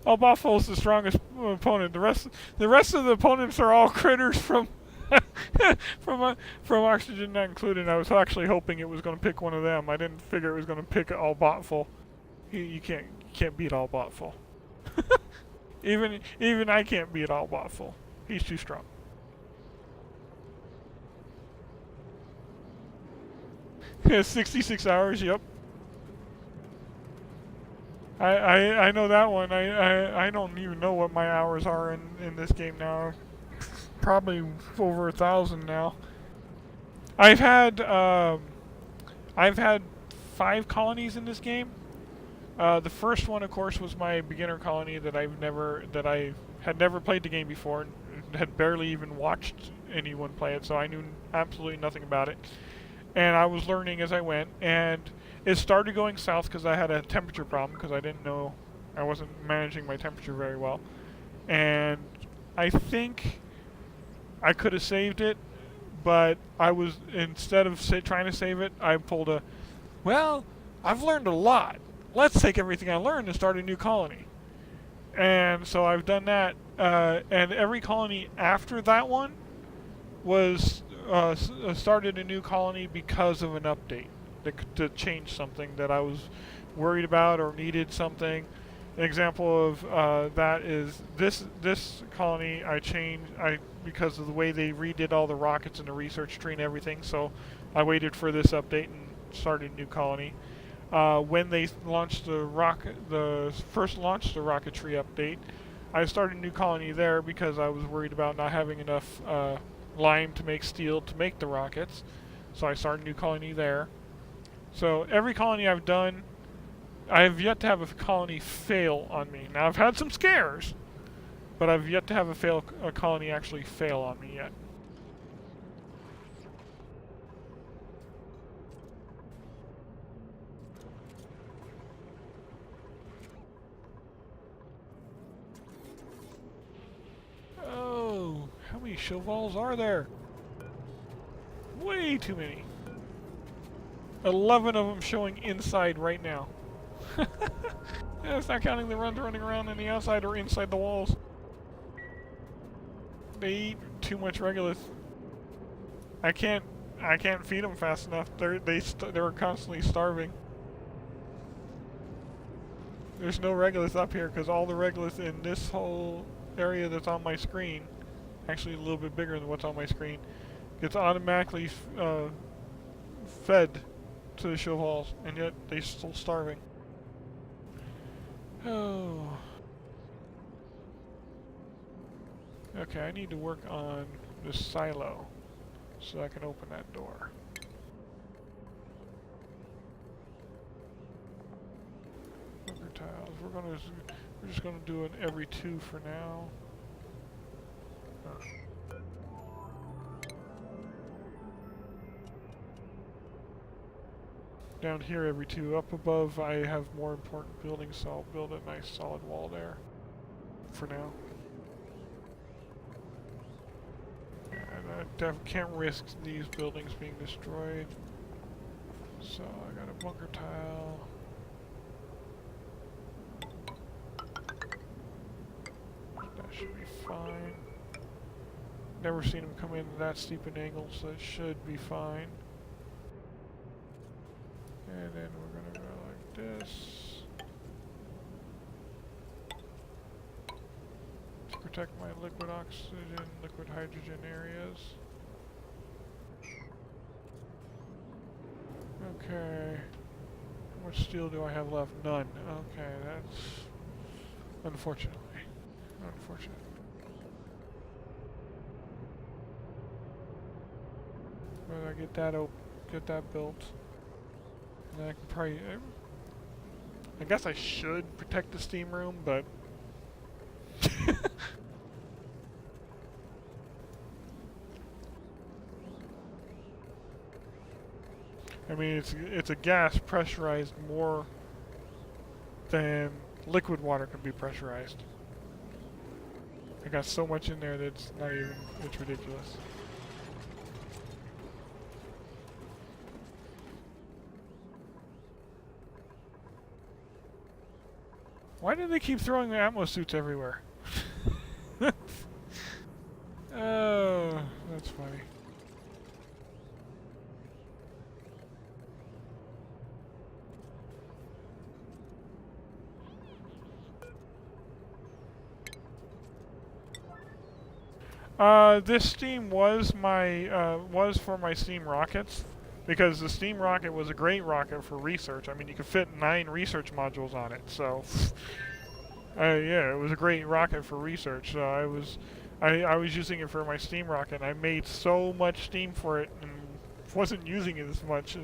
Speaker 1: All Botful is the strongest opponent. The rest of the opponents are all critters from from oxygen not included. I was actually hoping it was going to pick one of them. I didn't figure it was going to pick all Botful. You can't beat all Botful. even I can't beat all Botful. He's too strong. Yeah, 66 hours, yep. I know that one. I don't even know what my hours are in this game now. Probably over 1,000 now. I've had 5 colonies in this game. The first one, of course, was my beginner colony that I had never played the game before, and had barely even watched anyone play it, so I knew absolutely nothing about it. And I was learning as I went, and it started going south because I had a temperature problem because I didn't know I wasn't managing my temperature very well, and I think I could have saved it, but I was instead of trying to save it, I pulled a, well, I've learned a lot. Let's take everything I learned and start a new colony. And so I've done that, and every colony after that one was started a new colony because of an update to change something that I was worried about or needed something. An example of that is this colony I changed because of the way they redid all the rockets and the research tree and everything. So I waited for this update and started a new colony. When they launched first launched the rocketry update, I started a new colony there because I was worried about not having enough lime to make steel to make the rockets. So I started a new colony there. So every colony I've done, I have yet to have a colony fail on me. Now I've had some scares, but I've yet to have a colony actually fail on me yet. Oh, how many Chevals are there? Way too many. 11 of them showing inside right now. Yeah, it's not counting the ones running around on the outside or inside the walls. They eat too much Regolith. I can't feed them fast enough. They're constantly starving. There's no Regolith up here because all the Regolith in this whole area that's on my screen, actually a little bit bigger than what's on my screen, gets automatically fed to the Chevals, and yet they're still starving. Oh. Okay, I need to work on this silo so I can open that door. Bunker tiles. We're just gonna do an every 2 for now. Down here every 2. Up above I have more important buildings, so I'll build a nice solid wall there for now. And I can't risk these buildings being destroyed. So I got a bunker tile. That should be fine. Never seen them come in that steep an angle, so it should be fine. And then we're gonna go like this to protect my liquid oxygen, liquid hydrogen areas. Okay. How much steel do I have left? None. Okay, that's unfortunately. Unfortunate. But I get that built. And I can probably... I guess I should protect the steam room, but... I mean, it's a gas pressurized more than liquid water can be pressurized. I got so much in there that it's ridiculous. Why do they keep throwing the Atmos suits everywhere? Oh, that's funny. This steam was for my steam rockets, because the steam rocket was a great rocket for research. I mean, you could fit 9 research modules on it, so yeah, it was a great rocket for research. So I was using it for my steam rocket. I made so much steam for it and wasn't using it as much.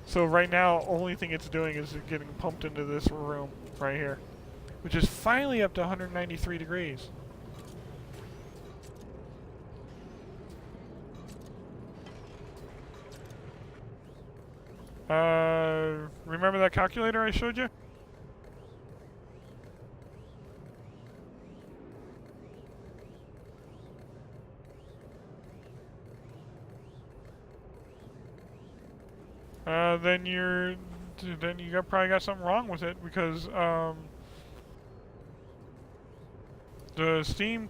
Speaker 1: So right now, only thing it's doing is getting pumped into this room right here, which is finally up to 193 degrees. Remember that calculator I showed you? Then you probably got something wrong with it because the steam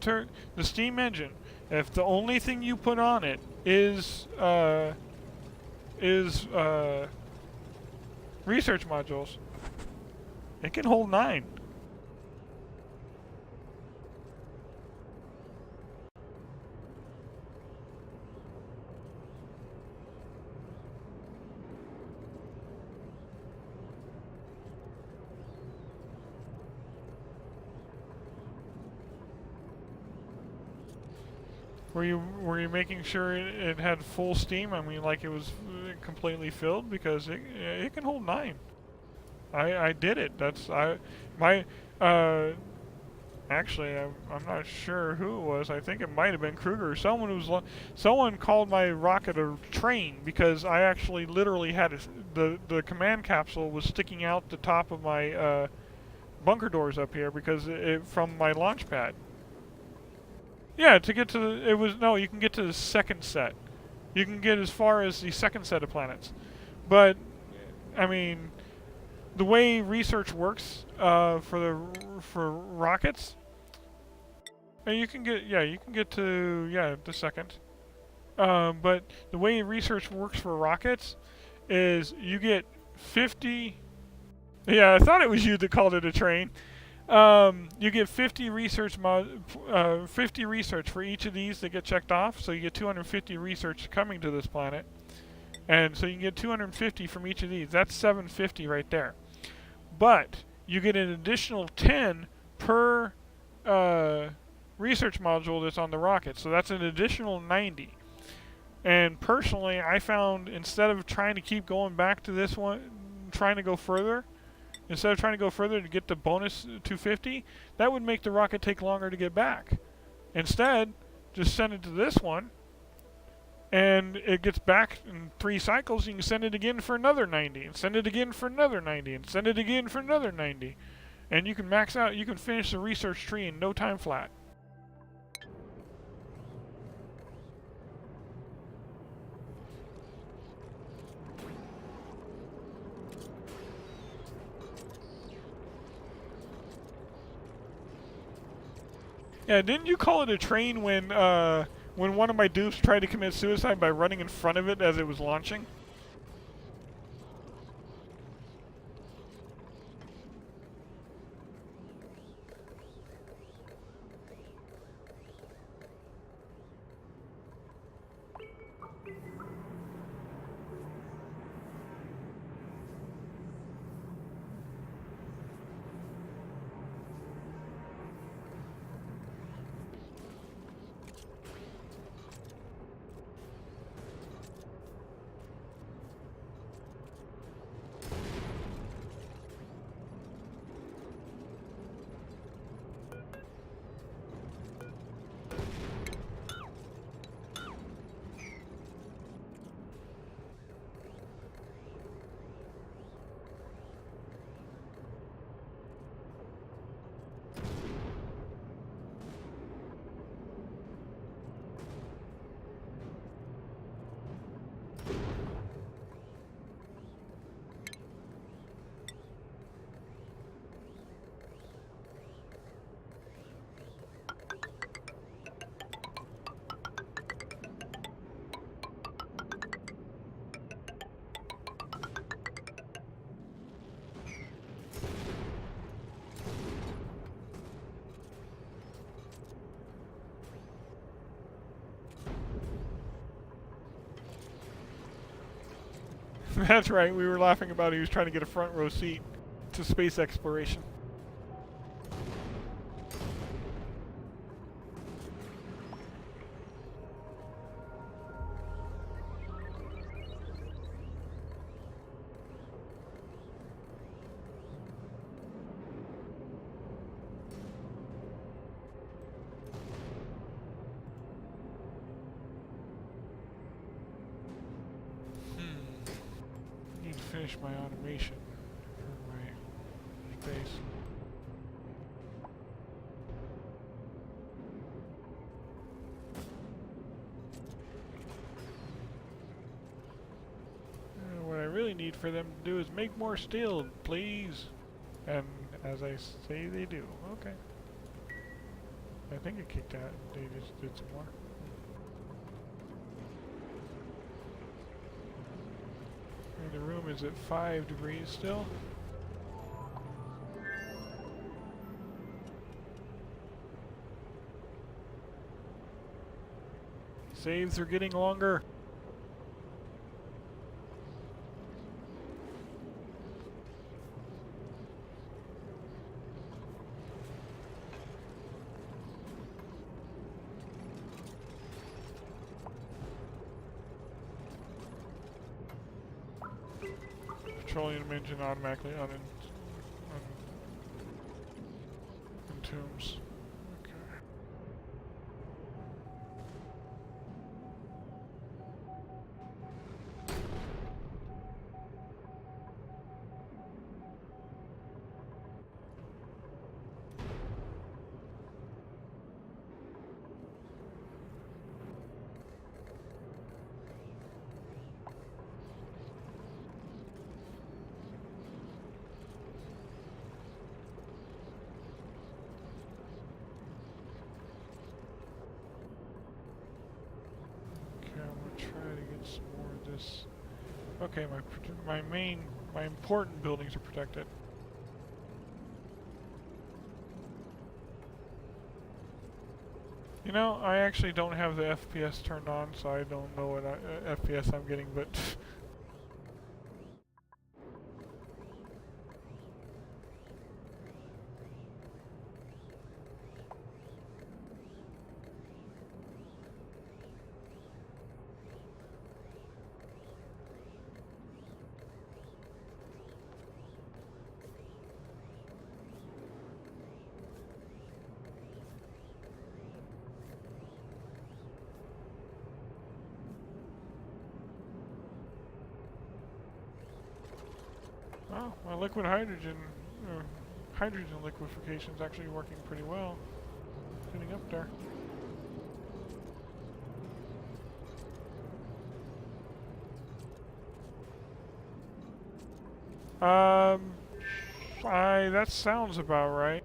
Speaker 1: engine, if the only thing you put on it is research modules, it can hold 9. Were you making sure it had full steam? I mean, like it was completely filled, because it can hold 9. I did it. Actually, I'm not sure who it was. I think it might have been Kruger. Someone called my rocket a train, because I actually literally had the command capsule was sticking out the top of my bunker doors up here because from my launch pad. Yeah, to get to you can get to the second set. You can get as far as the second set of planets. But, I mean, the way research works for rockets, you can get to the second. But the way research works for rockets is you get 50. Yeah, I thought it was you that called it a train. You get 50 research 50 research for each of these that get checked off. So you get 250 research coming to this planet, and so you can get 250 from each of these. That's 750 right there. But you get an additional 10 per research module that's on the rocket. So that's an additional 90. And personally, I found instead of trying to keep going back to this one, trying to go further. Instead of trying to go further to get the bonus 250, that would make the rocket take longer to get back. Instead, just send it to this one, and it gets back in 3 cycles. You can send it again for another 90, and send it again for another 90, and send it again for another 90. And you can max out, you can finish the research tree in no time flat. Yeah, didn't you call it a train when one of my dupes tried to commit suicide by running in front of it as it was launching? That's right, we were laughing about he was trying to get a front row seat to space exploration. finish my automation for my space. What I really need for them to do is make more steel, please. And as I say, they do. Okay. I think it kicked out. They just did some more. And the room is at 5 degrees still. Saves are getting longer. Petroleum engine automatically entombs. Okay. Okay, my important buildings are protected. You know, I actually don't have the FPS turned on, so I don't know what FPS I'm getting, but oh, my liquid hydrogen, hydrogen liquefaction is actually working pretty well. Getting up there. That sounds about right.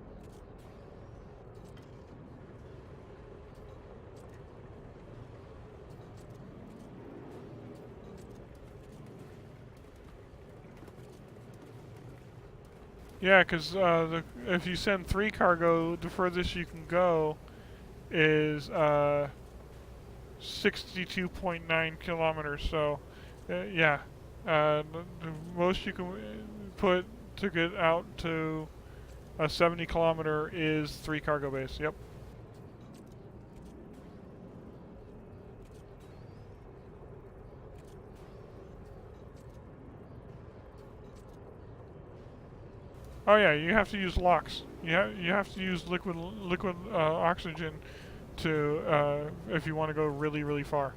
Speaker 1: Yeah, because if you send 3 cargo, the furthest you can go is 62.9 kilometers. So, yeah, the most you can put to get out to a 70 kilometer is 3 cargo bays. Yep. Oh yeah, you have to use LOX. You have to use liquid oxygen to if you want to go really far.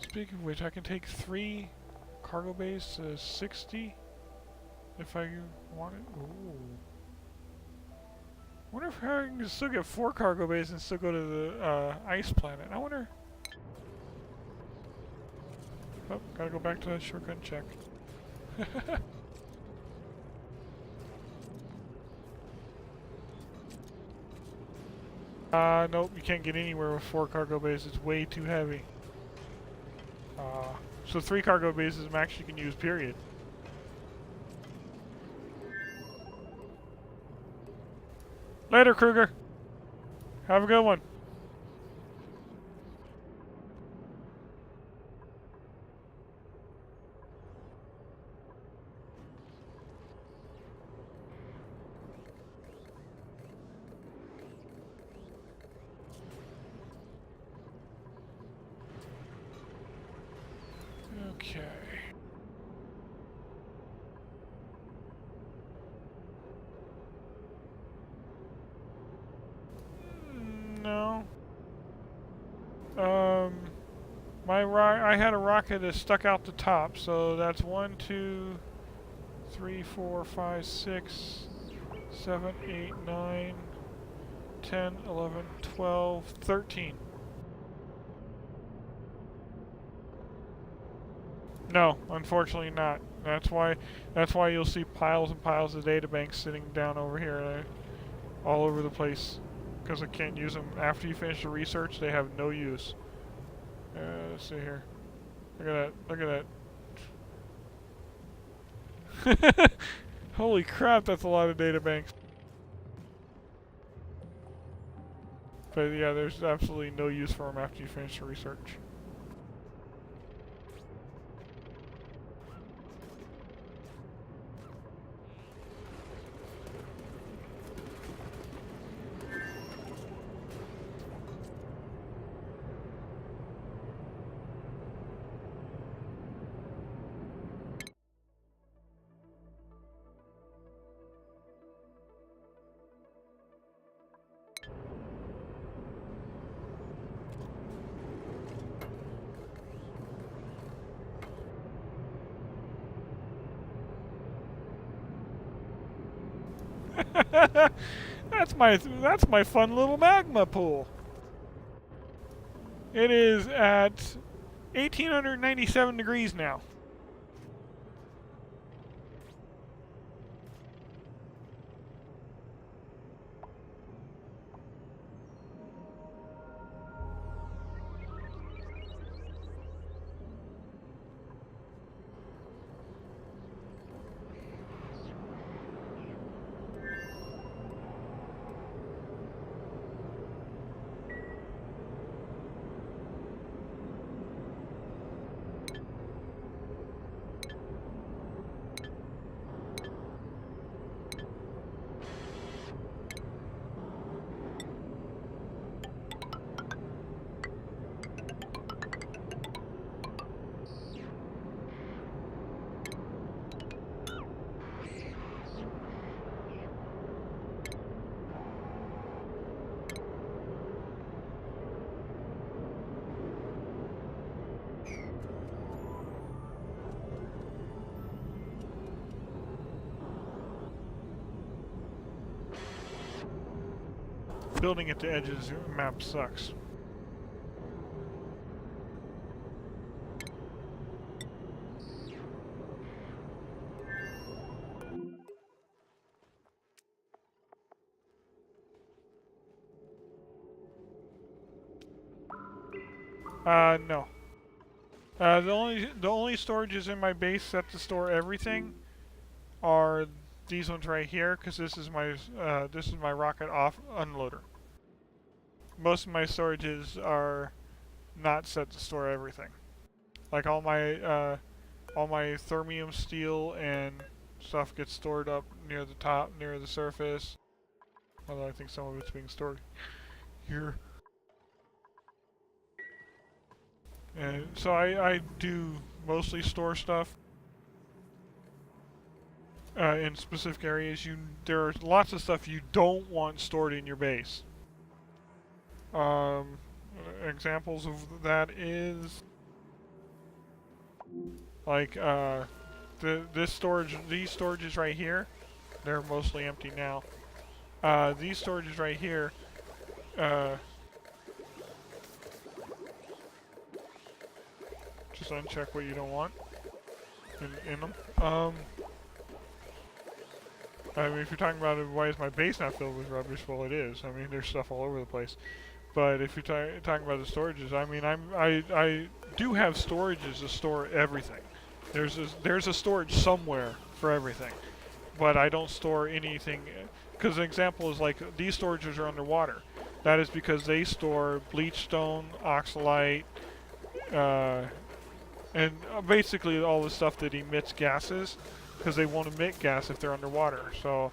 Speaker 1: Speaking of which, I can take 3 cargo bays to 60 if I want it. Ooh. Wonder if I can still get 4 cargo bays and still go to the ice planet. I wonder. Oh, gotta go back to the shortcut and check. Nope, you can't get anywhere with 4 cargo bays. It's way too heavy. So 3 cargo bays is the max you can use, period. Later, Kruger. Have a good one. I had a rocket that stuck out the top, so that's 1, 2, 3, 4, 5, 6, 7, 8, 9, 10, 11, 12, 13. No, unfortunately not. That's why you'll see piles and piles of databanks sitting down over here, all over the place, because I can't use them after you finish the research. They have no use. Let's see here. Look at that. Look at that. Holy crap, that's a lot of databanks. But yeah, there's absolutely no use for them after you finish the research. That's my fun little magma pool. It is at 1897 degrees now. Building at the edges of the map sucks. No. The only storages in my base set to store everything are these ones right here, because this is my rocket off unloader. Most of my storages are not set to store everything. Like all my thermium steel and stuff gets stored up near the top, near the surface. Although I think some of it's being stored here. And so I do mostly store stuff in specific areas. There are lots of stuff you don't want stored in your base. Examples of that is like these storages right here. They're mostly empty now. These storages right here. Just uncheck what you don't want in them. I mean, if you're talking about why is my base not filled with rubbish, well, it is. I mean, there's stuff all over the place. But if you're talking about the storages, I mean, I do have storages to store everything. There's a storage somewhere for everything, but I don't store anything. Because an example is like these storages are underwater. That is because they store bleach stone, oxalite, and basically all the stuff that emits gases, because they won't emit gas if they're underwater. So,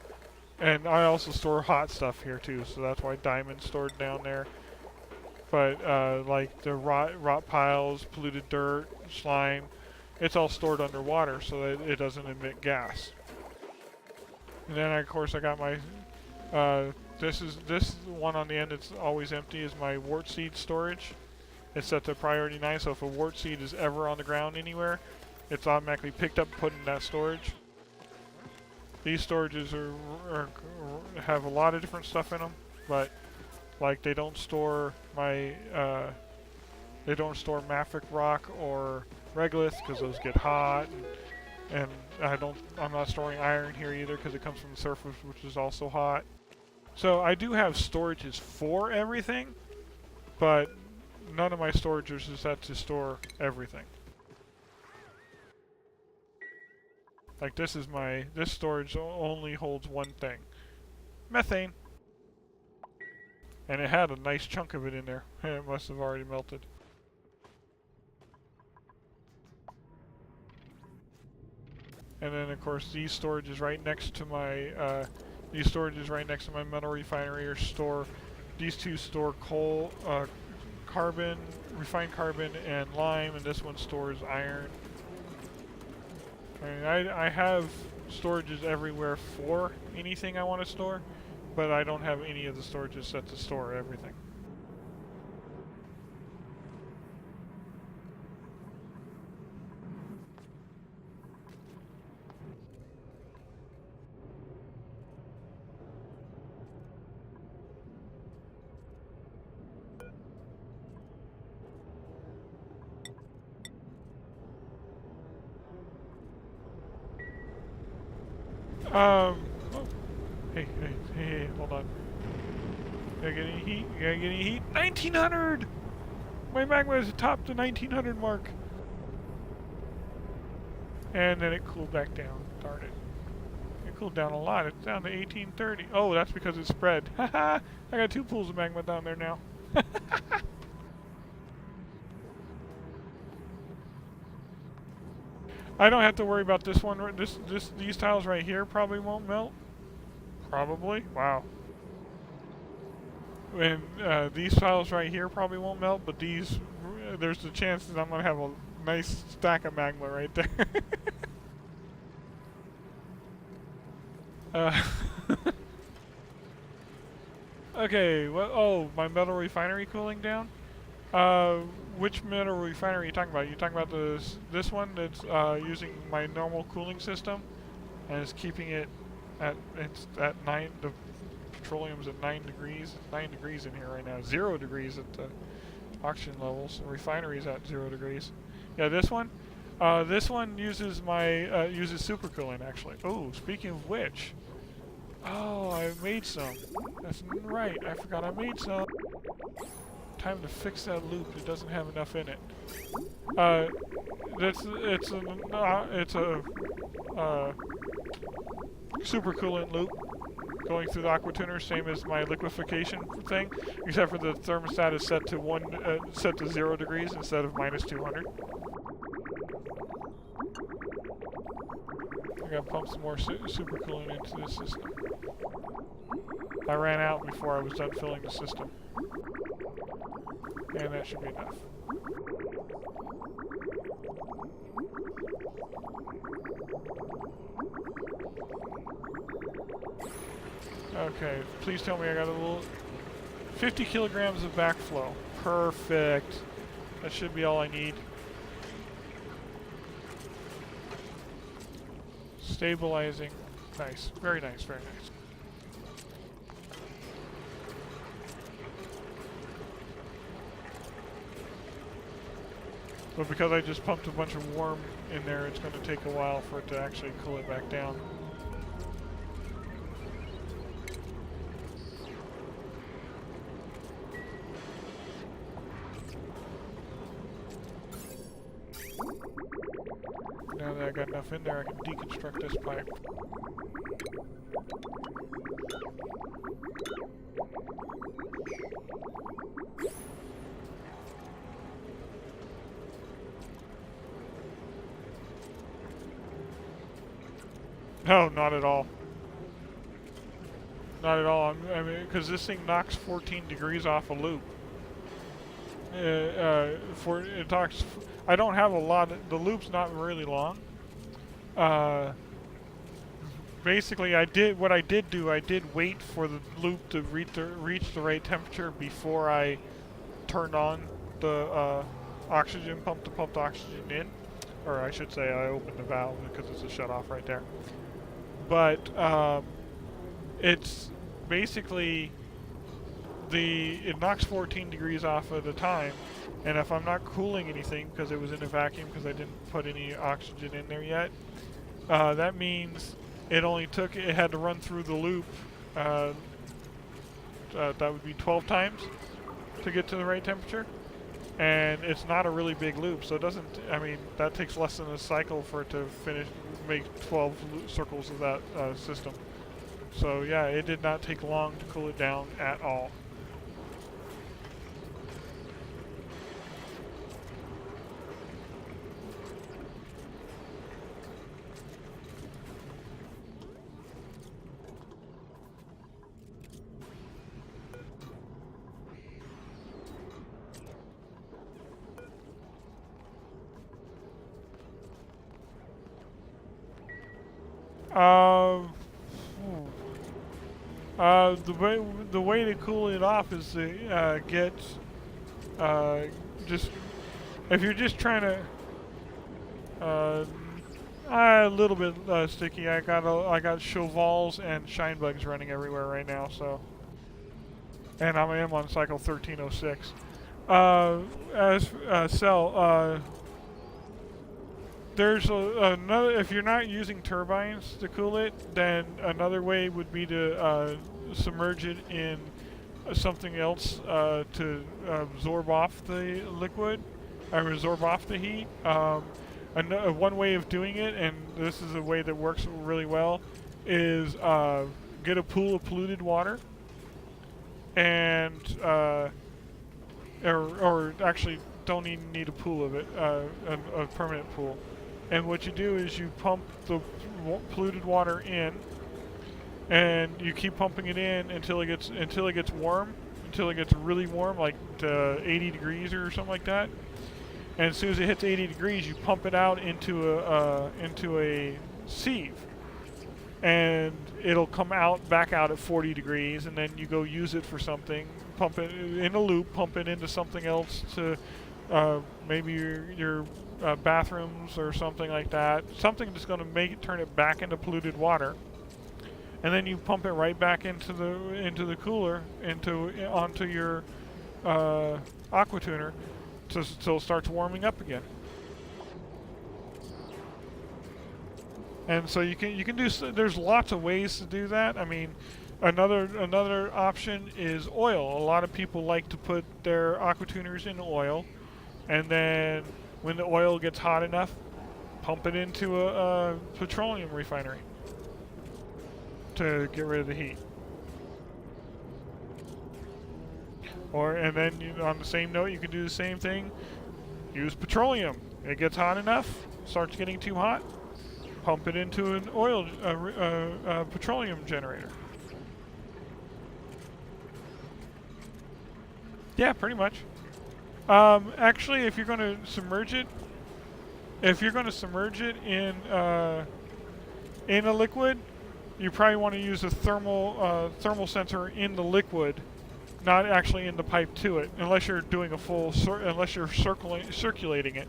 Speaker 1: and I also store hot stuff here too, so that's why diamond's stored down there. But like the rot piles, polluted dirt, slime, it's all stored underwater so that it doesn't emit gas. And then of course I got my this one on the end that's always empty is my wort seed storage. It's set to priority 9, so if a wart seed is ever on the ground anywhere, it's automatically picked up and put in that storage. These storages have a lot of different stuff in them, but like they don't store mafic rock or regolith because those get hot, and I'm not storing iron here either because it comes from the surface, which is also hot. So I do have storages for everything, but none of my storages is set to store everything. Like this storage only holds one thing. Methane. And it had a nice chunk of it in there. It must have already melted. And then of course these storages right next to my metal refinery store. These two store coal, carbon, refined carbon, and lime, and this one stores iron. I mean, I have storages everywhere for anything I want to store, but I don't have any of the storages set to store everything. Oh. Hey, hold on. Gotta get any heat? You gotta get any heat? 1900! My magma has topped the 1900 mark. And then it cooled back down. Darn it. It cooled down a lot. It's down to 1830. Oh, that's because it's spread. Haha! I got 2 pools of magma down there now. I don't have to worry about this one. These tiles right here probably won't melt. Probably. Wow. And these tiles right here probably won't melt, but these, there's the chance that I'm gonna have a nice stack of magma right there. Okay. Well, oh, my metal refinery cooling down. Which metal refinery are you talking about? You talking about this one that's using my normal cooling system, and it's keeping it at 9. The petroleum's at 9 degrees. It's 9 degrees in here right now. 0 degrees at the oxygen levels. The refinery's at 0 degrees. Yeah, this one. This one uses uses supercooling actually. Oh, speaking of which. Oh, I made some. That's right. I forgot I made some. Time to fix that loop. It doesn't have enough in it. It's a supercoolant loop going through the aquatuner, same as my liquefaction thing, except for the thermostat is set to 0 degrees instead of -200. I gotta pump some more supercoolant into this system. I ran out before I was done filling the system. And that should be enough. Okay, please tell me I got a little 50 kilograms of backflow. Perfect. That should be all I need. Stabilizing. Nice. Very nice, very nice. But because I just pumped a bunch of warm in there, it's going to take a while for it to actually cool it back down. Now that I got enough in there, I can deconstruct this pipe. No, not at all. Not at all. I mean, because this thing knocks 14 degrees off a loop. I don't have a lot. The loop's not really long. Basically, I did wait for the loop to reach the right temperature before I turned on the oxygen pump to pump the oxygen in. Or I should say I opened the valve because it's a shut off right there. But it's basically it knocks 14 degrees off at a time, and if I'm not cooling anything because it was in a vacuum because I didn't put any oxygen in there yet, that means it had to run through the loop. That would be 12 times to get to the right temperature, and it's not a really big loop, so it doesn't. I mean, that takes less than a cycle for it to make 12 circles of that system. So yeah, it did not take long to cool it down at all. The way to cool it off is to get just if you're just trying to a little bit sticky. I got Chevals and shine bugs running everywhere right now, so and I am on cycle 1306. There's another. If you're not using turbines to cool it, then another way would be to submerge it in something else to absorb off the liquid, or absorb off the heat. One way of doing it, and this is a way that works really well, is get a pool of polluted water, and or actually don't even need a pool of it, a permanent pool. And what you do is you pump the polluted water in, and you keep pumping it in until it gets warm, until it gets really warm, like 80 degrees or something like that. And as soon as it hits 80 degrees, you pump it out into a sieve, and it'll come back out at 40 degrees, and then you go use it for something. Pump it in a loop, pump it into something else to maybe your bathrooms or something like that. Something that's going to turn it back into polluted water, and then you pump it right back into the cooler, onto your aqua tuner, so it starts warming up again. And so you can do. There's lots of ways to do that. I mean, another option is oil. A lot of people like to put their aqua tuners in oil, and then when the oil gets hot enough, pump it into a petroleum refinery to get rid of the heat. And then on the same note, you can do the same thing. Use petroleum. It gets hot enough, starts getting too hot, pump it into an oil, petroleum generator. Yeah, pretty much. Actually, if you're going to submerge it in a liquid, you probably want to use a thermal sensor in the liquid, not actually in the pipe to it, unless you're doing unless you're circulating it.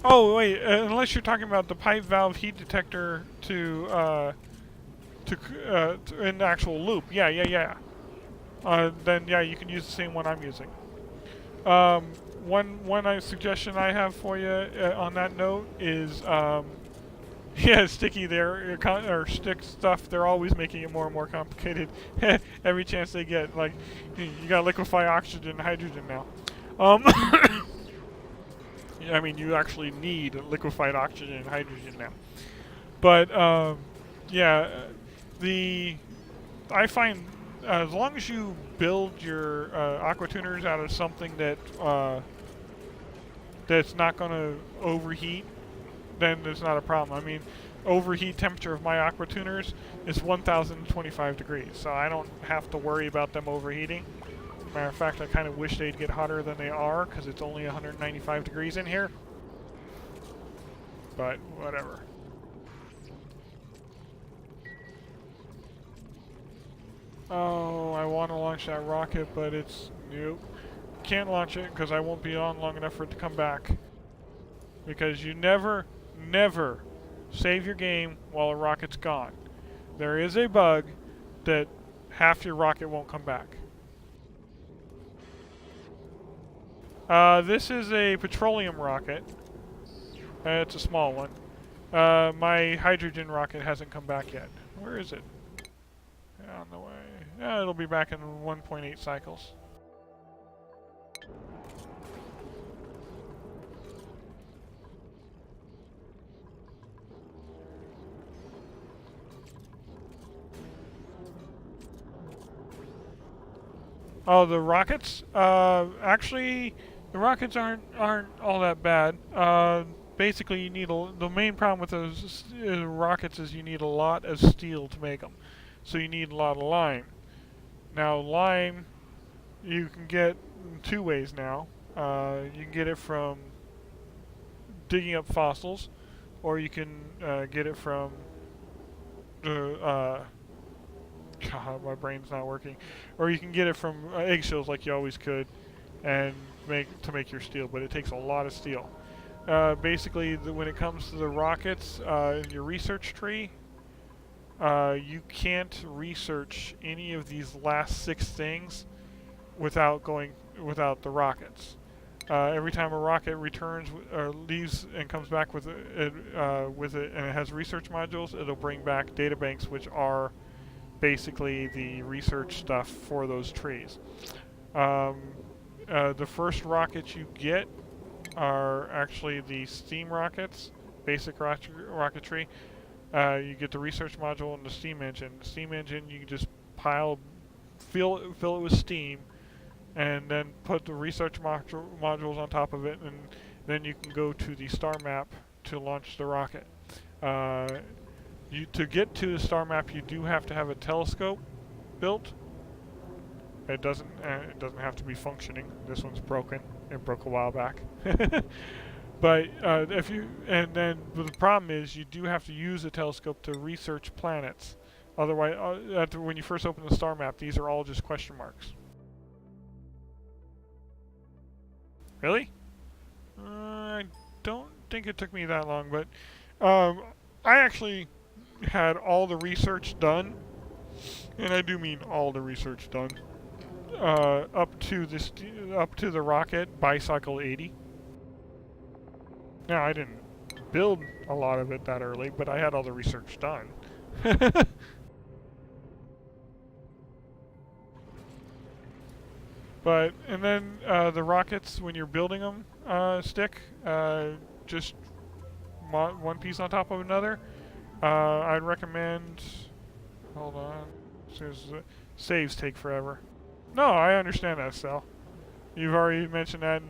Speaker 1: Oh wait, unless you're talking about the pipe valve heat detector in the actual loop. Yeah. Then yeah, you can use the same one I'm using. One suggestion I have for you on that note is yeah, sticky there or stick stuff. They're always making it more and more complicated every chance they get. Like you got liquefy oxygen and hydrogen now. I mean, you actually need liquefied oxygen and hydrogen now. But yeah, I find as long as you build your aqua tuners out of something that's not going to overheat, then there's not a problem. I mean, overheat temperature of my aqua tuners is 1025 degrees, so I don't have to worry about them overheating. Matter of fact, I kind of wish they'd get hotter than they are, because it's only 195 degrees in here. But whatever. Oh, I want to launch that rocket, but it's... Nope. Can't launch it because I won't be on long enough for it to come back. Because you never, never save your game while a rocket's gone. There is a bug that half your rocket won't come back. This is a petroleum rocket. It's a small one. My hydrogen rocket hasn't come back yet. Where is it? On the way. Yeah, it'll be back in 1.8 cycles. Oh, the rockets? Actually, the rockets aren't all that bad. Basically, you need the main problem with those rockets is you need a lot of steel to make them. So you need a lot of lime. Now, lime, you can get two ways now. You can get it from digging up fossils, or you can get it from the God, my brain's not working. Or you can get it from eggshells like you always could, and make your steel. But it takes a lot of steel. Basically, when it comes to the rockets in your research tree, you can't research any of these last 6 things without the rockets. Every time a rocket returns or leaves and comes back with it, and it has research modules, it'll bring back databanks, which are basically the research stuff for those trees. The first rockets you get are actually the steam rockets, basic rocketry. You get the research module and the steam engine. The steam engine, you can just fill it with steam, and then put the research modules on top of it, and then you can go to the star map to launch the rocket. To get to the star map, you do have to have a telescope built. It doesn't have to be functioning. This one's broken. It broke a while back. But the problem is you do have to use a telescope to research planets. Otherwise, when you first open the star map, these are all just question marks. Really? I don't think it took me that long, but I actually had all the research done, and I do mean all the research done, up to the rocket by cycle 80. Now, I didn't build a lot of it that early, but I had all the research done. And then the rockets, when you're building them, stick just one piece on top of another. I'd recommend. Hold on. Saves take forever. No, I understand that, Sal. You've already mentioned that.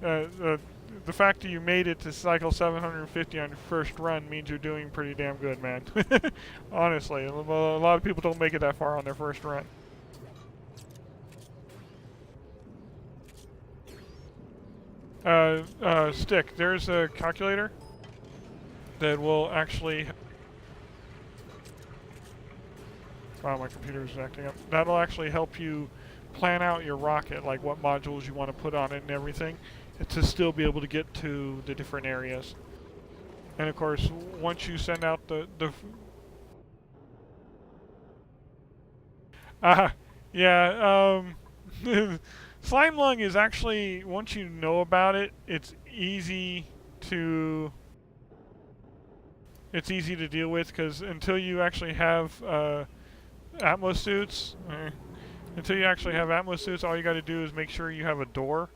Speaker 1: And, the fact that you made it to cycle 750 on your first run means you're doing pretty damn good, man. Honestly, a lot of people don't make it that far on their first run. Stick, there's a calculator that will actually... Wow, my computer's acting up. That'll actually help you plan out your rocket, like what modules you want to put on it and everything, to still be able to get to the different areas. And of course, once you send out Slime Lung is actually, once you know about it, it's easy to deal with, because until you actually have Atmos suits, all you got to do is make sure you have a door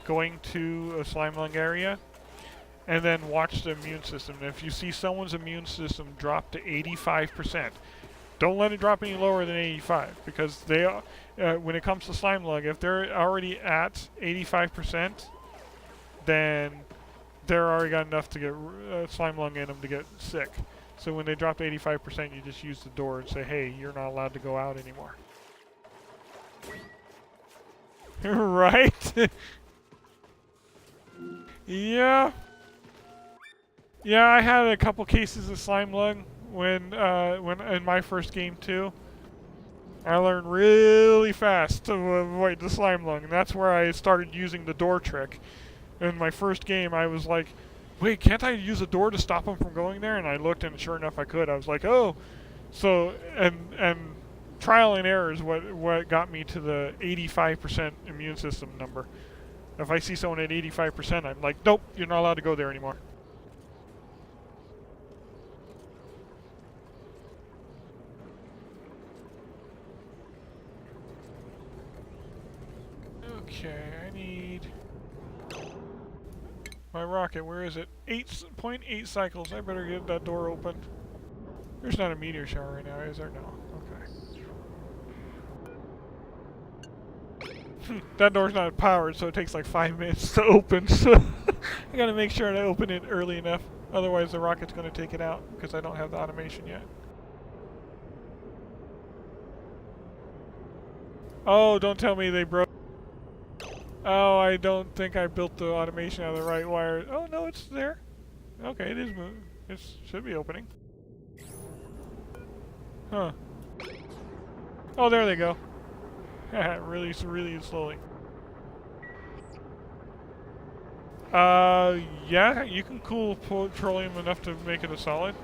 Speaker 1: going to a Slime Lung area, and then watch the immune system. And if you see someone's immune system drop to 85%, don't let it drop any lower than 85, because when it comes to Slime Lung, if they're already at 85%, then they're already got enough to get Slime Lung in them to get sick. So when they drop to 85%, you just use the door and say, hey, you're not allowed to go out anymore. Right? Yeah. Yeah, I had a couple cases of Slime Lung when in my first game too. I learned really fast to avoid the slime lung, and that's where I started using the door trick. In my first game, I was like, wait, can't I use a door to stop them from going there? And I looked, and sure enough, I could. I was like, oh. So, and trial and error is what got me to the 85% immune system number. If I see someone at 85%, I'm like, nope, you're not allowed to go there anymore. Okay, I need my rocket. Where is it? 8.8 cycles. I better get that door open. There's not a meteor shower right now, is there? No. Okay. That door's not powered, so it takes like 5 minutes to open. So I gotta make sure I open it early enough. Otherwise, the rocket's gonna take it out because I don't have the automation yet. Oh, don't tell me they broke. Oh, I don't think I built the automation out of the right wire. Oh, no, it's there. Okay, it is moving. It should be opening. Huh. Oh, there they go. really slowly. Yeah, you can cool petroleum enough to make it a solid.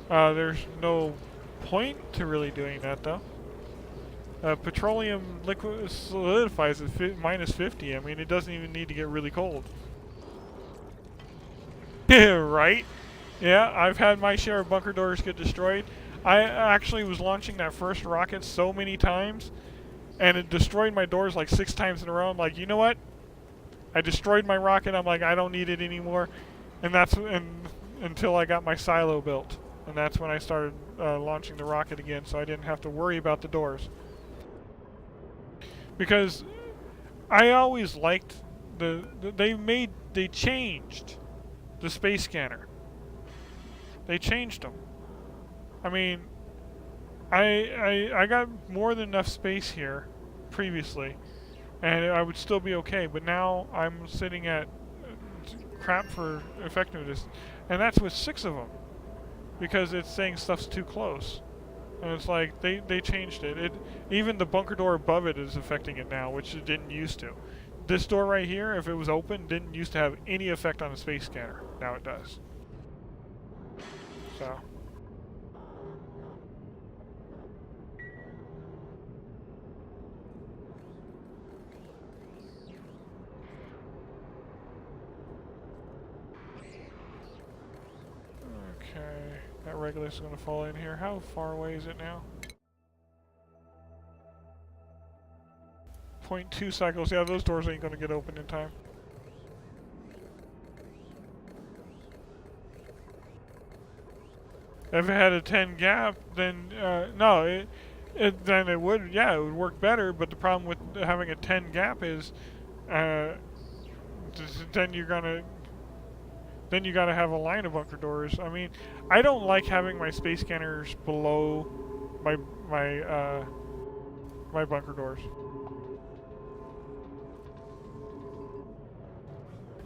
Speaker 1: There's no point to really doing that, though. Petroleum liquid solidifies at minus 50. I mean, it doesn't even need to get really cold. Right? Yeah, I've had my share of bunker doors get destroyed. I actually was launching that first rocket so many times, and it destroyed my doors like 6 times in a row. I'm like, you know what? I destroyed my rocket. I'm like, I don't need it anymore. And that's until I got my silo built. And that's when I started launching the rocket again, so I didn't have to worry about the doors. Because I always liked they changed the space scanner. They changed them. I mean, I got more than enough space here previously, and I would still be okay. But now I'm sitting at crap for effectiveness, and that's with 6 of them, because it's saying stuff's too close. And it's like, they changed it. Even the bunker door above it is affecting it now, which it didn't used to. This door right here, if it was open, didn't used to have any effect on the space scanner. Now it does. So. Okay. That Regulus is going to fall in here. How far away is it now? 0.2 cycles. Yeah, those doors ain't going to get open in time. If it had a 10 gap, then no, then it would. Yeah, it would work better. But the problem with having a 10 gap is, then you gotta have a line of bunker doors. I mean, I don't like having my space scanners below my bunker doors.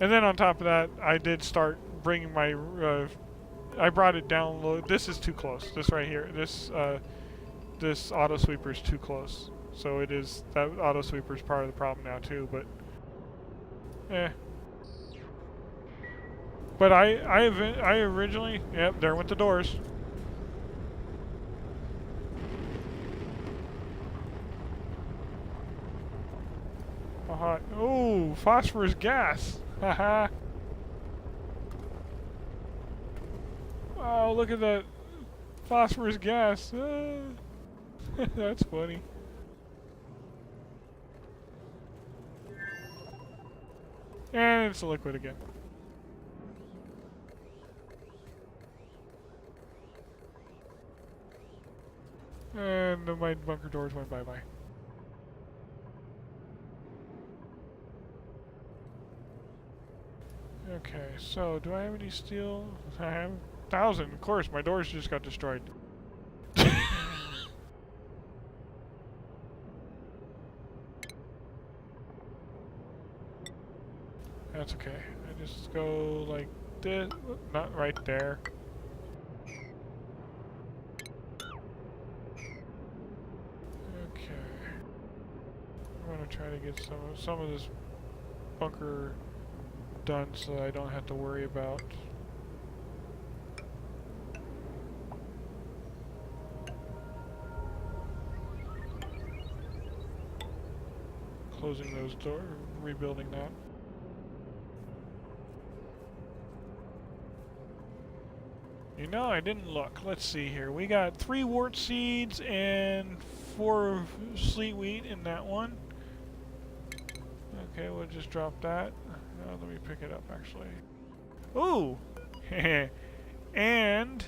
Speaker 1: And then on top of that, I did start bringing my I brought it down low. This is too close. This right here. This auto sweeper is too close. So it is, that auto sweeper is part of the problem now too. But But I originally, yep, there went the doors. Oh, phosphorus gas. Haha. Wow, look at that phosphorus gas. That's funny. And it's a liquid again. And my bunker doors went bye-bye. Okay, so do I have any steel? I have 1,000. Of course, my doors just got destroyed. That's okay. I just go like this. Not right there. gonna try to get some of this bunker done so I don't have to worry about closing those doors, rebuilding that. You know, I didn't look. Let's see here. We got 3 wart seeds and 4 sleet wheat in that one. Okay, we'll just drop that. Let me pick it up, actually. Ooh! and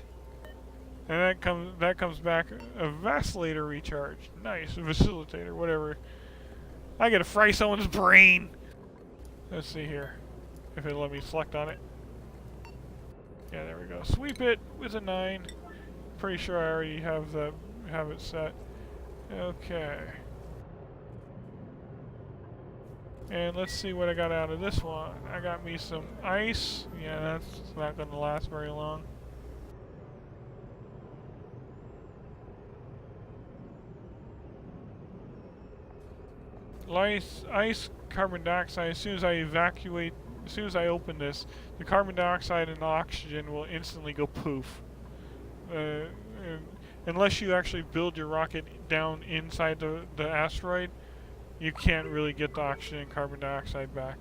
Speaker 1: that comes back a vacillator recharge. Nice, a facilitator, whatever. I gotta fry someone's brain! Let's see here. If it'll let me select on it. Yeah, there we go. Sweep it with a 9. Pretty sure I already have it set. Okay. And let's see what I got out of this one. I got me some ice. Yeah, that's not going to last very long. Ice, carbon dioxide. As soon as I open this, the carbon dioxide and the oxygen will instantly go poof. Unless you actually build your rocket down inside the asteroid, you can't really get the oxygen and carbon dioxide back.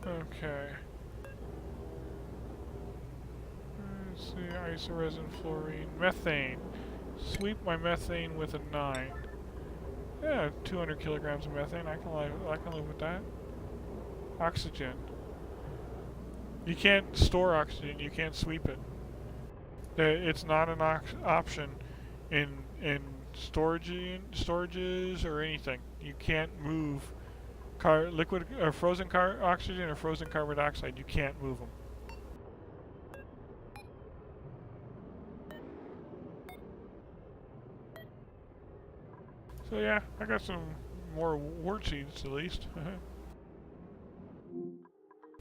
Speaker 1: Okay. Let's see, isoresin, fluorine, methane. Sweep my methane with a 9. Yeah, 200 kilograms of methane. I can live with that. Oxygen. You can't store oxygen. You can't sweep it. It's not an option in storages or anything. You can't move liquid or frozen oxygen or frozen carbon dioxide. You can't move them. So yeah, I got some more wart seeds at least.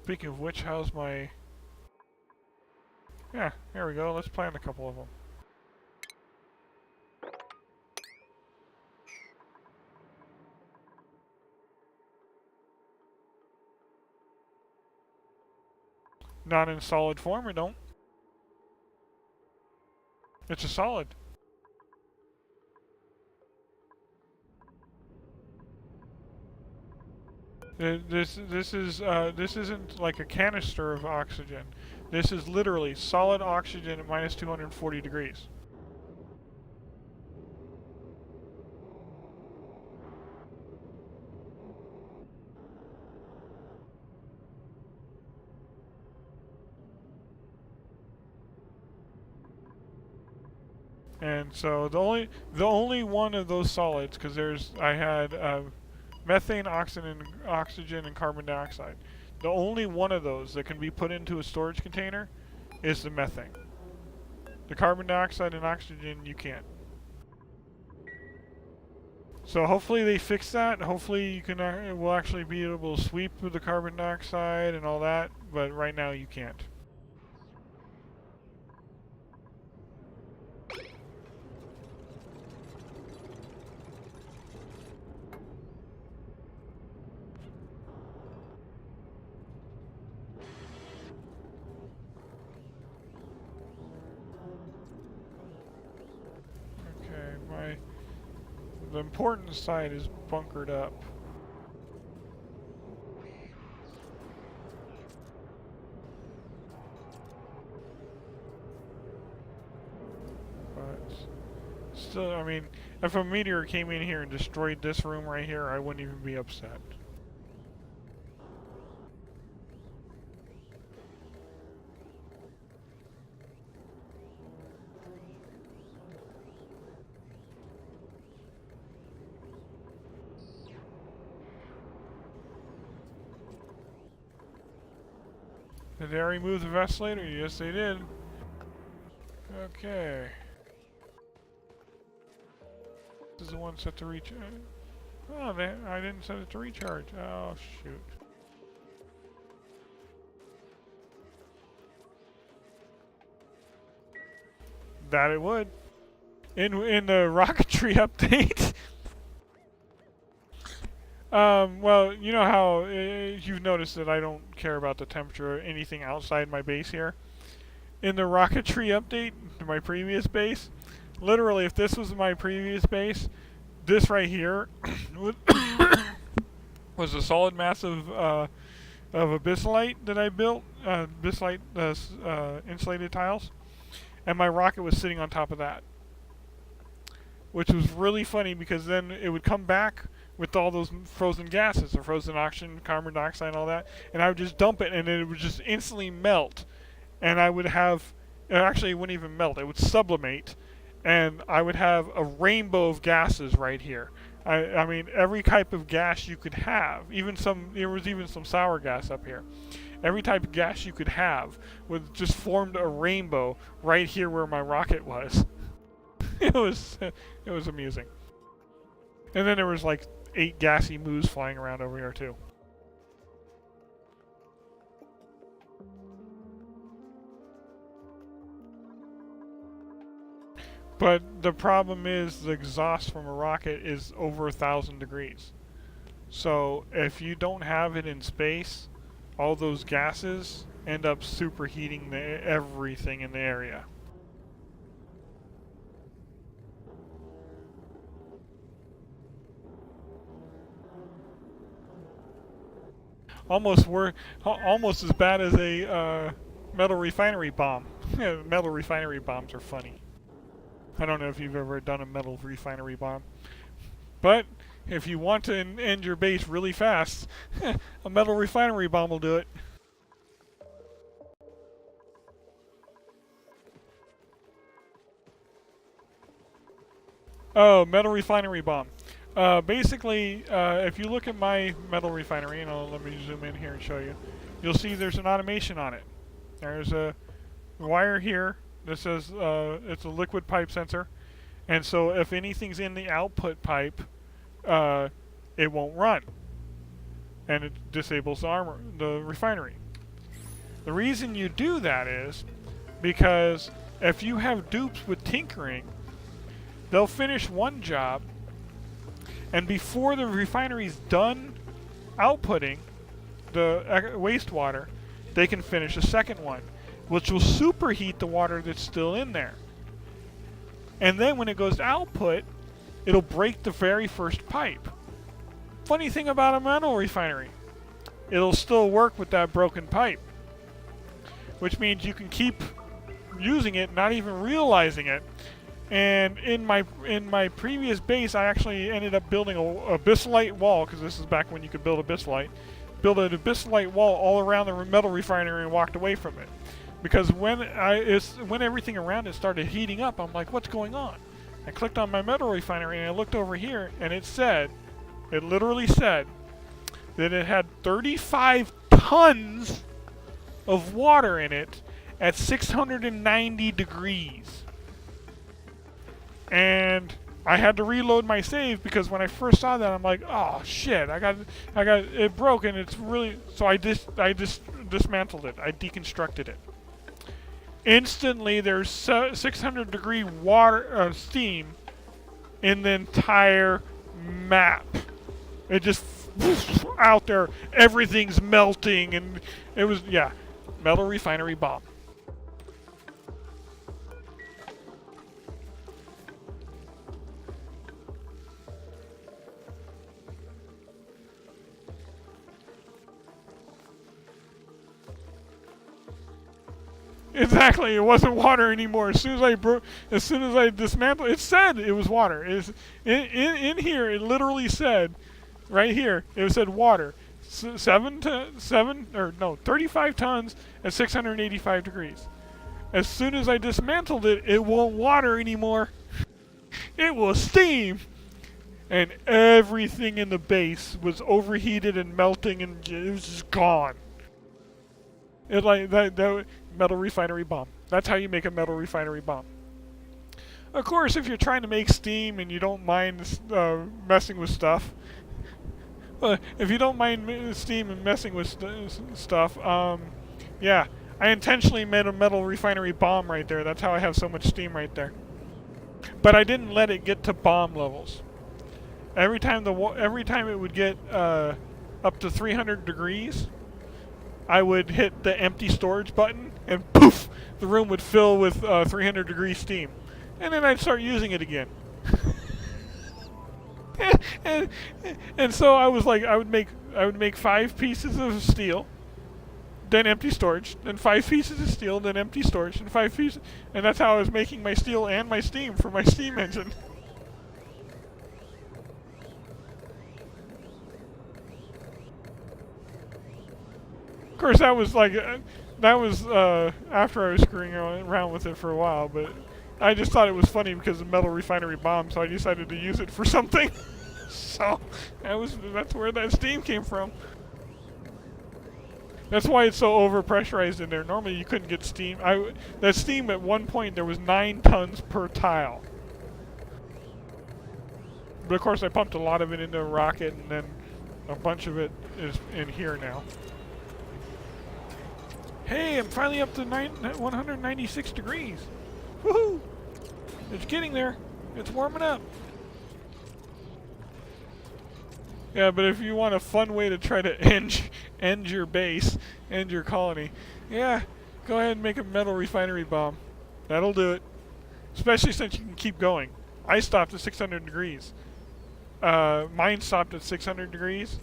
Speaker 1: Speaking of which, how's my... Yeah, there we go. Let's plant a couple of them. Not in solid form, it don't. It's a solid. This isn't like a canister of oxygen. This is literally solid oxygen at minus 240 degrees. And so the only one of those solids, because I had methane, oxygen, and carbon dioxide. The only one of those that can be put into a storage container is the methane. The carbon dioxide and oxygen, you can't. So hopefully they fix that. Hopefully you can will actually be able to sweep the carbon dioxide and all that. But right now you can't. The important side is bunkered up. But still, I mean, if a meteor came in here and destroyed this room right here, I wouldn't even be upset. Did they already move the vacillator? Yes, they did. Okay. This is the one set to recharge. Oh, I didn't set it to recharge. Oh, shoot. That it would. In the rocketry update. Well, you know how you've noticed that I don't care about the temperature or anything outside my base here. In the rocketry update to my previous base, literally, if this was my previous base, this right here was a solid mass of abyssite that I built, abyssite insulated tiles, and my rocket was sitting on top of that, which was really funny because then it would come back with all those frozen gases, the frozen oxygen, carbon dioxide, and all that, and I would just dump it, and it would just instantly melt, and I would have, actually it wouldn't even melt, it would sublimate, and I would have a rainbow of gases right here. I mean, every type of gas you could have, there was even some sour gas up here. Every type of gas you could have would just formed a rainbow right here where my rocket was. it was amusing. And then there was like 8 gassy moos flying around over here too. But the problem is the exhaust from a rocket is over 1,000 degrees. So if you don't have it in space, all those gases end up superheating everything in the area. Almost as bad as a metal refinery bomb. Metal refinery bombs are funny. I don't know if you've ever done a metal refinery bomb. But if you want to end your base really fast, a metal refinery bomb will do it. Oh, metal refinery bomb. Basically, if you look at my metal refinery, let me zoom in here and show you. You'll see there's an automation on it. There's a wire here that says it's a liquid pipe sensor, and so if anything's in the output pipe, it won't run, and it disables the refinery. The reason you do that is because if you have dupes with tinkering, they'll finish one job, and before the refinery's done outputting the wastewater, they can finish a second one, which will superheat the water that's still in there. And then when it goes to output, it'll break the very first pipe. Funny thing about a metal refinery, it'll still work with that broken pipe, which means you can keep using it, not even realizing it. And in my previous base, I actually ended up building a abyssite wall, because this is back when you could build abyssite. Built an abyssite wall all around the metal refinery and walked away from it. Because when everything around it started heating up, I'm like, what's going on? I clicked on my metal refinery and I looked over here, and it literally said that it had 35 tons of water in it at 690 degrees. And I had to reload my save because when I first saw that, I'm like, oh shit, I got it broke, and it's really, so I just dismantled it. I deconstructed it. Instantly, there's 600 degree water steam in the entire map. It just out there, everything's melting, and it was, yeah, metal refinery bomb. Exactly, it wasn't water anymore. As soon as I dismantled, it said it was water. In here, it literally said, right here, it said water. 35 tons at 685 degrees. As soon as I dismantled it, it won't water anymore. It will steam. And everything in the base was overheated and melting, and it was just gone. It like that metal refinery bomb. That's how you make a metal refinery bomb. Of course, if you're trying to make steam and you don't mind messing with stuff, if you don't mind steam and messing with stuff, yeah, I intentionally made a metal refinery bomb right there. That's how I have so much steam right there. But I didn't let it get to bomb levels. Every time it would get up to 300 degrees, I would hit the empty storage button, and poof, the room would fill with 300 degree steam, and then I'd start using it again. and, and so I was like, I would make 5 pieces of steel, then empty storage, then 5 pieces of steel, then empty storage, and 5 pieces, and that's how I was making my steel and my steam for my steam engine. Of course, that was like, after I was screwing around with it for a while, but I just thought it was funny because of metal refinery bomb, so I decided to use it for something. So that's where that steam came from. That's why it's so overpressurized in there. Normally you couldn't get steam. That steam at one point there was 9 tons per tile. But of course I pumped a lot of it into a rocket, and then a bunch of it is in here now. Hey, I'm finally up to 196 degrees. Woohoo! It's getting there. It's warming up. Yeah, but if you want a fun way to try to end your base, end your colony, yeah, go ahead and make a metal refinery bomb. That'll do it. Especially since you can keep going. I stopped at 600 degrees. Mine stopped at 600 degrees.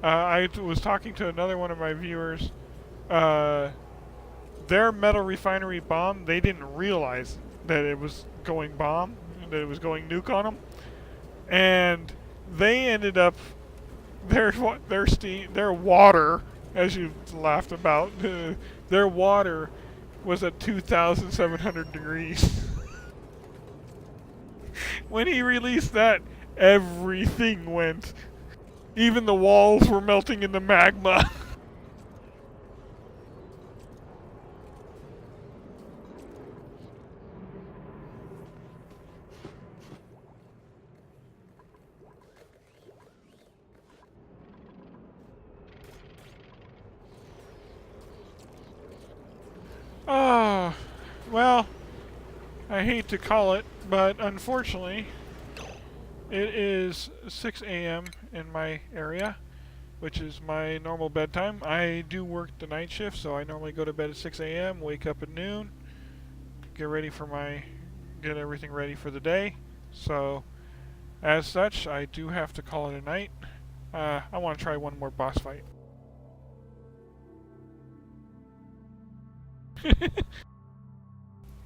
Speaker 1: I was talking to another one of my viewers. Their metal refinery bomb, they didn't realize that it was going bomb, that it was going nuke on them. And they ended up... Their water, as you laughed about, their water was at 2,700 degrees. When he released that, everything went. Even the walls were melting in the magma. Oh, well, I hate to call it, but unfortunately, it is 6 a.m. in my area, which is my normal bedtime. I do work the night shift, so I normally go to bed at 6 a.m., wake up at noon, get everything ready for the day. So, as such, I do have to call it a night. I want to try one more boss fight.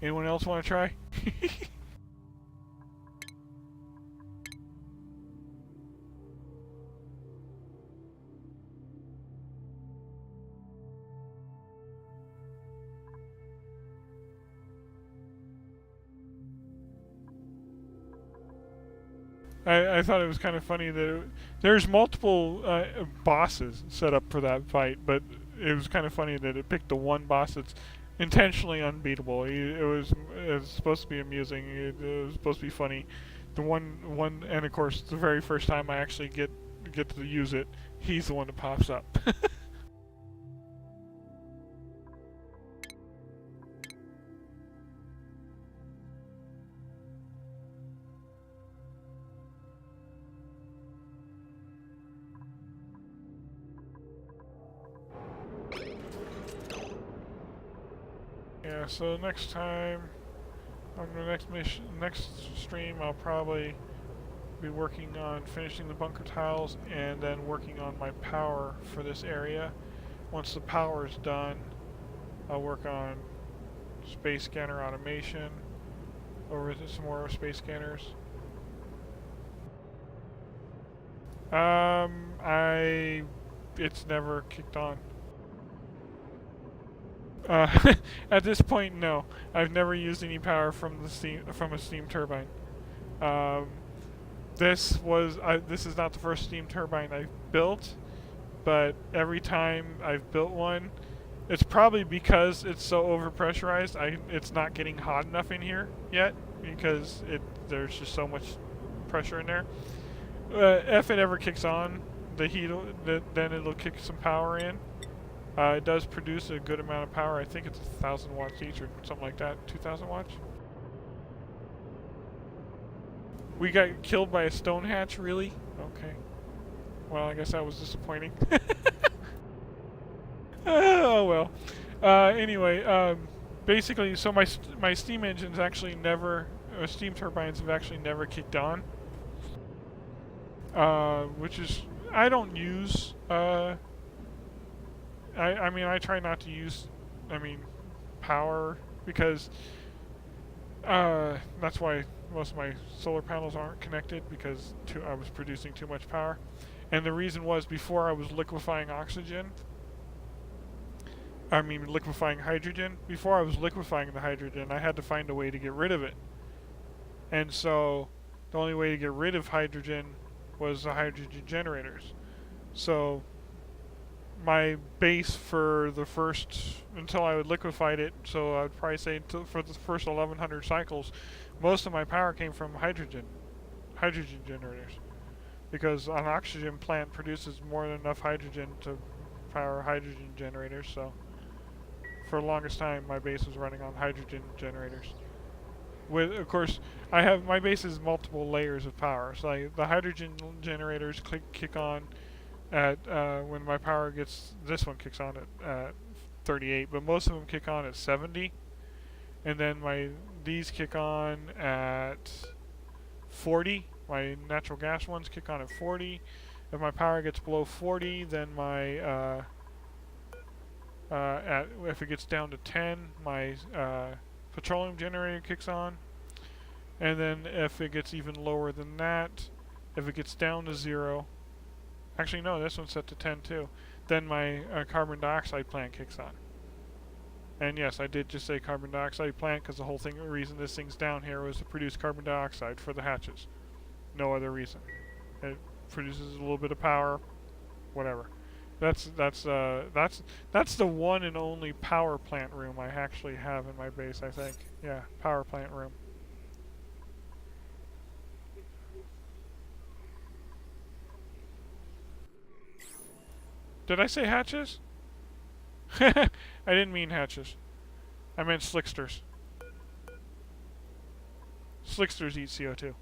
Speaker 1: Anyone else want to try? I thought it was kind of funny that there's multiple bosses set up for that fight, but it was kind of funny that it picked the one boss that's intentionally unbeatable. It was supposed to be amusing. It was supposed to be funny. The one, and of course, the very first time I actually get to use it, he's the one that pops up. Yeah, so next time, on the next stream, I'll probably be working on finishing the bunker tiles and then working on my power for this area. Once the power is done, I'll work on space scanner automation, or some more space scanners. It's never kicked on. At this point, no. I've never used any power from a steam turbine. This is not the first steam turbine I've built, but every time I've built one, it's probably because it's so overpressurized. It's not getting hot enough in here yet because there's just so much pressure in there. If it ever kicks on, the heat, then it'll kick some power in. It does produce a good amount of power. I think it's 1,000 watts each or something like that. 2,000 watts? We got killed by a stone hatch, really? Okay. Well, I guess that was disappointing. Oh well. Anyway, basically, so my steam engines actually never, steam turbines have actually never kicked on. Which is, I don't use, I mean, I try not to use, power, because, that's why most of my solar panels aren't connected, because I was producing too much power. And the reason was, before I was liquefying oxygen, liquefying hydrogen. Before I was liquefying the hydrogen, I had to find a way to get rid of it. And so, the only way to get rid of hydrogen was the hydrogen generators. So, my base for the first, until I would liquefied it, so I would probably say for the first 1,100 cycles, most of my power came from hydrogen generators. Because an oxygen plant produces more than enough hydrogen to power hydrogen generators, so for the longest time my base was running on hydrogen generators. With, of course, my base is multiple layers of power. So the hydrogen generators kick on at when my power gets, this one kicks on at 38, but most of them kick on at 70, and then these kick on at 40. My natural gas ones kick on at 40. If my power gets below 40, then if it gets down to 10, my petroleum generator kicks on. And then if it gets even lower than that, if it gets down to 0, actually no, this one's set to 10 too, then my carbon dioxide plant kicks on. And yes, I did just say carbon dioxide plant, because the reason this thing's down here was to produce carbon dioxide for the hatches. No other reason. It produces a little bit of power, whatever. That's the one and only power plant room I actually have in my base, I think. Yeah, power plant room. Did I say hatches? I didn't mean hatches. I meant slicksters. Slicksters eat CO2.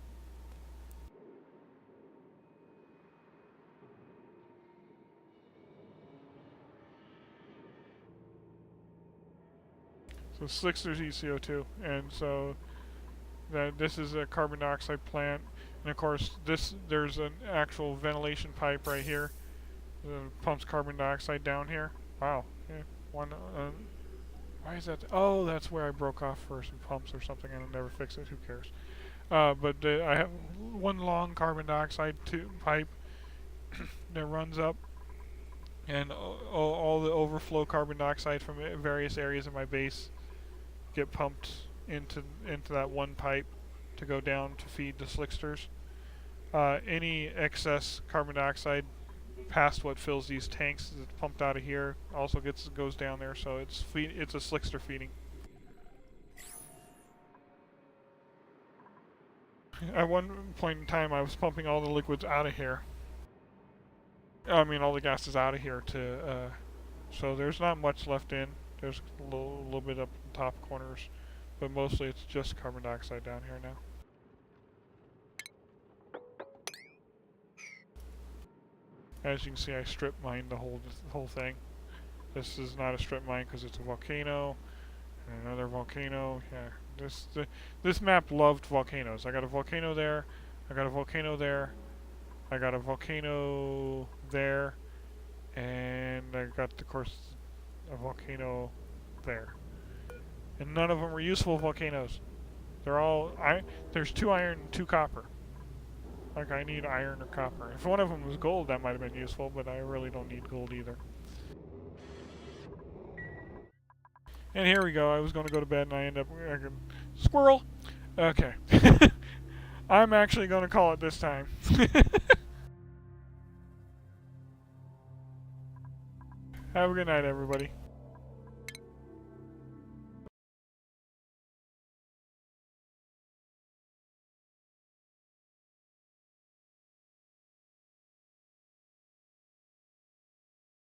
Speaker 1: So slicksters eat CO2, and so this is a carbon dioxide plant, and of course there's an actual ventilation pipe right here that pumps carbon dioxide down here. Wow. Yeah. Why is that? Oh, that's where I broke off for some pumps or something, and I'll never fix it. Who cares? But I have one long carbon dioxide pipe that runs up, and all the overflow carbon dioxide from various areas of my base get pumped into that one pipe to go down to feed the slicksters. Any excess carbon dioxide past what fills these tanks that's pumped out of here also goes down there, so it's a slickster feeding. At one point in time, I was pumping all the liquids out of here. All the gases out of here so there's not much left in. There's a little bit up in the top corners, but mostly it's just carbon dioxide down here now. As you can see, I strip mined the whole thing. This is not a strip mine because it's a volcano, and another volcano. Yeah, this map loved volcanoes. I got a volcano there. I got a volcano there. I got a volcano there, and I got, of course, a volcano there. And none of them were useful volcanoes. They're all there's 2 iron and 2 copper. Like, I need iron or copper. If one of them was gold, that might have been useful, but I really don't need gold either. And here we go. I was going to go to bed, and I end up... Squirrel! Okay. I'm actually going to call it this time. Have a good night, everybody.